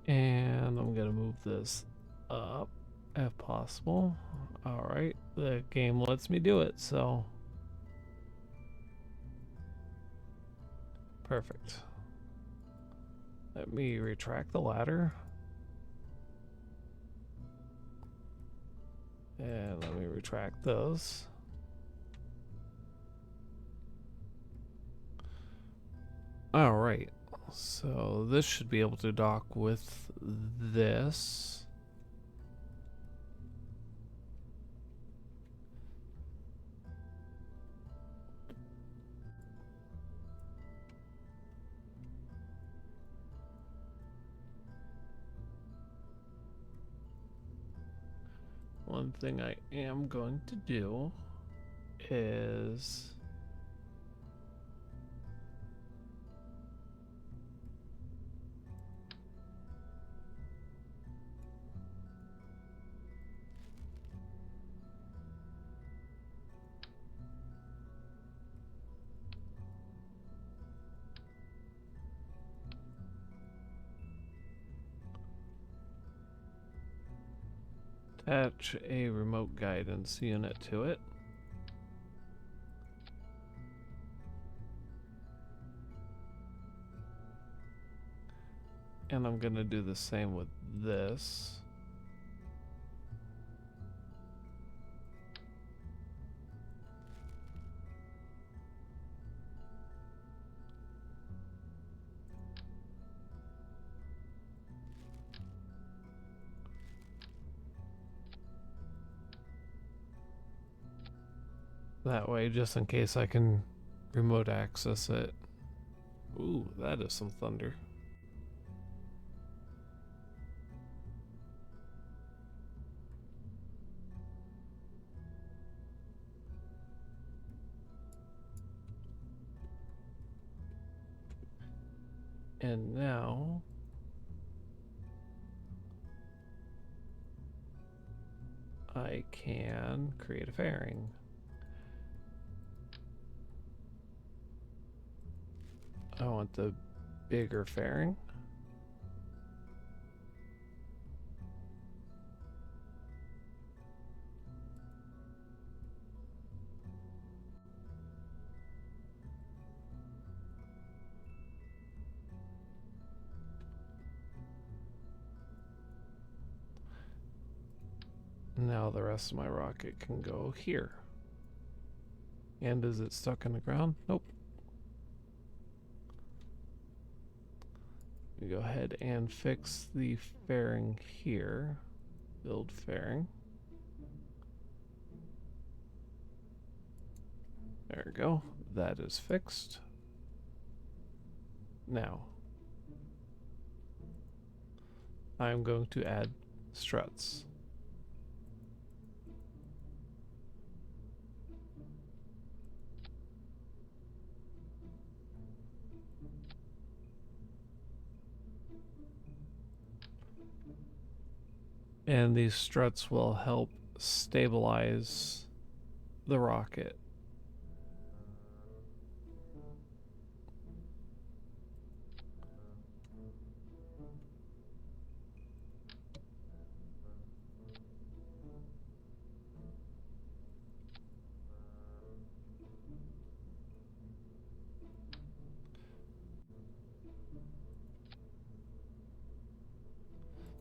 And I'm gonna move this up if possible. Alright, the game lets me do it, so perfect. Let me retract the ladder. And let me retract those. Alright, so this should be able to dock with this. One thing I am going to do is attach a remote guidance unit to it. And I'm gonna do the same with this. That way, just in case I can remote access it. Ooh, that is some thunder. And now I can create a fairing. I want the bigger fairing. Now the rest of my rocket can go here. And is it stuck in the ground? Nope. We go ahead and fix the fairing here. Build fairing. There we go. That is fixed. Now, I'm going to add struts. And these struts will help stabilize the rocket.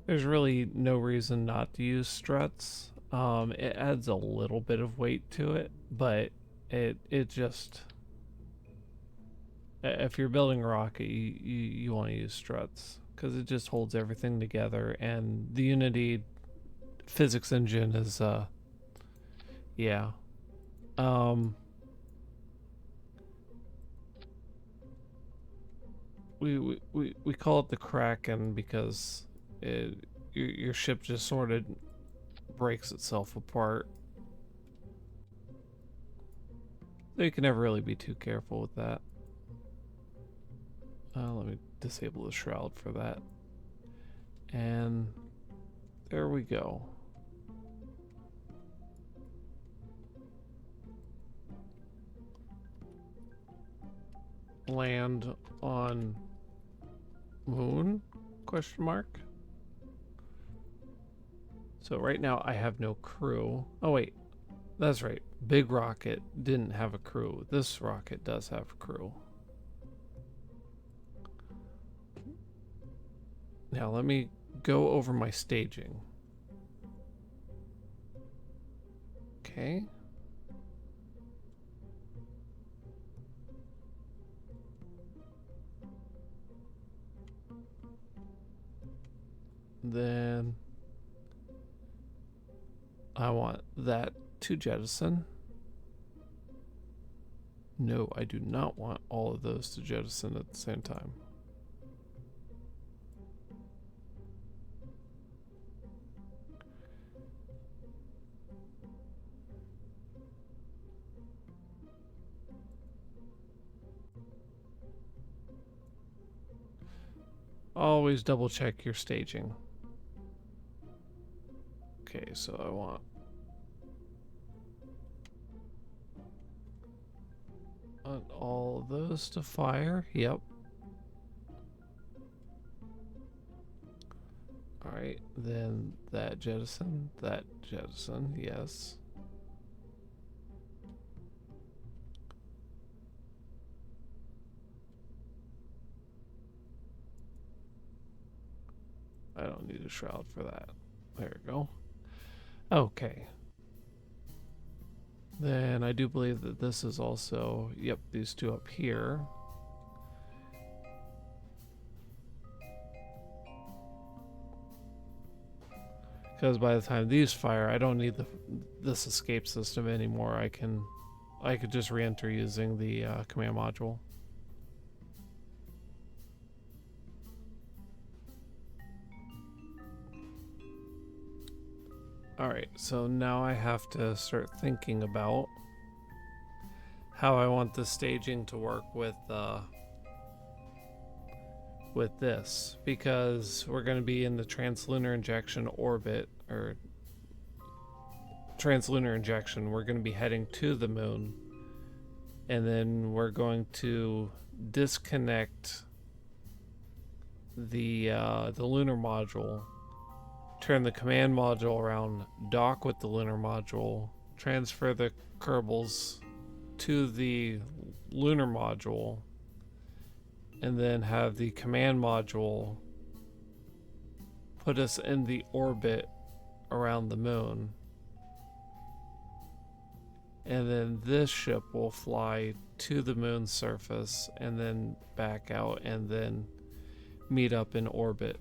There's really no reason not to use struts. It adds a little bit of weight to it, but it just, if you're building a rocket, you want to use struts because it just holds everything together. And the Unity physics engine is yeah. Um, we call it the Kraken because your ship just sort of breaks itself apart. So you can never really be too careful with that. Let me disable the shroud for that. And there we go. Land on moon? Question mark. So right now I have no crew. Oh wait, that's right. Big rocket didn't have a crew. This rocket does have a crew. Now let me go over my staging. Okay. Then I want that to jettison. No, I do not want all of those to jettison at the same time. Always double check your staging. Okay, so I want all of those to fire. Yep. Alright, then that jettison, yes. I don't need a shroud for that. There we go. Okay. Then I do believe that this is also, yep, these two up here. Because by the time these fire, I don't need this escape system anymore. I could just re-enter using the command module. Alright, so now I have to start thinking about how I want the staging to work with this, because we're going to be in the translunar injection orbit, or translunar injection. We're going to be heading to the moon, and then we're going to disconnect the lunar module, turn the command module around, dock with the lunar module, transfer the Kerbals to the lunar module, and then have the command module put us in the orbit around the moon. And then this ship will fly to the moon's surface and then back out and then meet up in orbit.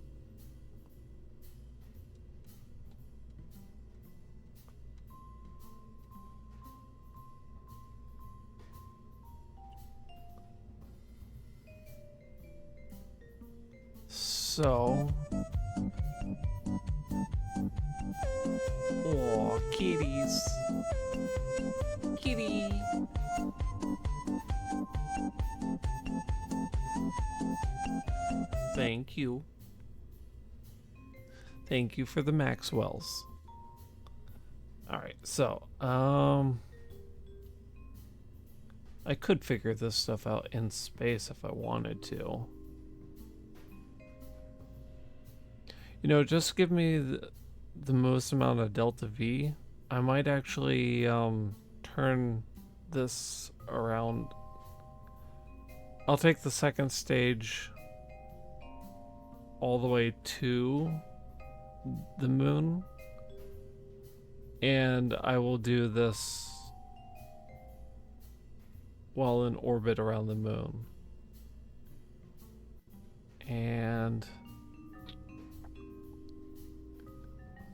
So, oh, kitties. Kitty. Thank you. Thank you for the Maxwells. Alright, so, I could figure this stuff out in space if I wanted to. You know, just give me the most amount of delta V. I might actually turn this around. I'll take the second stage all the way to the moon, and I will do this while in orbit around the moon. And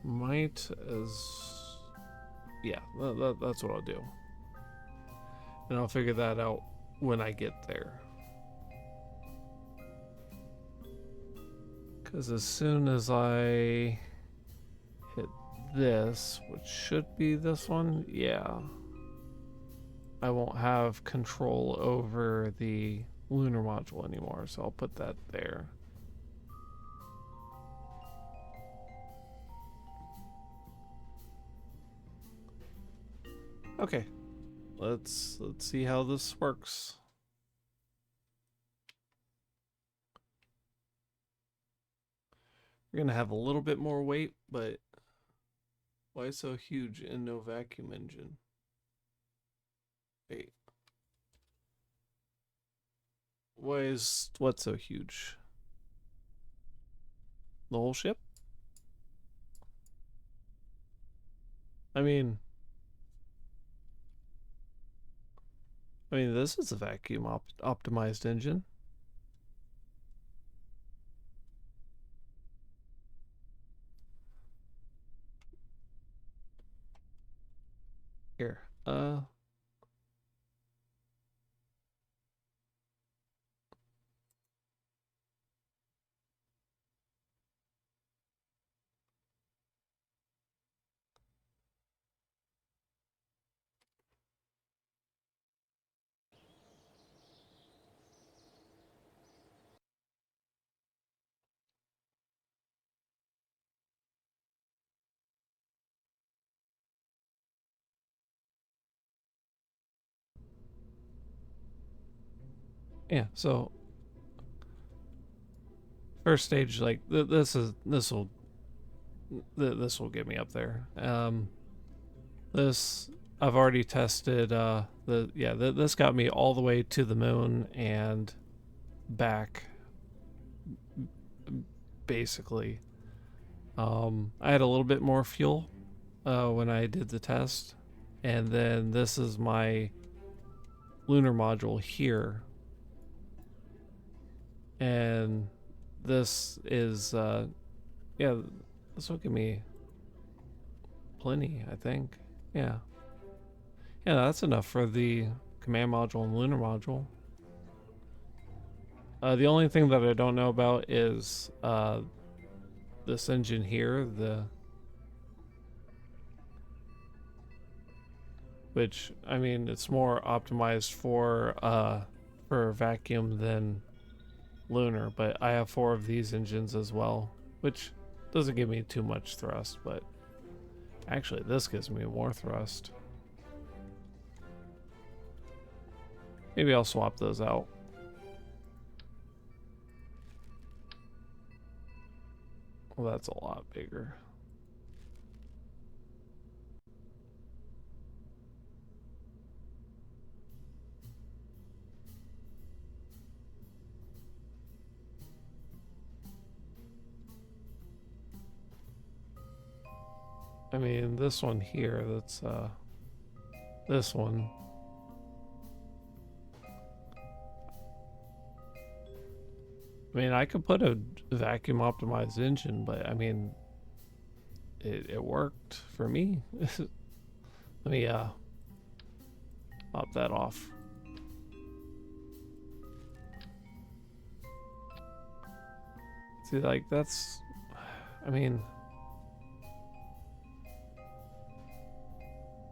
might as... yeah, that's what I'll do. And I'll figure that out when I get there. Because as soon as I hit this, which should be this one, yeah, I won't have control over the lunar module anymore, so I'll put that there. Okay, let's see how this works. We're gonna have a little bit more weight, but why so huge and no vacuum engine? Wait. What's so huge? The whole ship? I mean, this is a vacuum optimized engine. Here, yeah, so first stage, like this will get me up there. This I've already tested. This got me all the way to the moon and back, basically. I had a little bit more fuel when I did the test, and then this is my lunar module here, and this is yeah, this will give me plenty, I think. Yeah, that's enough for the command module and lunar module. The only thing that I don't know about is this engine here, which, I mean, it's more optimized for vacuum than lunar, but I have 4 of these engines as well, which doesn't give me too much thrust, but actually this gives me more thrust. Maybe I'll swap those out. Well, that's a lot bigger. I mean, this one here, that's this one. I mean, I could put a vacuum optimized engine, but I mean, it worked for me. Let me pop that off. See, like, that's, I mean,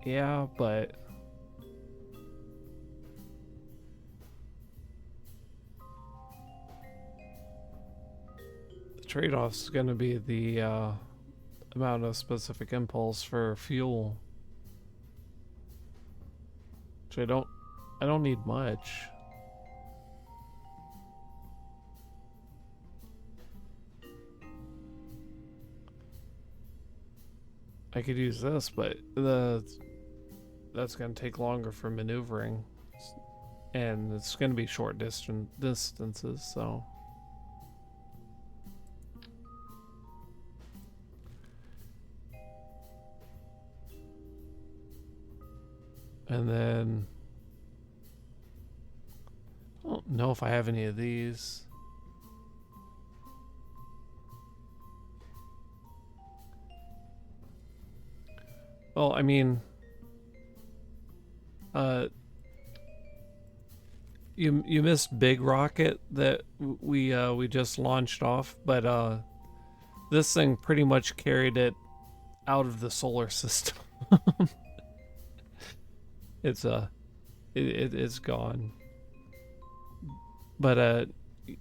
yeah, but the trade-off is going to be the amount of specific impulse for fuel. Which I don't need much. I could use this, but that's gonna take longer for maneuvering, and it's gonna be short distances. So, and then I don't know if I have any of these. Well, I mean, uh, you missed Big Rocket that we just launched off, but this thing pretty much carried it out of the solar system. It's it's gone. But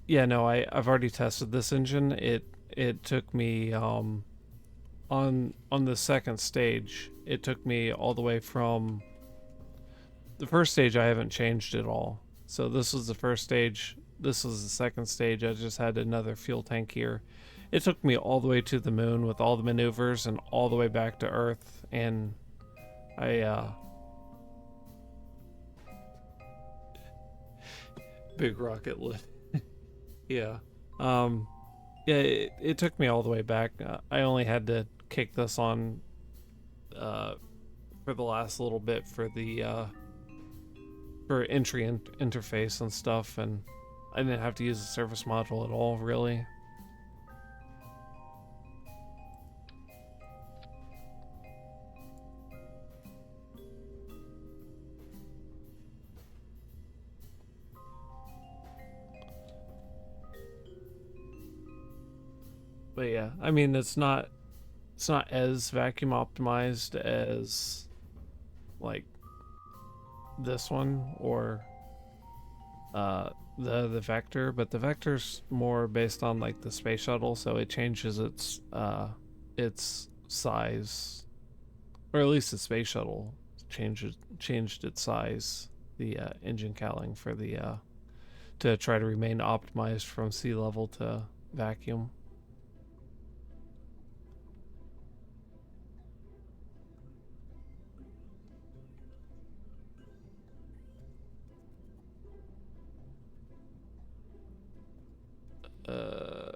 yeah, no, I've already tested this engine. It took me on the second stage. It took me all the way from the first stage. I haven't changed at all. So this was the first stage. This was the second stage. I just had another fuel tank here. It took me all the way to the moon with all the maneuvers and all the way back to Earth, and I big rocket lit. Yeah. Yeah, it took me all the way back. I only had to kick this on for the last little bit for the for entry interface and stuff, and I didn't have to use the service module at all, really. But yeah, I mean, it's not as vacuum optimized as like this one or the Vector, but the Vector's more based on like the space shuttle, so it changes its size, or at least the space shuttle changed its size, the engine cowling for the to try to remain optimized from sea level to vacuum. Uh,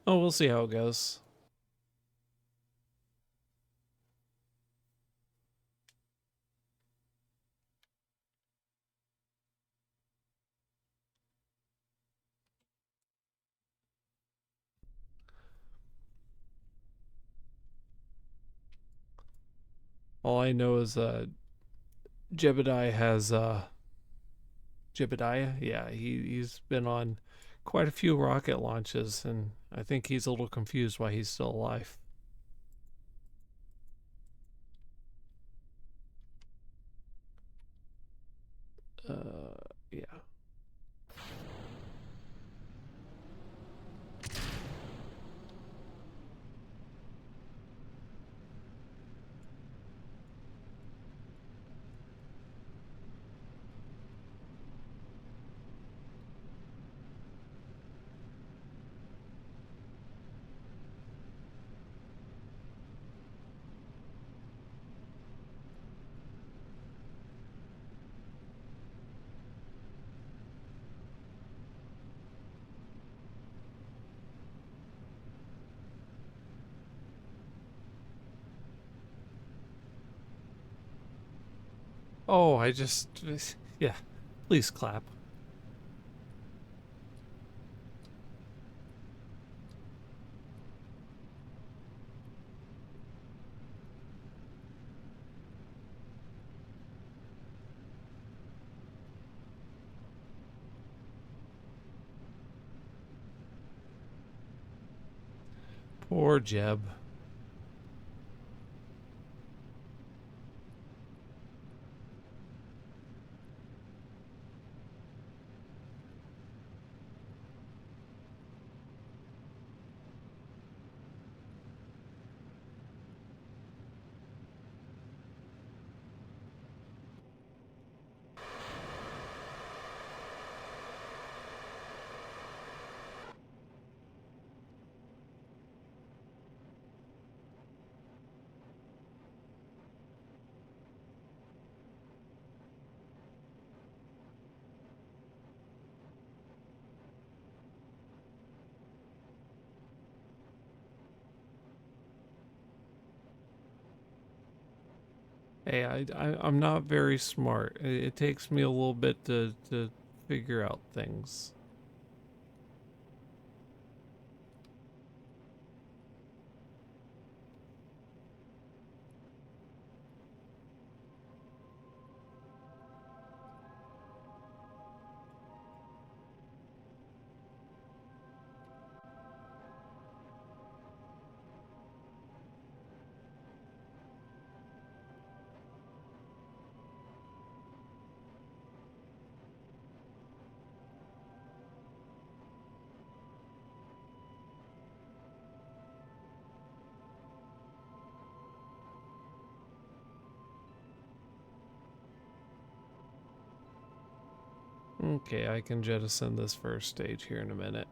oh, we'll see how it goes. All I know is Jebediah has Jebediah, yeah, he's been on quite a few rocket launches, and I think he's a little confused why he's still alive. Yeah. Oh, I just yeah. Please clap. Poor Jeb. Hey, I'm not very smart. It takes me a little bit to figure out things. Okay, I can jettison this first stage here in a minute.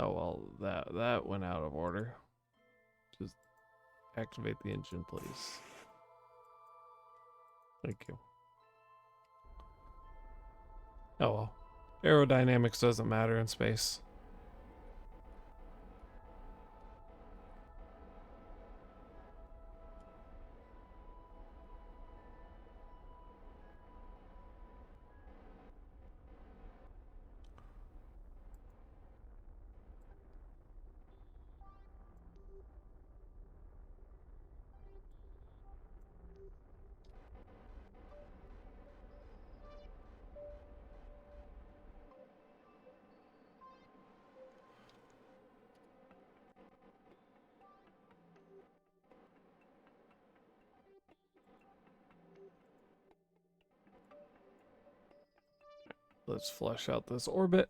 Oh well, that went out of order. Just activate the engine, please. Thank you. Oh well. Aerodynamics doesn't matter in space. Let's flush out this orbit.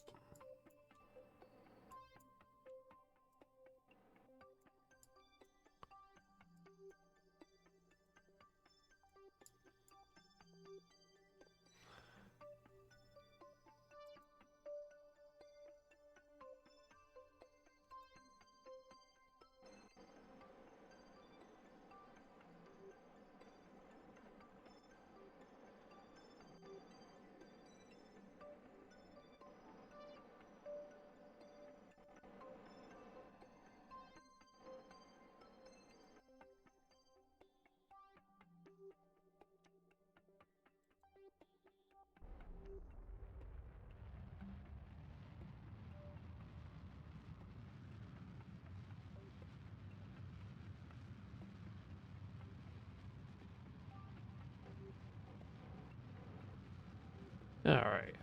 Alright.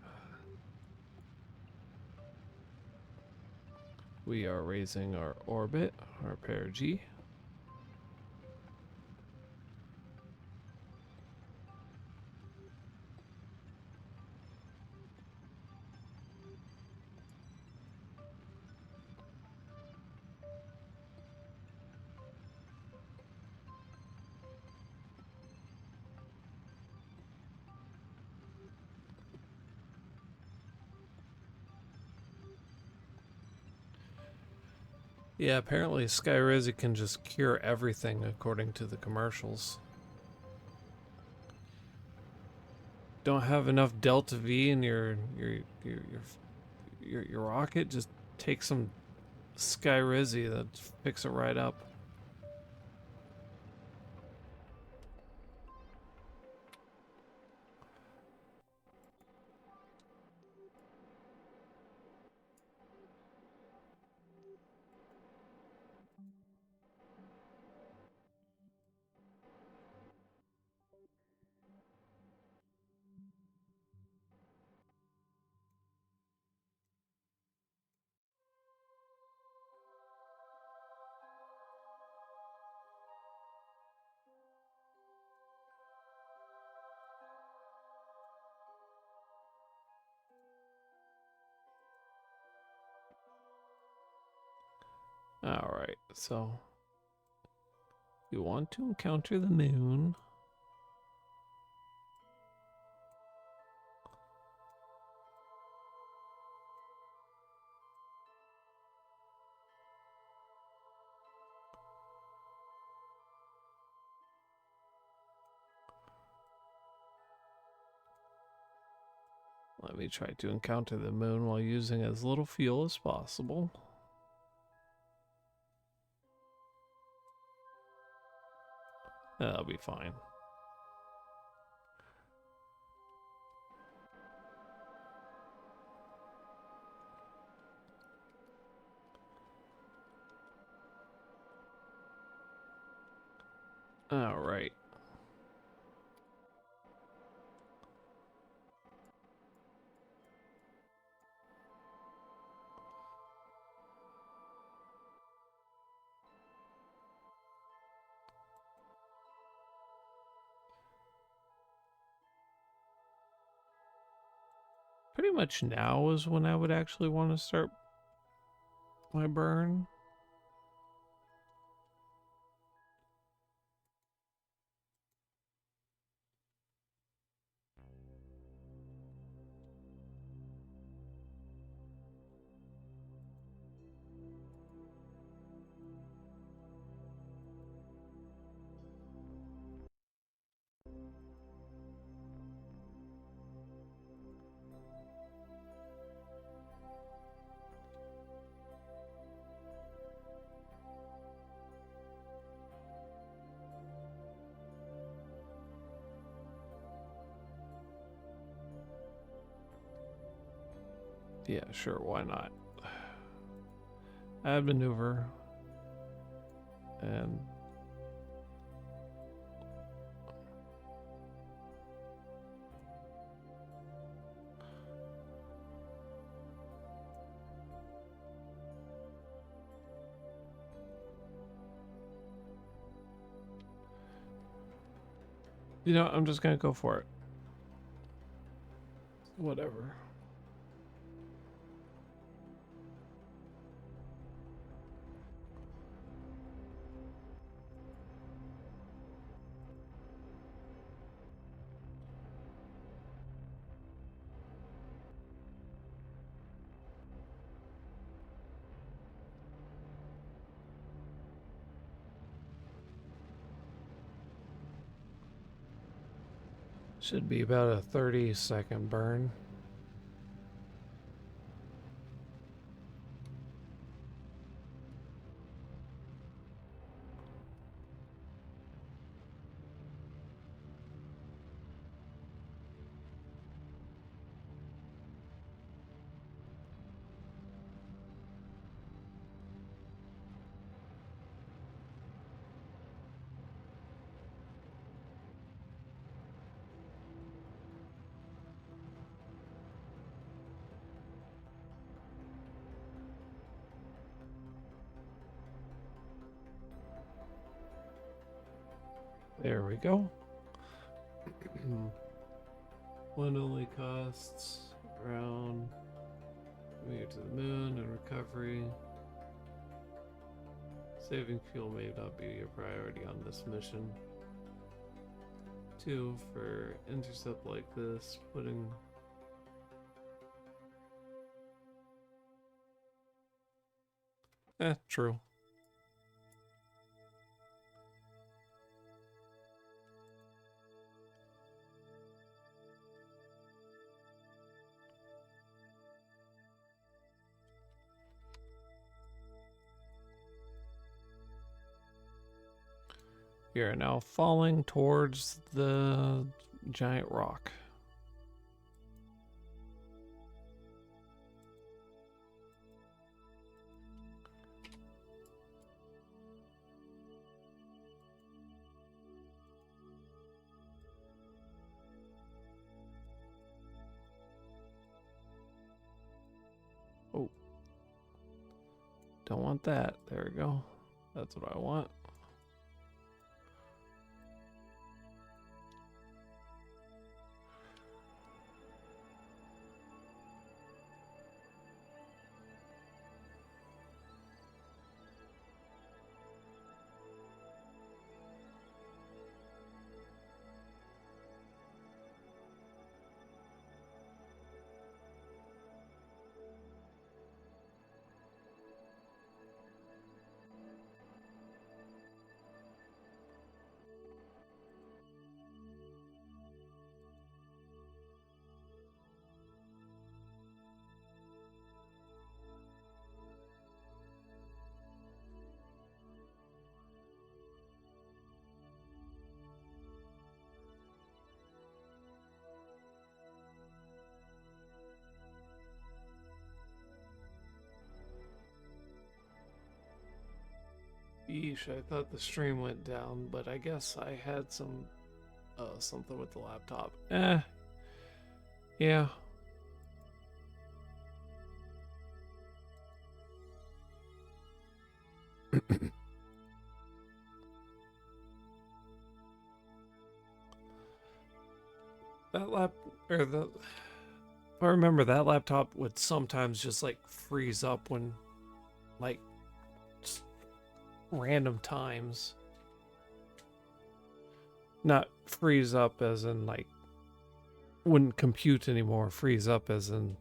We are raising our orbit, our perigee. Yeah, apparently Skyrizi can just cure everything according to the commercials. Don't have enough delta V in your rocket? Just take some Skyrizi that fix it right up. Alright, so You want to encounter the moon. Let me try to encounter the moon while using as little fuel as possible. That'll be fine. All right. Pretty much now is when I would actually want to start my burn. Yeah, sure, why not? Add maneuver. And you know, I'm just gonna go for it. Whatever. Should be about a 30-second burn. There we go. One only costs around meter to the moon and recovery. Saving fuel may not be your priority on this mission. 2 for intercept like this, putting true. We are now falling towards the giant rock. Oh. Don't want that. There we go. That's what I want. Yeesh, I thought the stream went down, but I guess I had something with the laptop. Yeah. That lap or the if I remember, that laptop would sometimes just like freeze up when like just random times. Not freeze up as in like wouldn't compute anymore, freeze up as in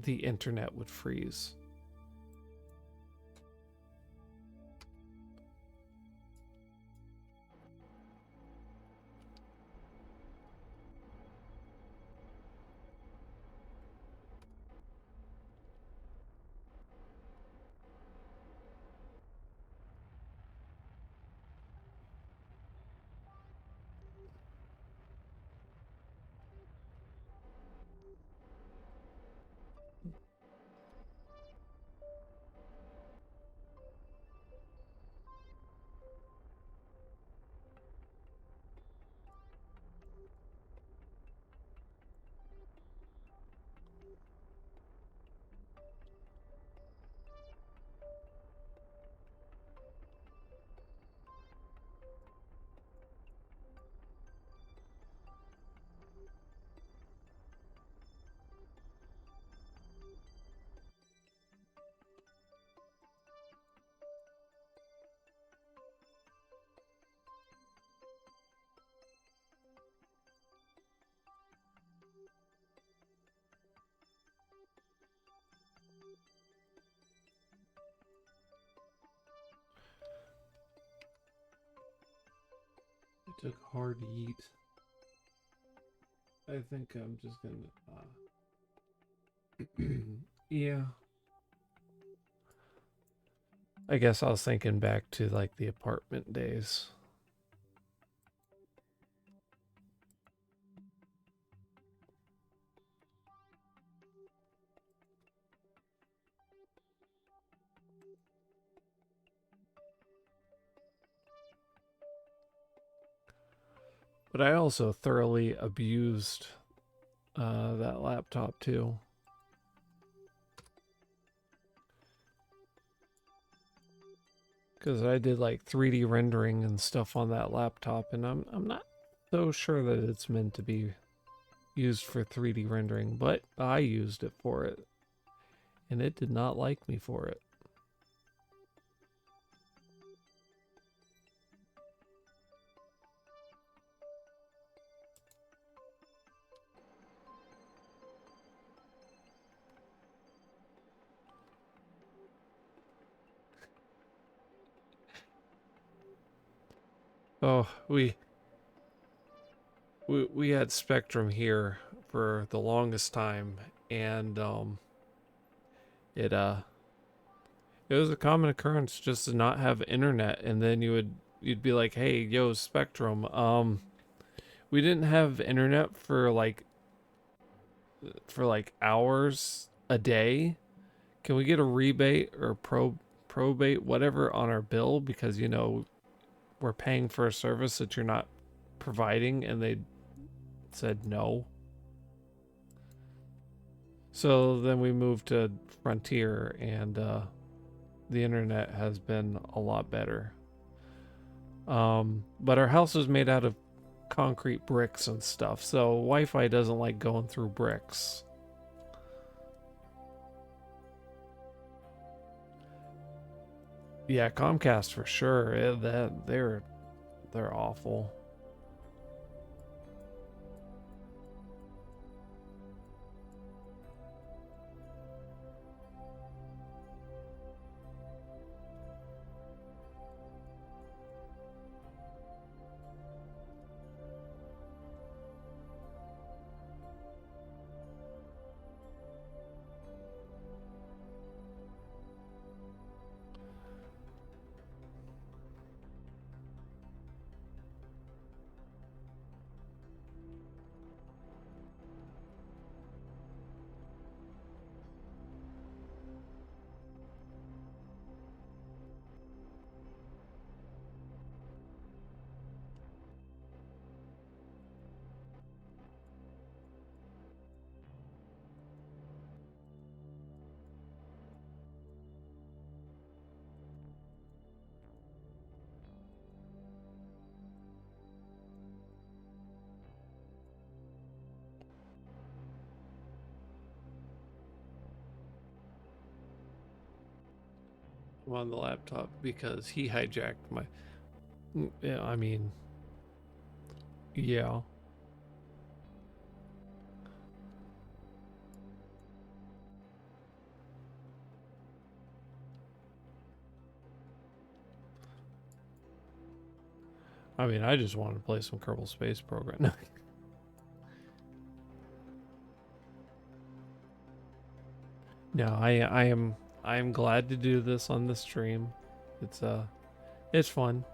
the internet would freeze. I took a hard yeet. I think I'm just gonna yeah. I guess I was thinking back to like the apartment days. But I also thoroughly abused that laptop too. Because I did like 3D rendering and stuff on that laptop, and I'm not so sure that it's meant to be used for 3D rendering, but I used it for it, and it did not like me for it. Oh, we had Spectrum here for the longest time, and it it was a common occurrence just to not have internet, and then you'd be like, "Hey, yo, Spectrum, we didn't have internet for like hours a day. Can we get a rebate or probate whatever on our bill because you know we're paying for a service that you're not providing?" And they said no. So then we moved to Frontier, and the internet has been a lot better. But our house is made out of concrete bricks and stuff, so Wi-Fi doesn't like going through bricks. Yeah, Comcast for sure. They're awful. I'm on the laptop because he hijacked my. Yeah, I mean, yeah. I mean, I just wanted to play some Kerbal Space Program. No, I am glad to do this on the stream. It's fun.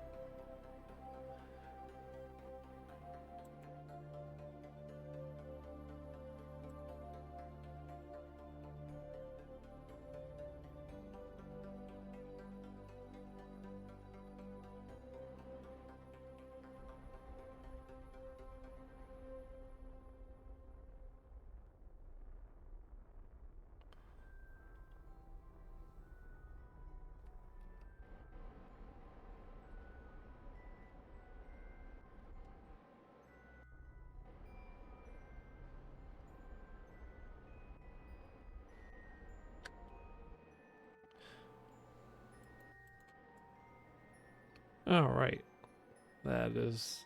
All right, that is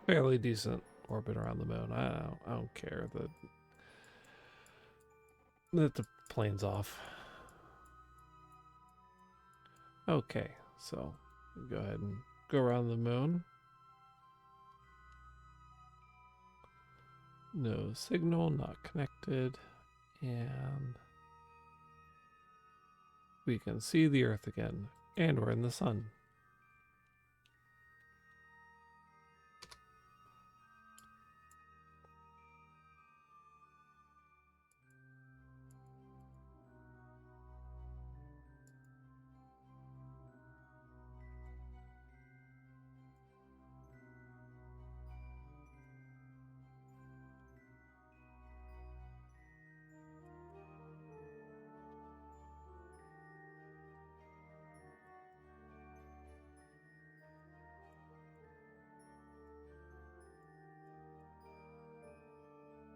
fairly decent orbit around the moon. I don't care that the plane's off. Okay, so go ahead and go around the moon. No signal, not connected, and we can see the Earth again, and we're in the sun.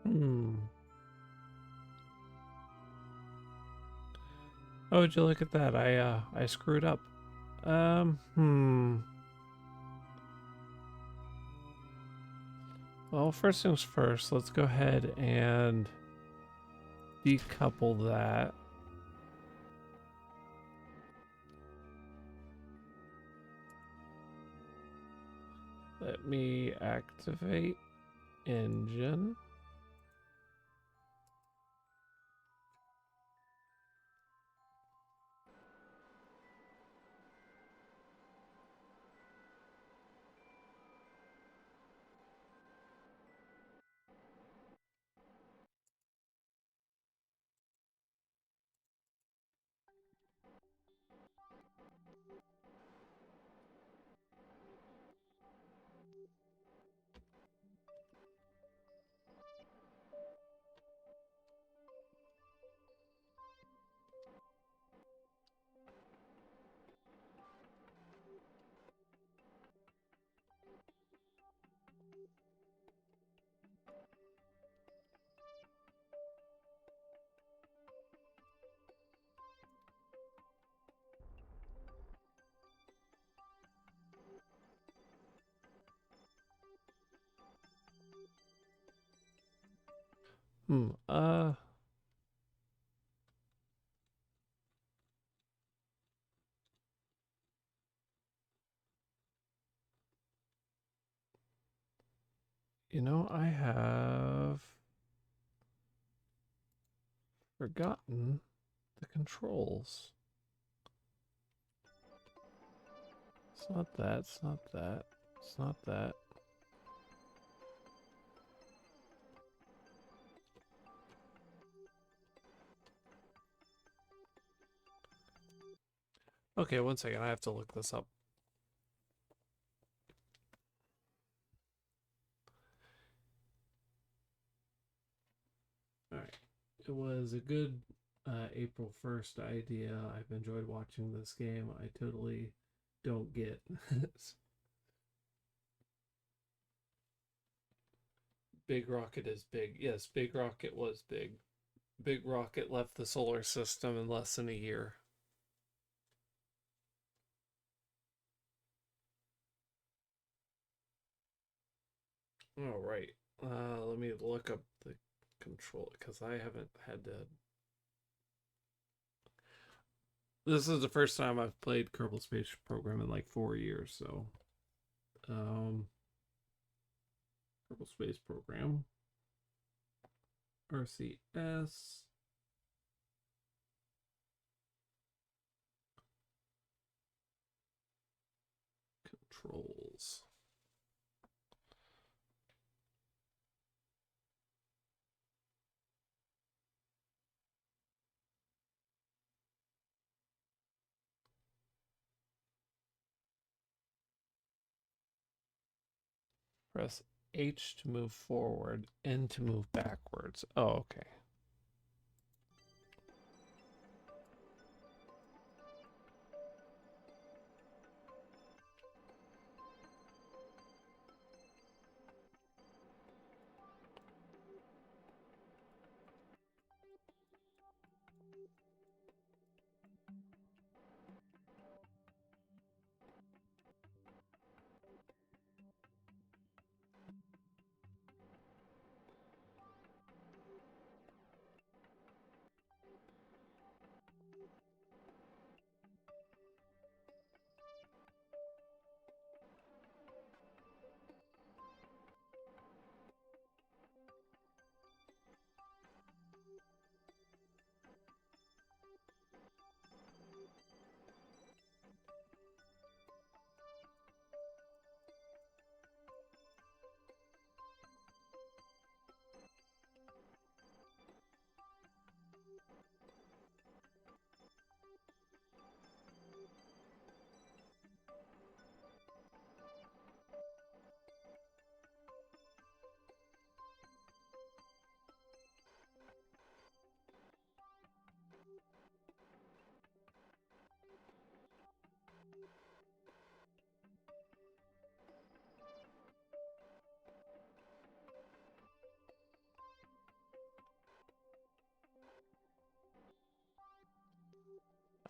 Hmm. Oh, would you look at that? I screwed up. Hmm. Well, first things first, let's go ahead and decouple that. Let me activate engine. Hmm. I have forgotten the controls. It's not that, it's not that, it's not that. Okay, one second, I have to look this up. Alright. It was a good April 1st idea. I've enjoyed watching this game. I totally don't get. Big Rocket is big. Yes, Big Rocket was big. Big Rocket left the solar system in less than a year. All right. Let me look up the control because I haven't had to. This is the first time I've played Kerbal Space Program in like 4 years. So, um, Kerbal Space Program, RCS controls. Press H to move forward, N to move backwards. Oh, okay.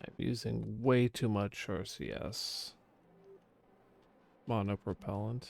I'm using way too much RCS. Monopropellant.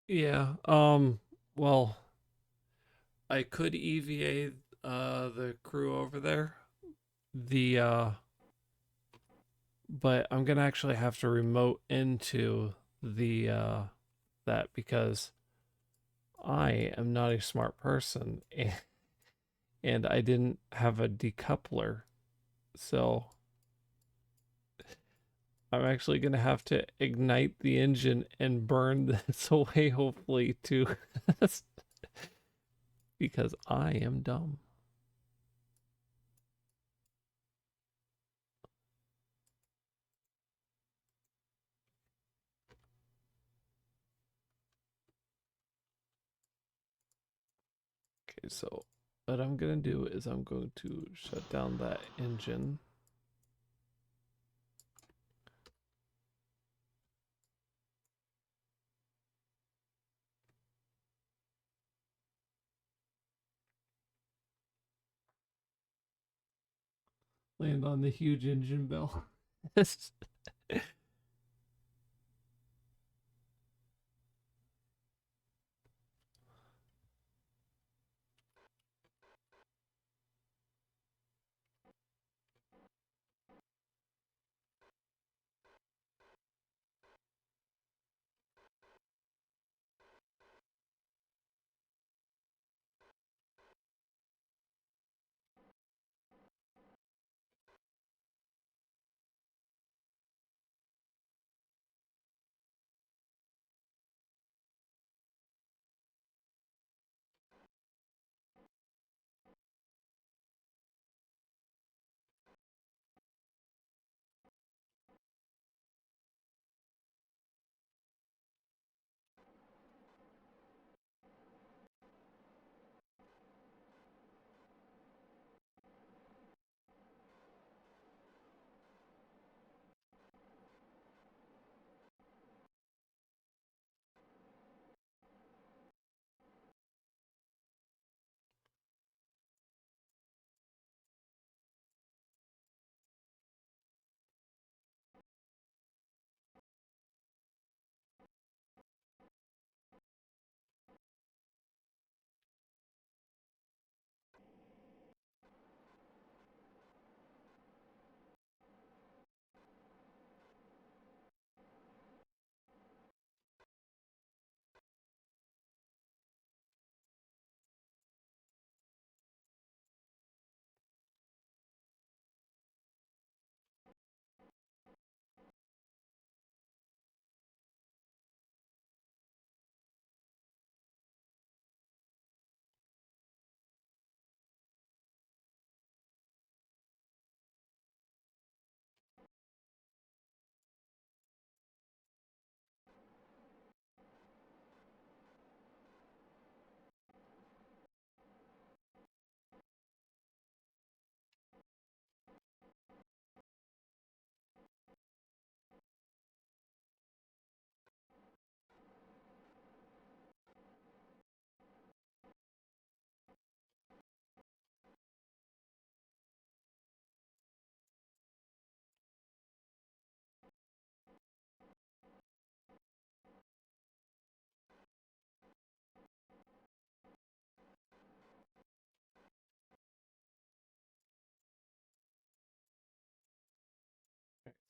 Yeah. Well, I could EVA the crew over there. The but I'm gonna actually have to remote into the that because I am not a smart person and I didn't have a decoupler. So I'm actually gonna have to ignite the engine and burn this away, hopefully, too, because I am dumb. Okay, so what I'm gonna do is I'm going to shut down that engine. Land on the huge engine bell.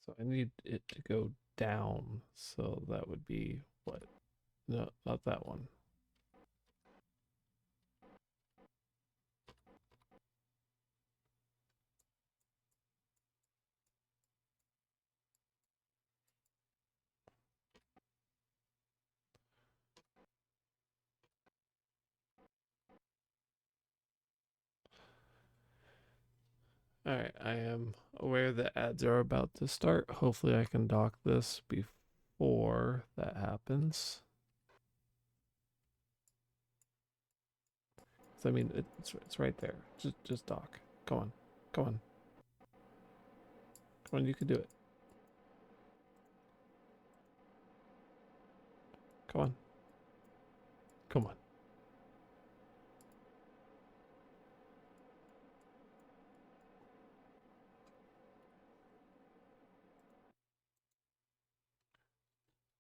So I need it to go down. So that would be what? No, not that one. All right, I am aware that ads are about to start. Hopefully I can dock this before that happens. So I mean, it's right there. Just dock. Come on. Come on. Come on, you can do it. Come on. Come on.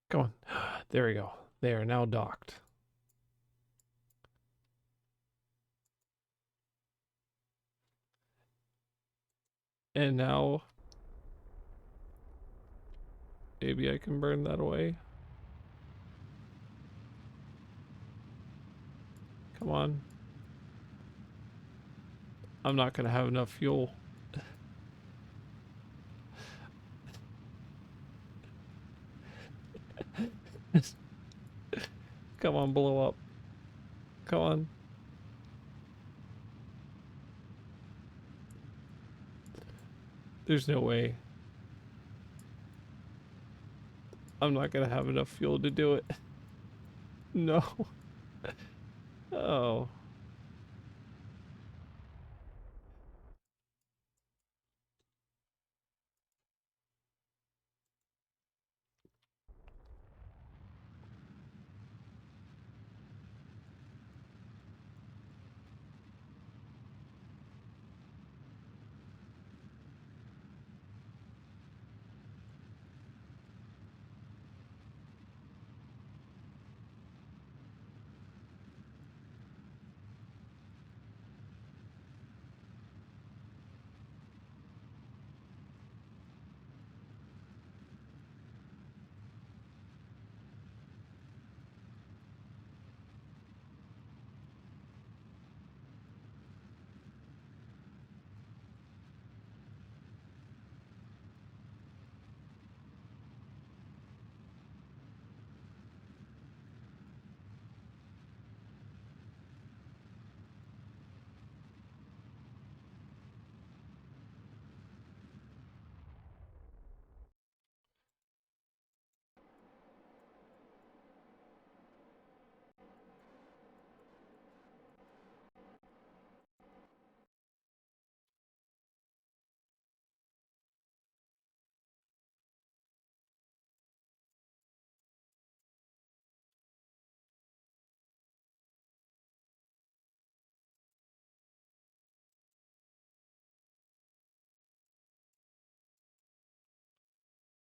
Come on. There we go. They are now docked. And now maybe I can burn that away. Come on. I'm not going to have enough fuel. Come on, blow up. Come on. There's no way. I'm not gonna have enough fuel to do it. No. Oh.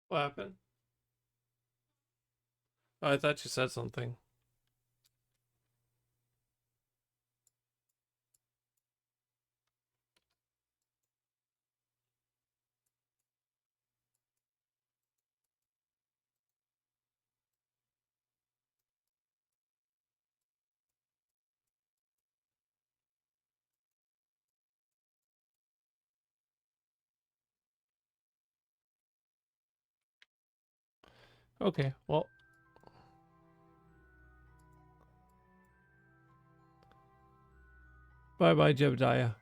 What happened? Oh, I thought you said something. Okay, well. Bye bye, Jebediah.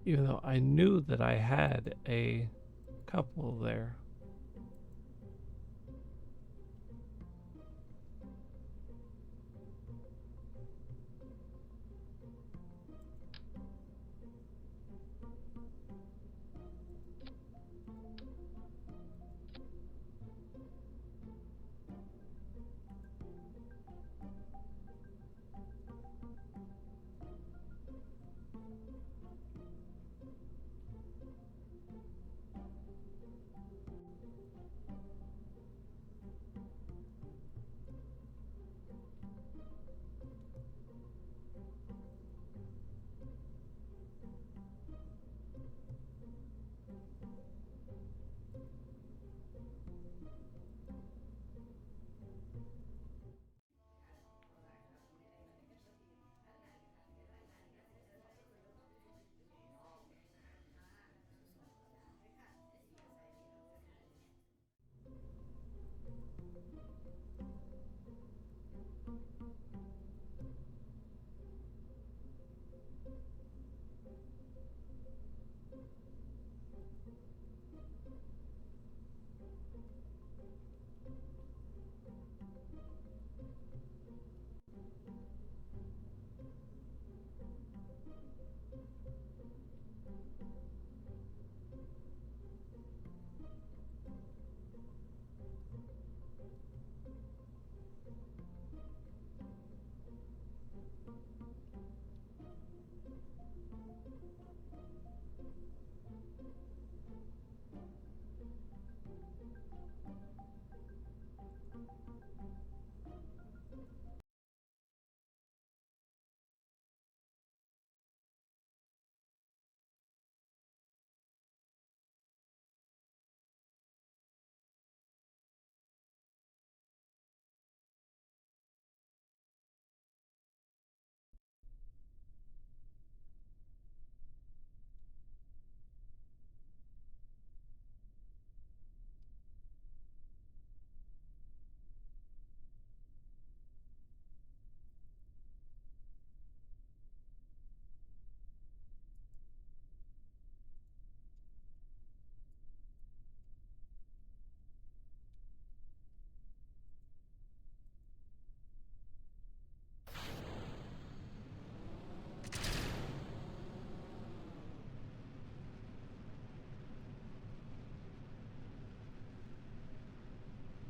Even though I knew that I had a couple there.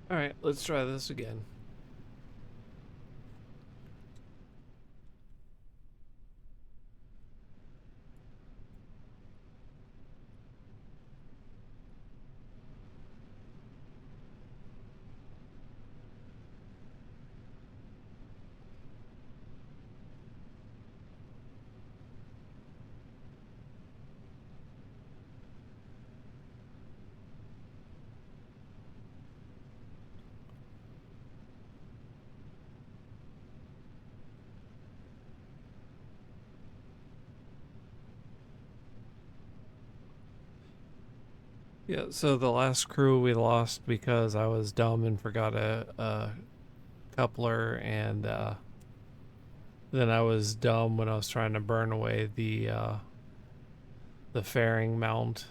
Alright, let's try this again. Yeah, so the last crew we lost because I was dumb and forgot a coupler, and then I was dumb when I was trying to burn away the fairing mount,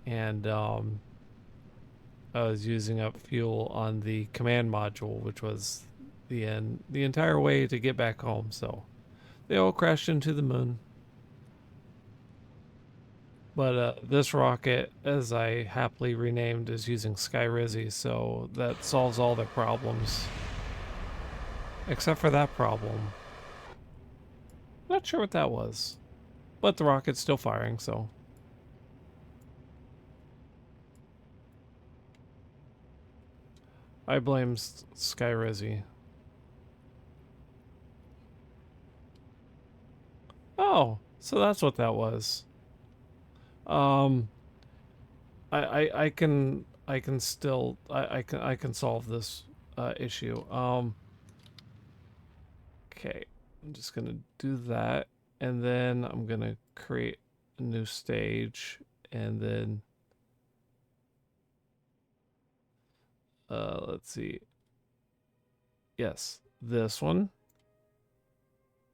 and I was using up fuel on the command module, which was the entire way to get back home. So they all crashed into the moon. But this rocket, as I happily renamed, is using Skyrizzy, so that solves all their problems. Except for that problem. Not sure what that was. But the rocket's still firing, so. I blame Skyrizzy. Oh, so that's what that was. Um, I can still I can solve this issue. Okay, I'm just gonna do that, and then I'm gonna create a new stage, and then let's see. Yes, this one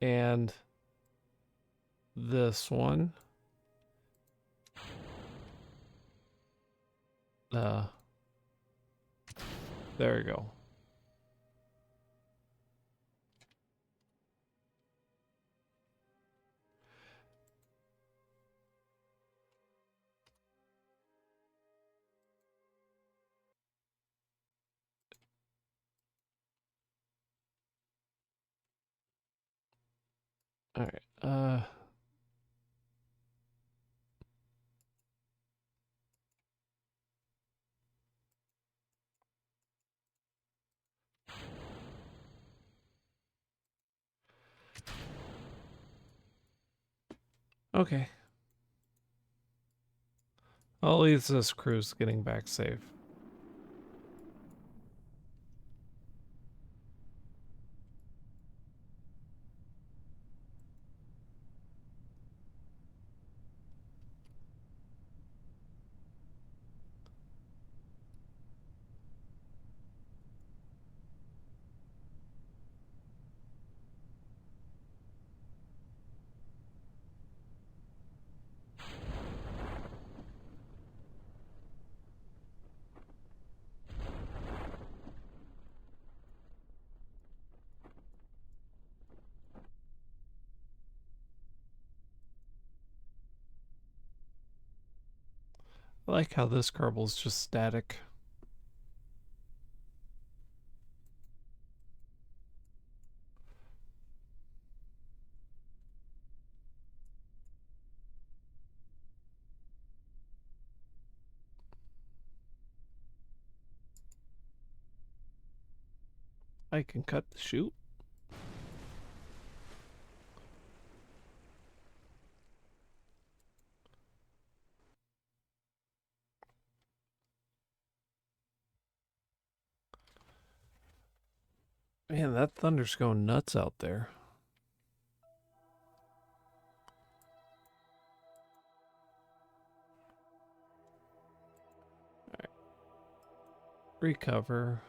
and this one. Uh, there we go. All right. Okay. Well, at least this crew's getting back safe. I like how this Kerbal's just static. I can cut the chute. Man, that thunder's going nuts out there. Recover.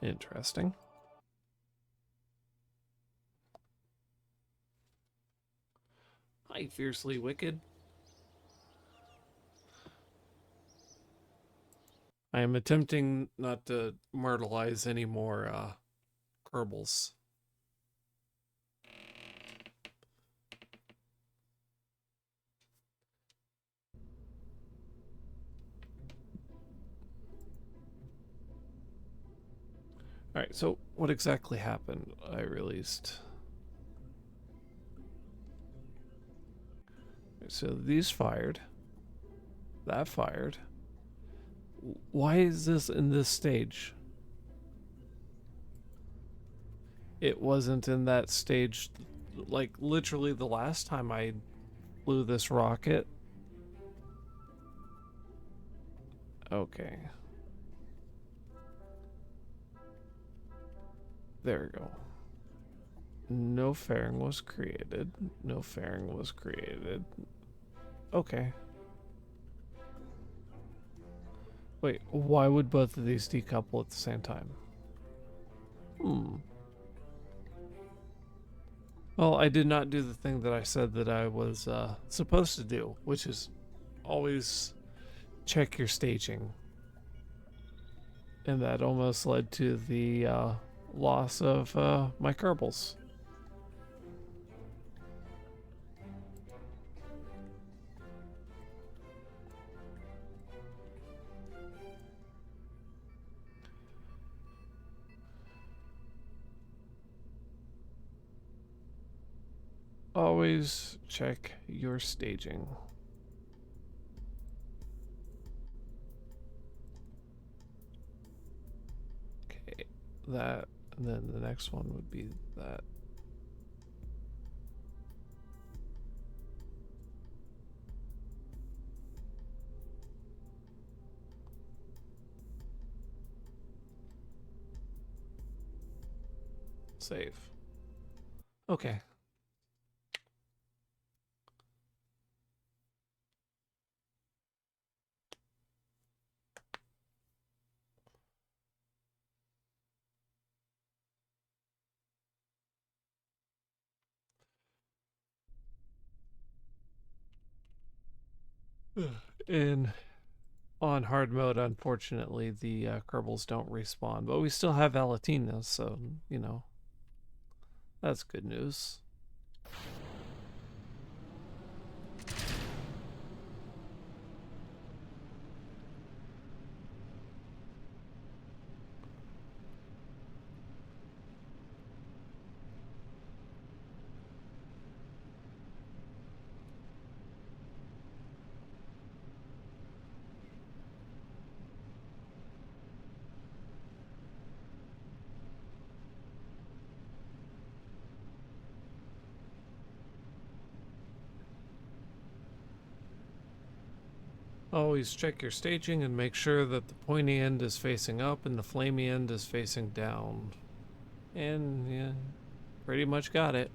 Interesting. Hi, fiercely wicked. I am attempting not to myrtleize any more Kerbals. Alright, so what exactly happened? I released. So these fired. That fired. Why is this in this stage? It wasn't in that stage. Like, literally, the last time I flew this rocket. Okay. There we go. No fairing was created. No fairing was created. Okay. Wait, why would both of these decouple at the same time? Well, I did not do the thing that I said that I was supposed to do, which is always check your staging. And that almost led to the loss of my Kerbals. Always check your staging. Okay, that, and then the next one would be that. Save. Okay. In on hard mode, unfortunately, the Kerbals don't respawn, but we still have Alatina, so you know that's good news. Always check your staging and make sure that the pointy end is facing up and the flamey end is facing down. And yeah, pretty much got it.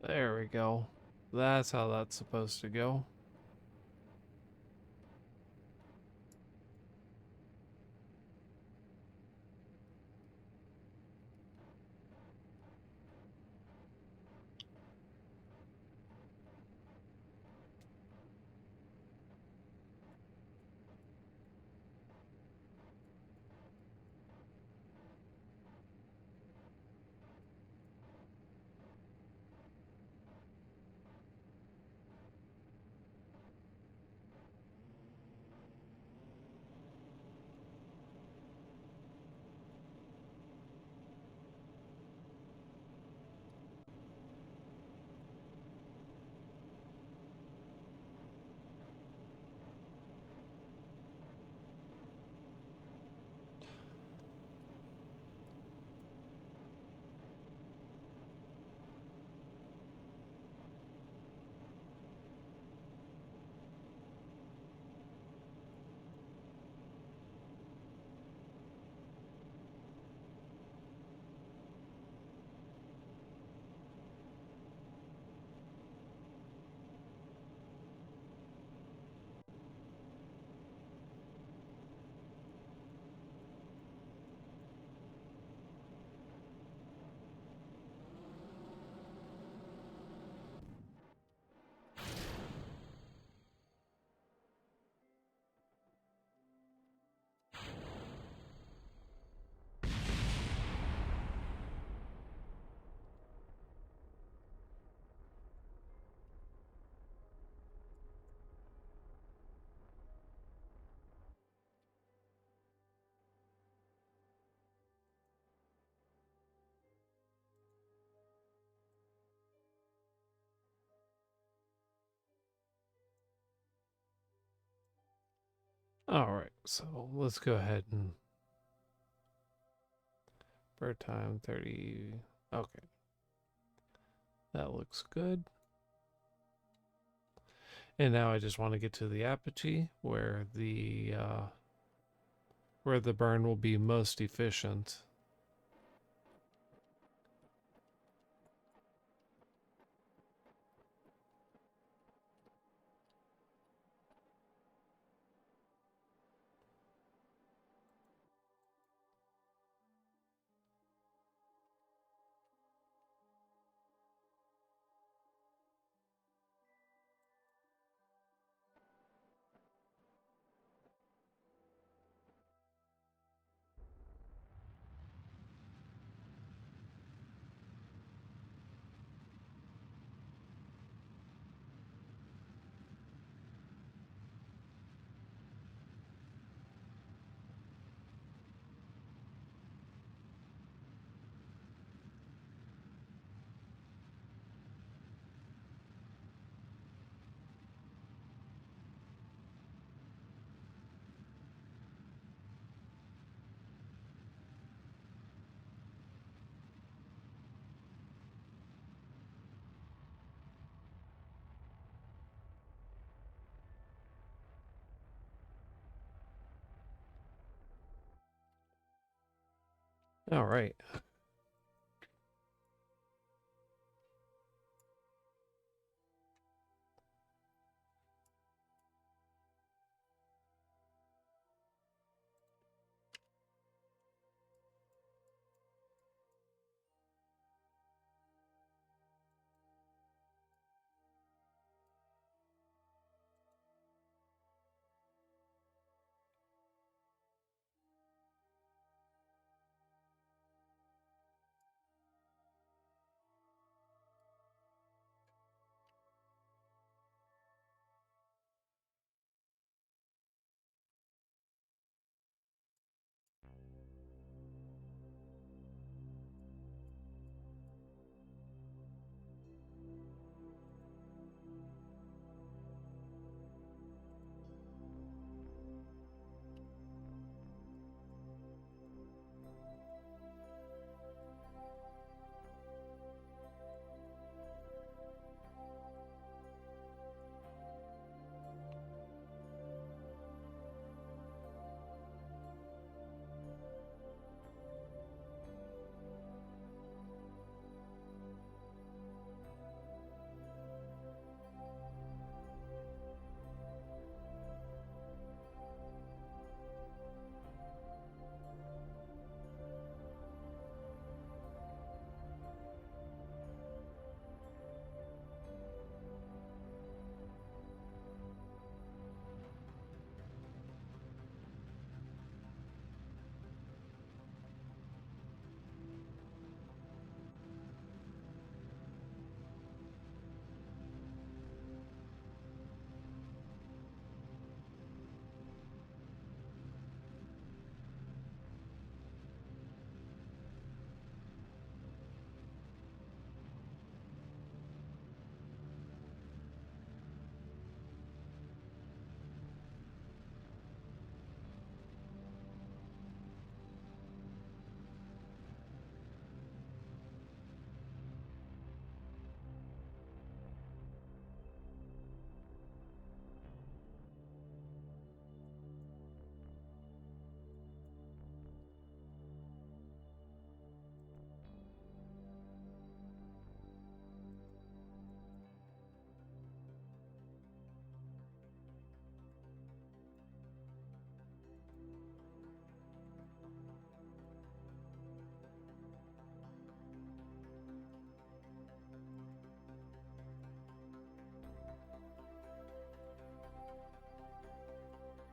There we go. That's how that's supposed to go. All right, so let's go ahead and bird time 30. Okay, that looks good. And now I just want to get to the apogee where the burn will be most efficient. All right.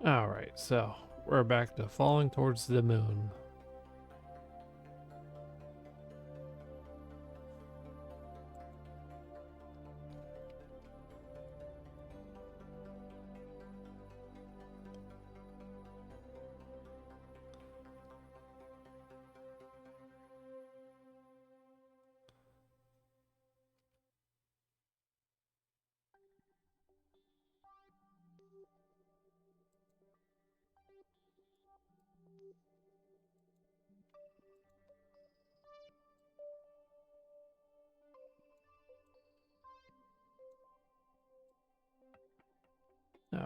All right, so we're back to falling towards the moon.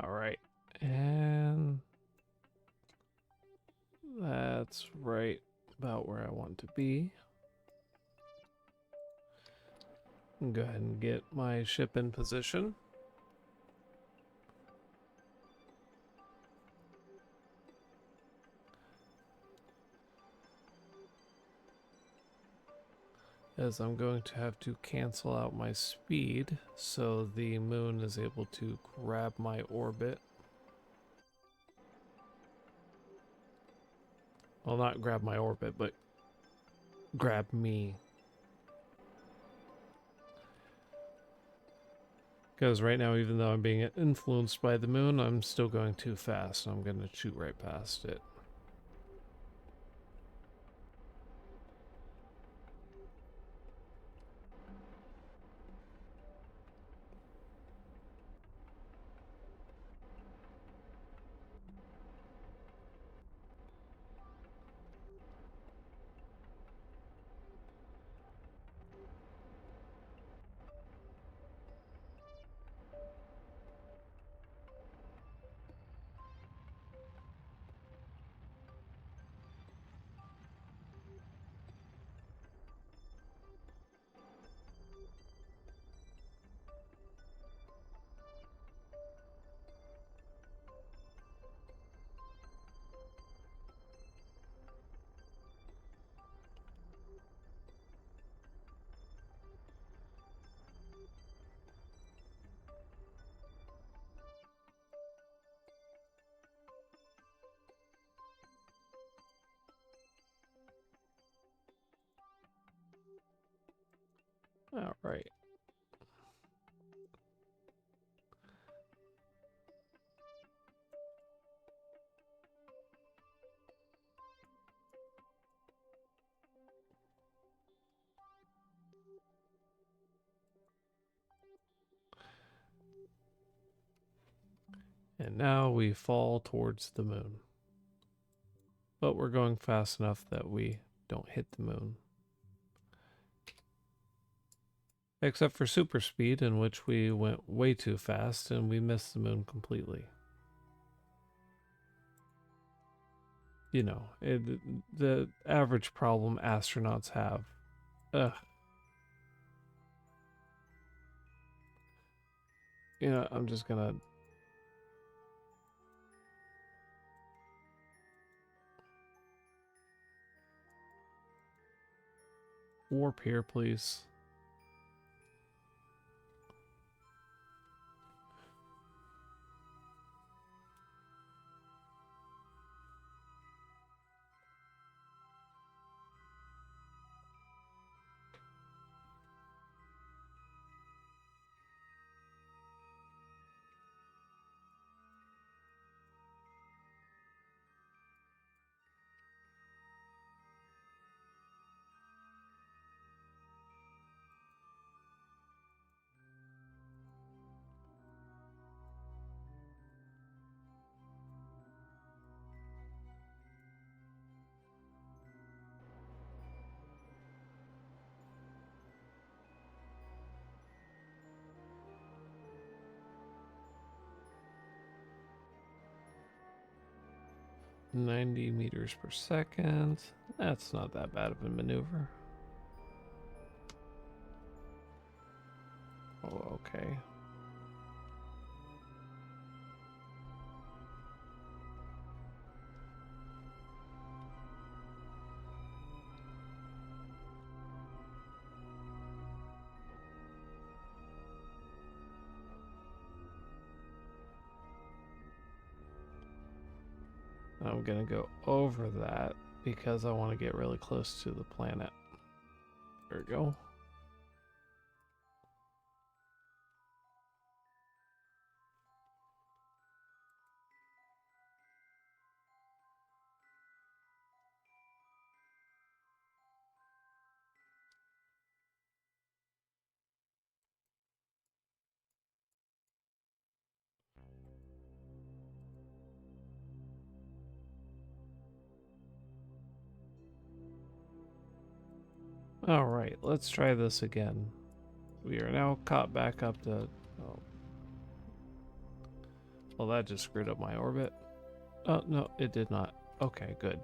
All right. And that's right about where I want to be. Go ahead and get my ship in position. As I'm going to have to cancel out my speed so the moon is able to grab my orbit. Well, not grab my orbit, but grab me. Because right now, even though I'm being influenced by the moon, I'm still going too fast, so I'm going to shoot right past it. All right. And now we fall towards the moon. But we're going fast enough that we don't hit the moon. Except for super speed, in which we went way too fast and we missed the moon completely. You know, the average problem astronauts have. Ugh. You know, I'm just gonna... warp here, please. "90 meters per second. That's not that bad of a maneuver. Oh, okay. I'm gonna go over that because I want to get really close to the planet. There we go. Alright, let's try this again. We are now caught back up to... Oh. Well, that just screwed up my orbit. Oh, no, it did not. Okay, good.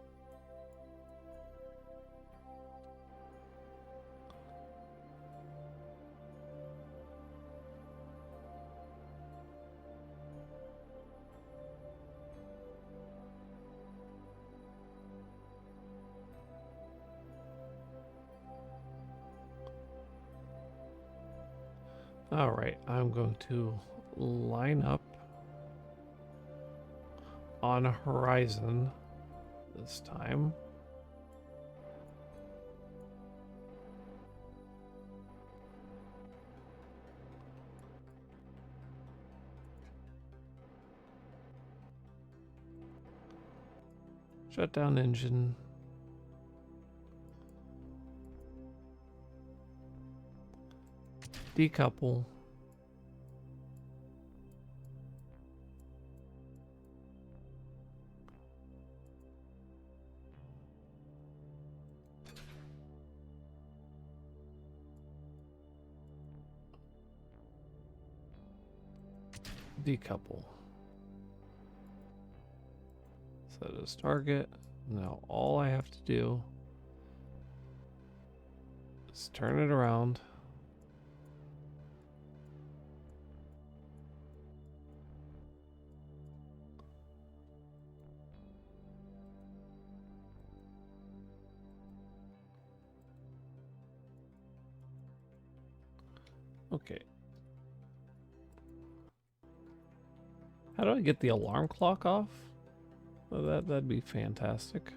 All right, I'm going to line up on a horizon this time. Shut down engine. Decouple. Decouple. Set as target. Now all I have to do is turn it around. Okay. How do I get the alarm clock off? Oh, that'd be fantastic.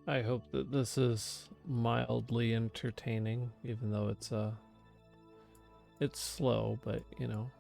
I hope that this is mildly entertaining, even though it's slow, but you know.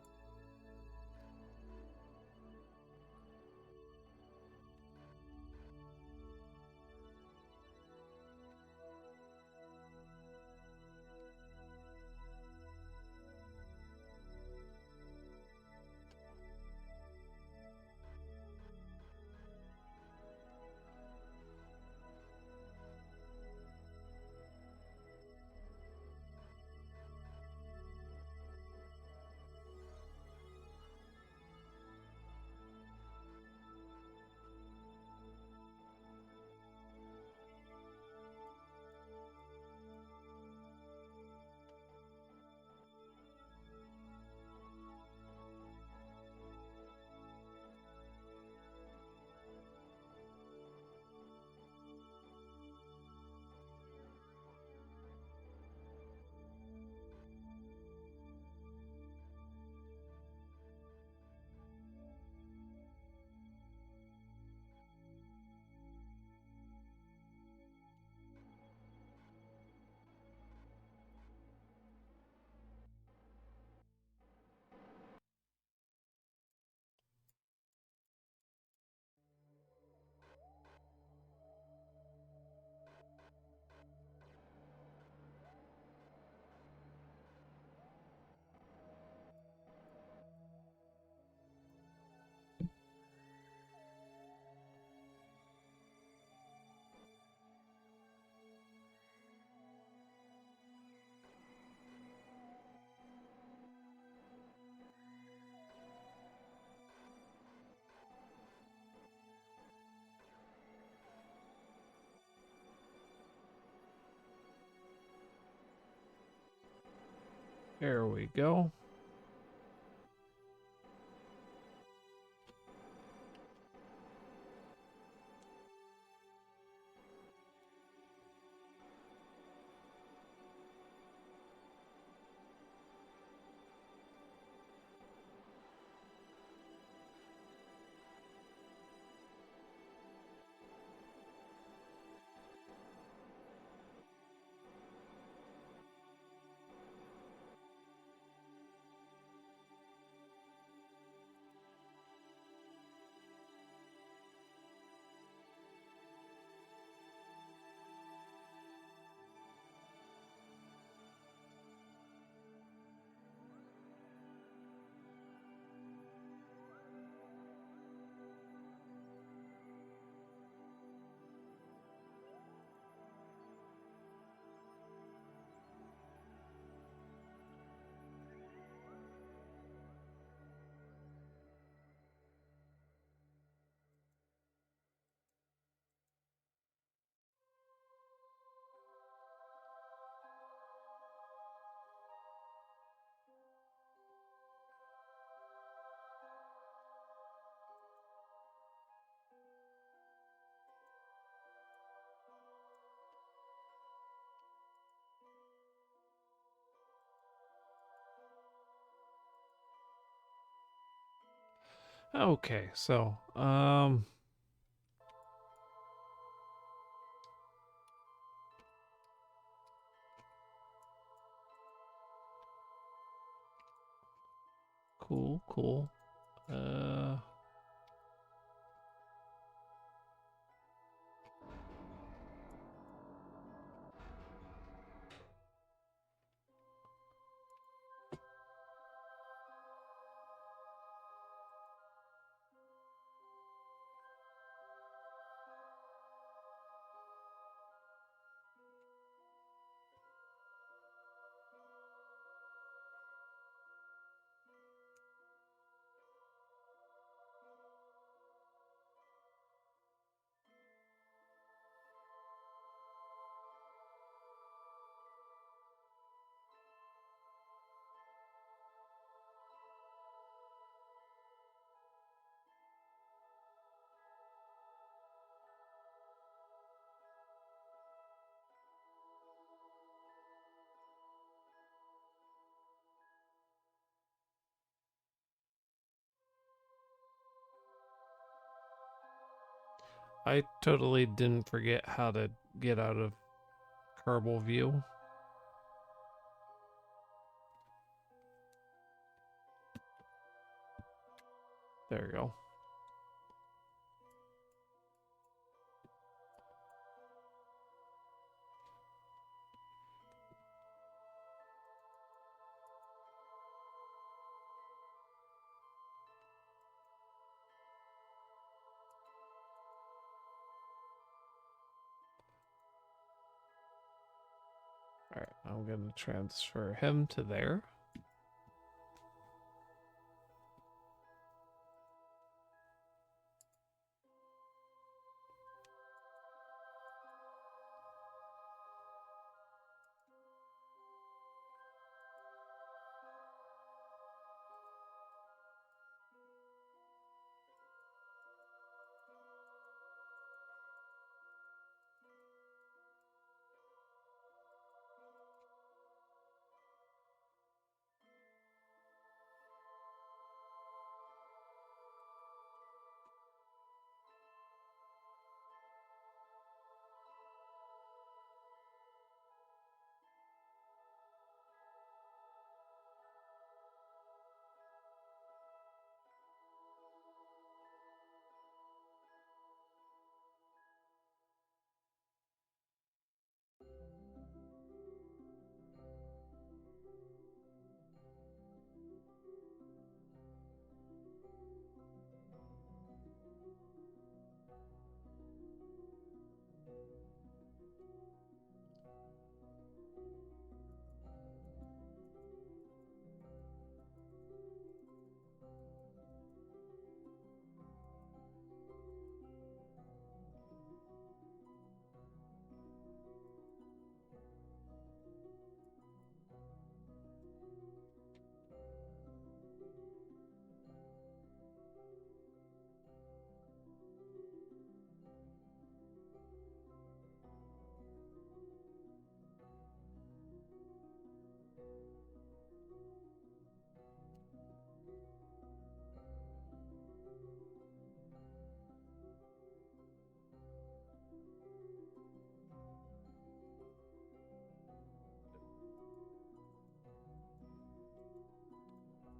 There we go. Okay, so cool. Uh I totally didn't forget how to get out of Kerbal View. There we go. All right, I'm going to transfer him to there.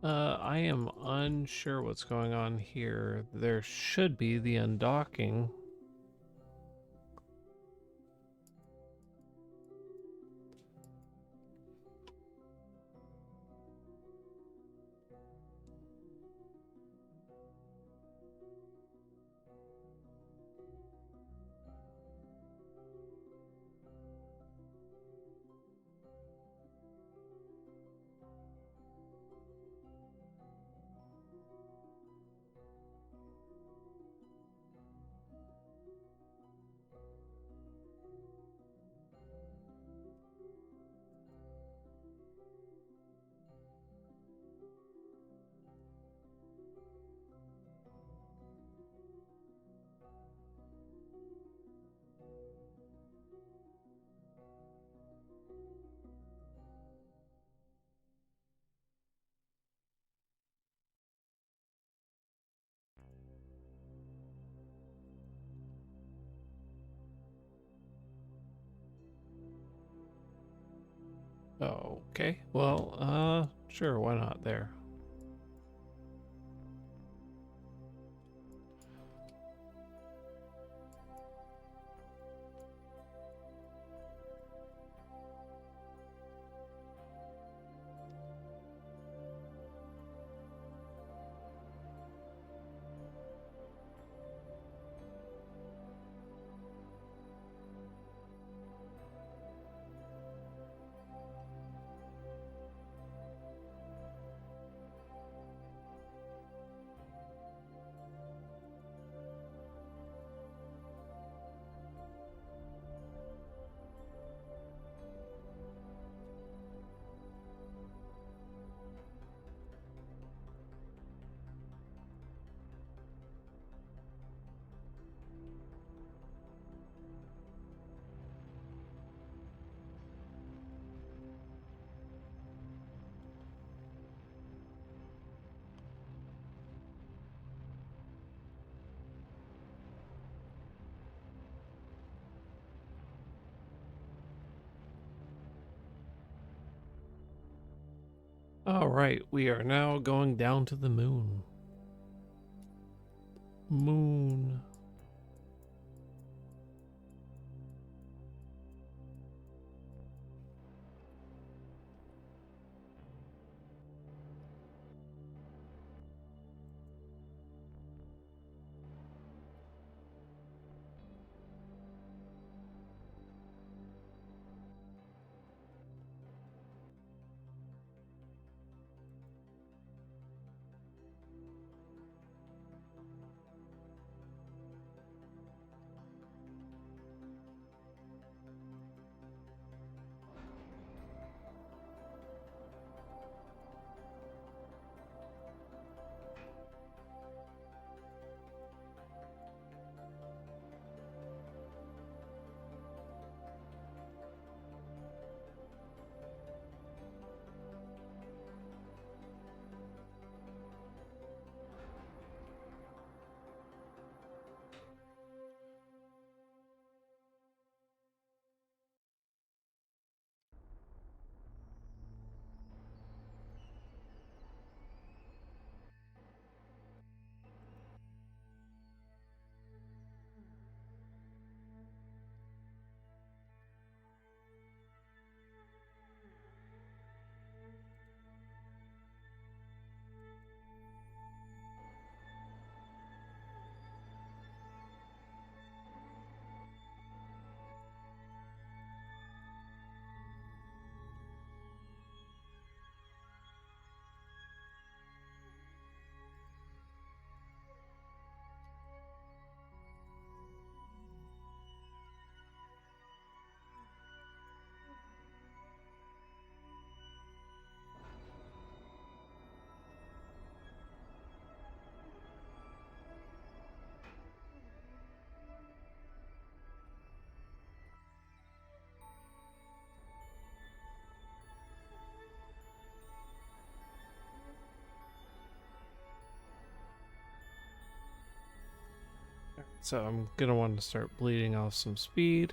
I am unsure what's going on here. There should be the undocking. Okay, well, sure, why not there? All right, we are now going down to the moon. Moon. So I'm gonna want to start bleeding off some speed.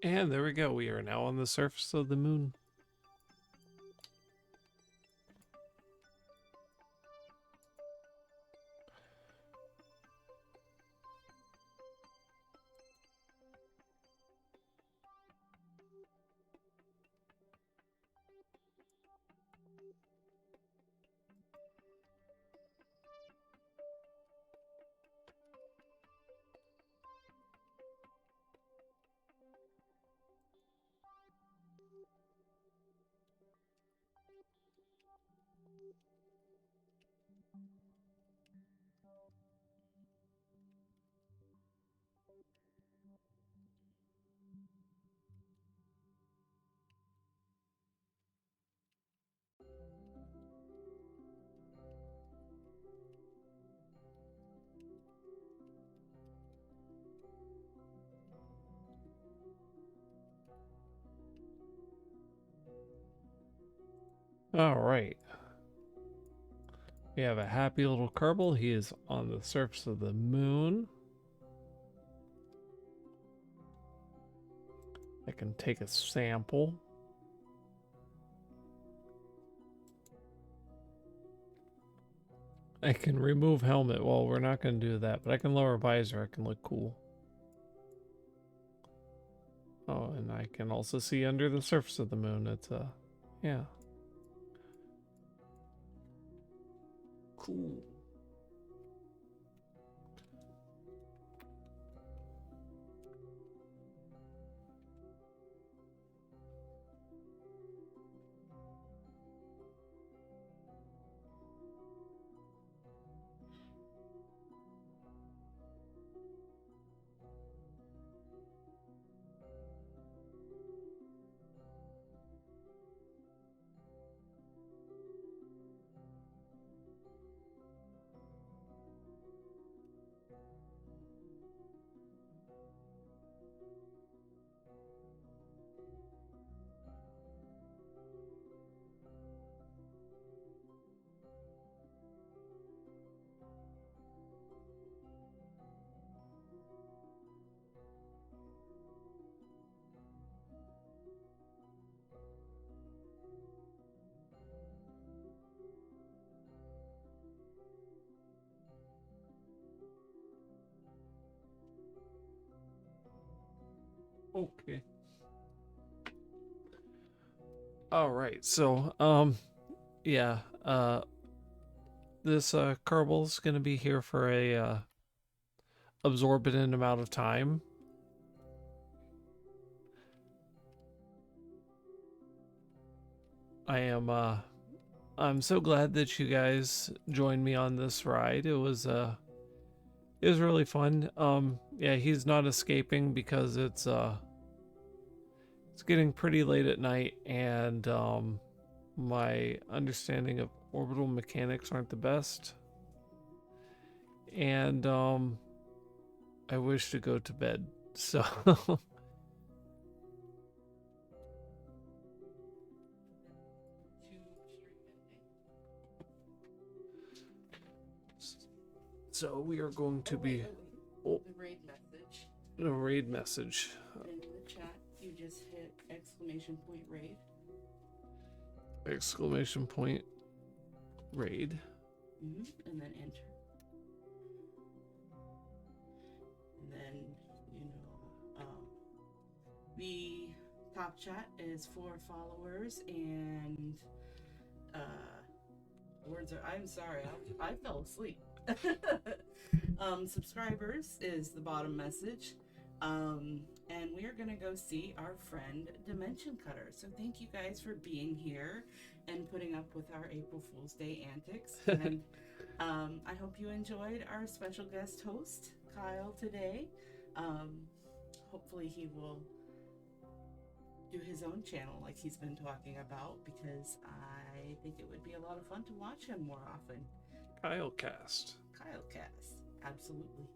And there we go. We are now on the surface of the moon. All right. We have a happy little Kerbal. He is on the surface of the moon. I can take a sample. I can remove helmet. Well, we're not going to do that, but I can lower visor. I can look cool. Oh, and I can also see under the surface of the moon. It's yeah. Cool. Okay. All right. So, yeah, this Kerbal's gonna be here for a absorbent amount of time. I'm so glad that you guys joined me on this ride. It was really fun. Yeah, he's not escaping because it's getting pretty late at night, and my understanding of orbital mechanics aren't the best. And I wish to go to bed. So so we are going to be The raid message. a raid message. In the chat, you just hit !raid. Exclamation point raid. And then enter. And then, the top chat is for followers, and words are, I'm sorry, I fell asleep. Subscribers is the bottom message. And we are gonna go see our friend Dimension Cutter. So thank you guys for being here and putting up with our April Fool's Day antics. And I hope you enjoyed our special guest host, Kyle, today. Hopefully he will do his own channel like he's been talking about, because I think it would be a lot of fun to watch him more often. Kylecast. Kylecast, absolutely.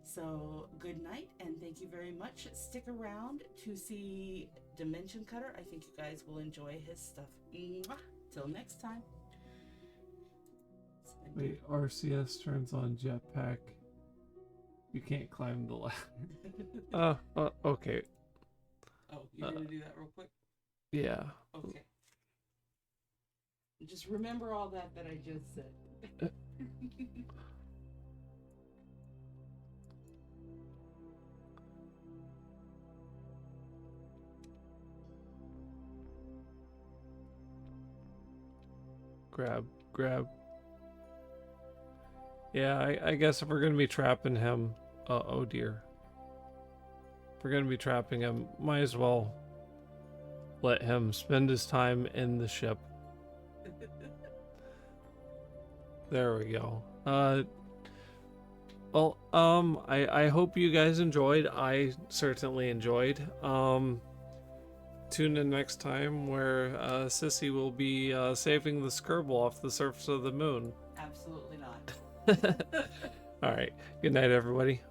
So good night, and thank you very much. Stick around to see Dimension Cutter. I think you guys will enjoy his stuff. Mwah! Till next time. Wait, RCS turns on jetpack. You can't climb the ladder. Okay. Oh, you're gonna do that real quick? Yeah. Okay. Just remember all that I just said. Grab. Yeah, I guess if we're gonna be trapping him, oh dear. If we're gonna be trapping him, might as well let him spend his time in the ship. There we go. Well, I hope you guys enjoyed. I certainly enjoyed. Tune in next time where Sissy will be saving the Skirble off the surface of the moon. Absolutely not. All right. Good night, everybody.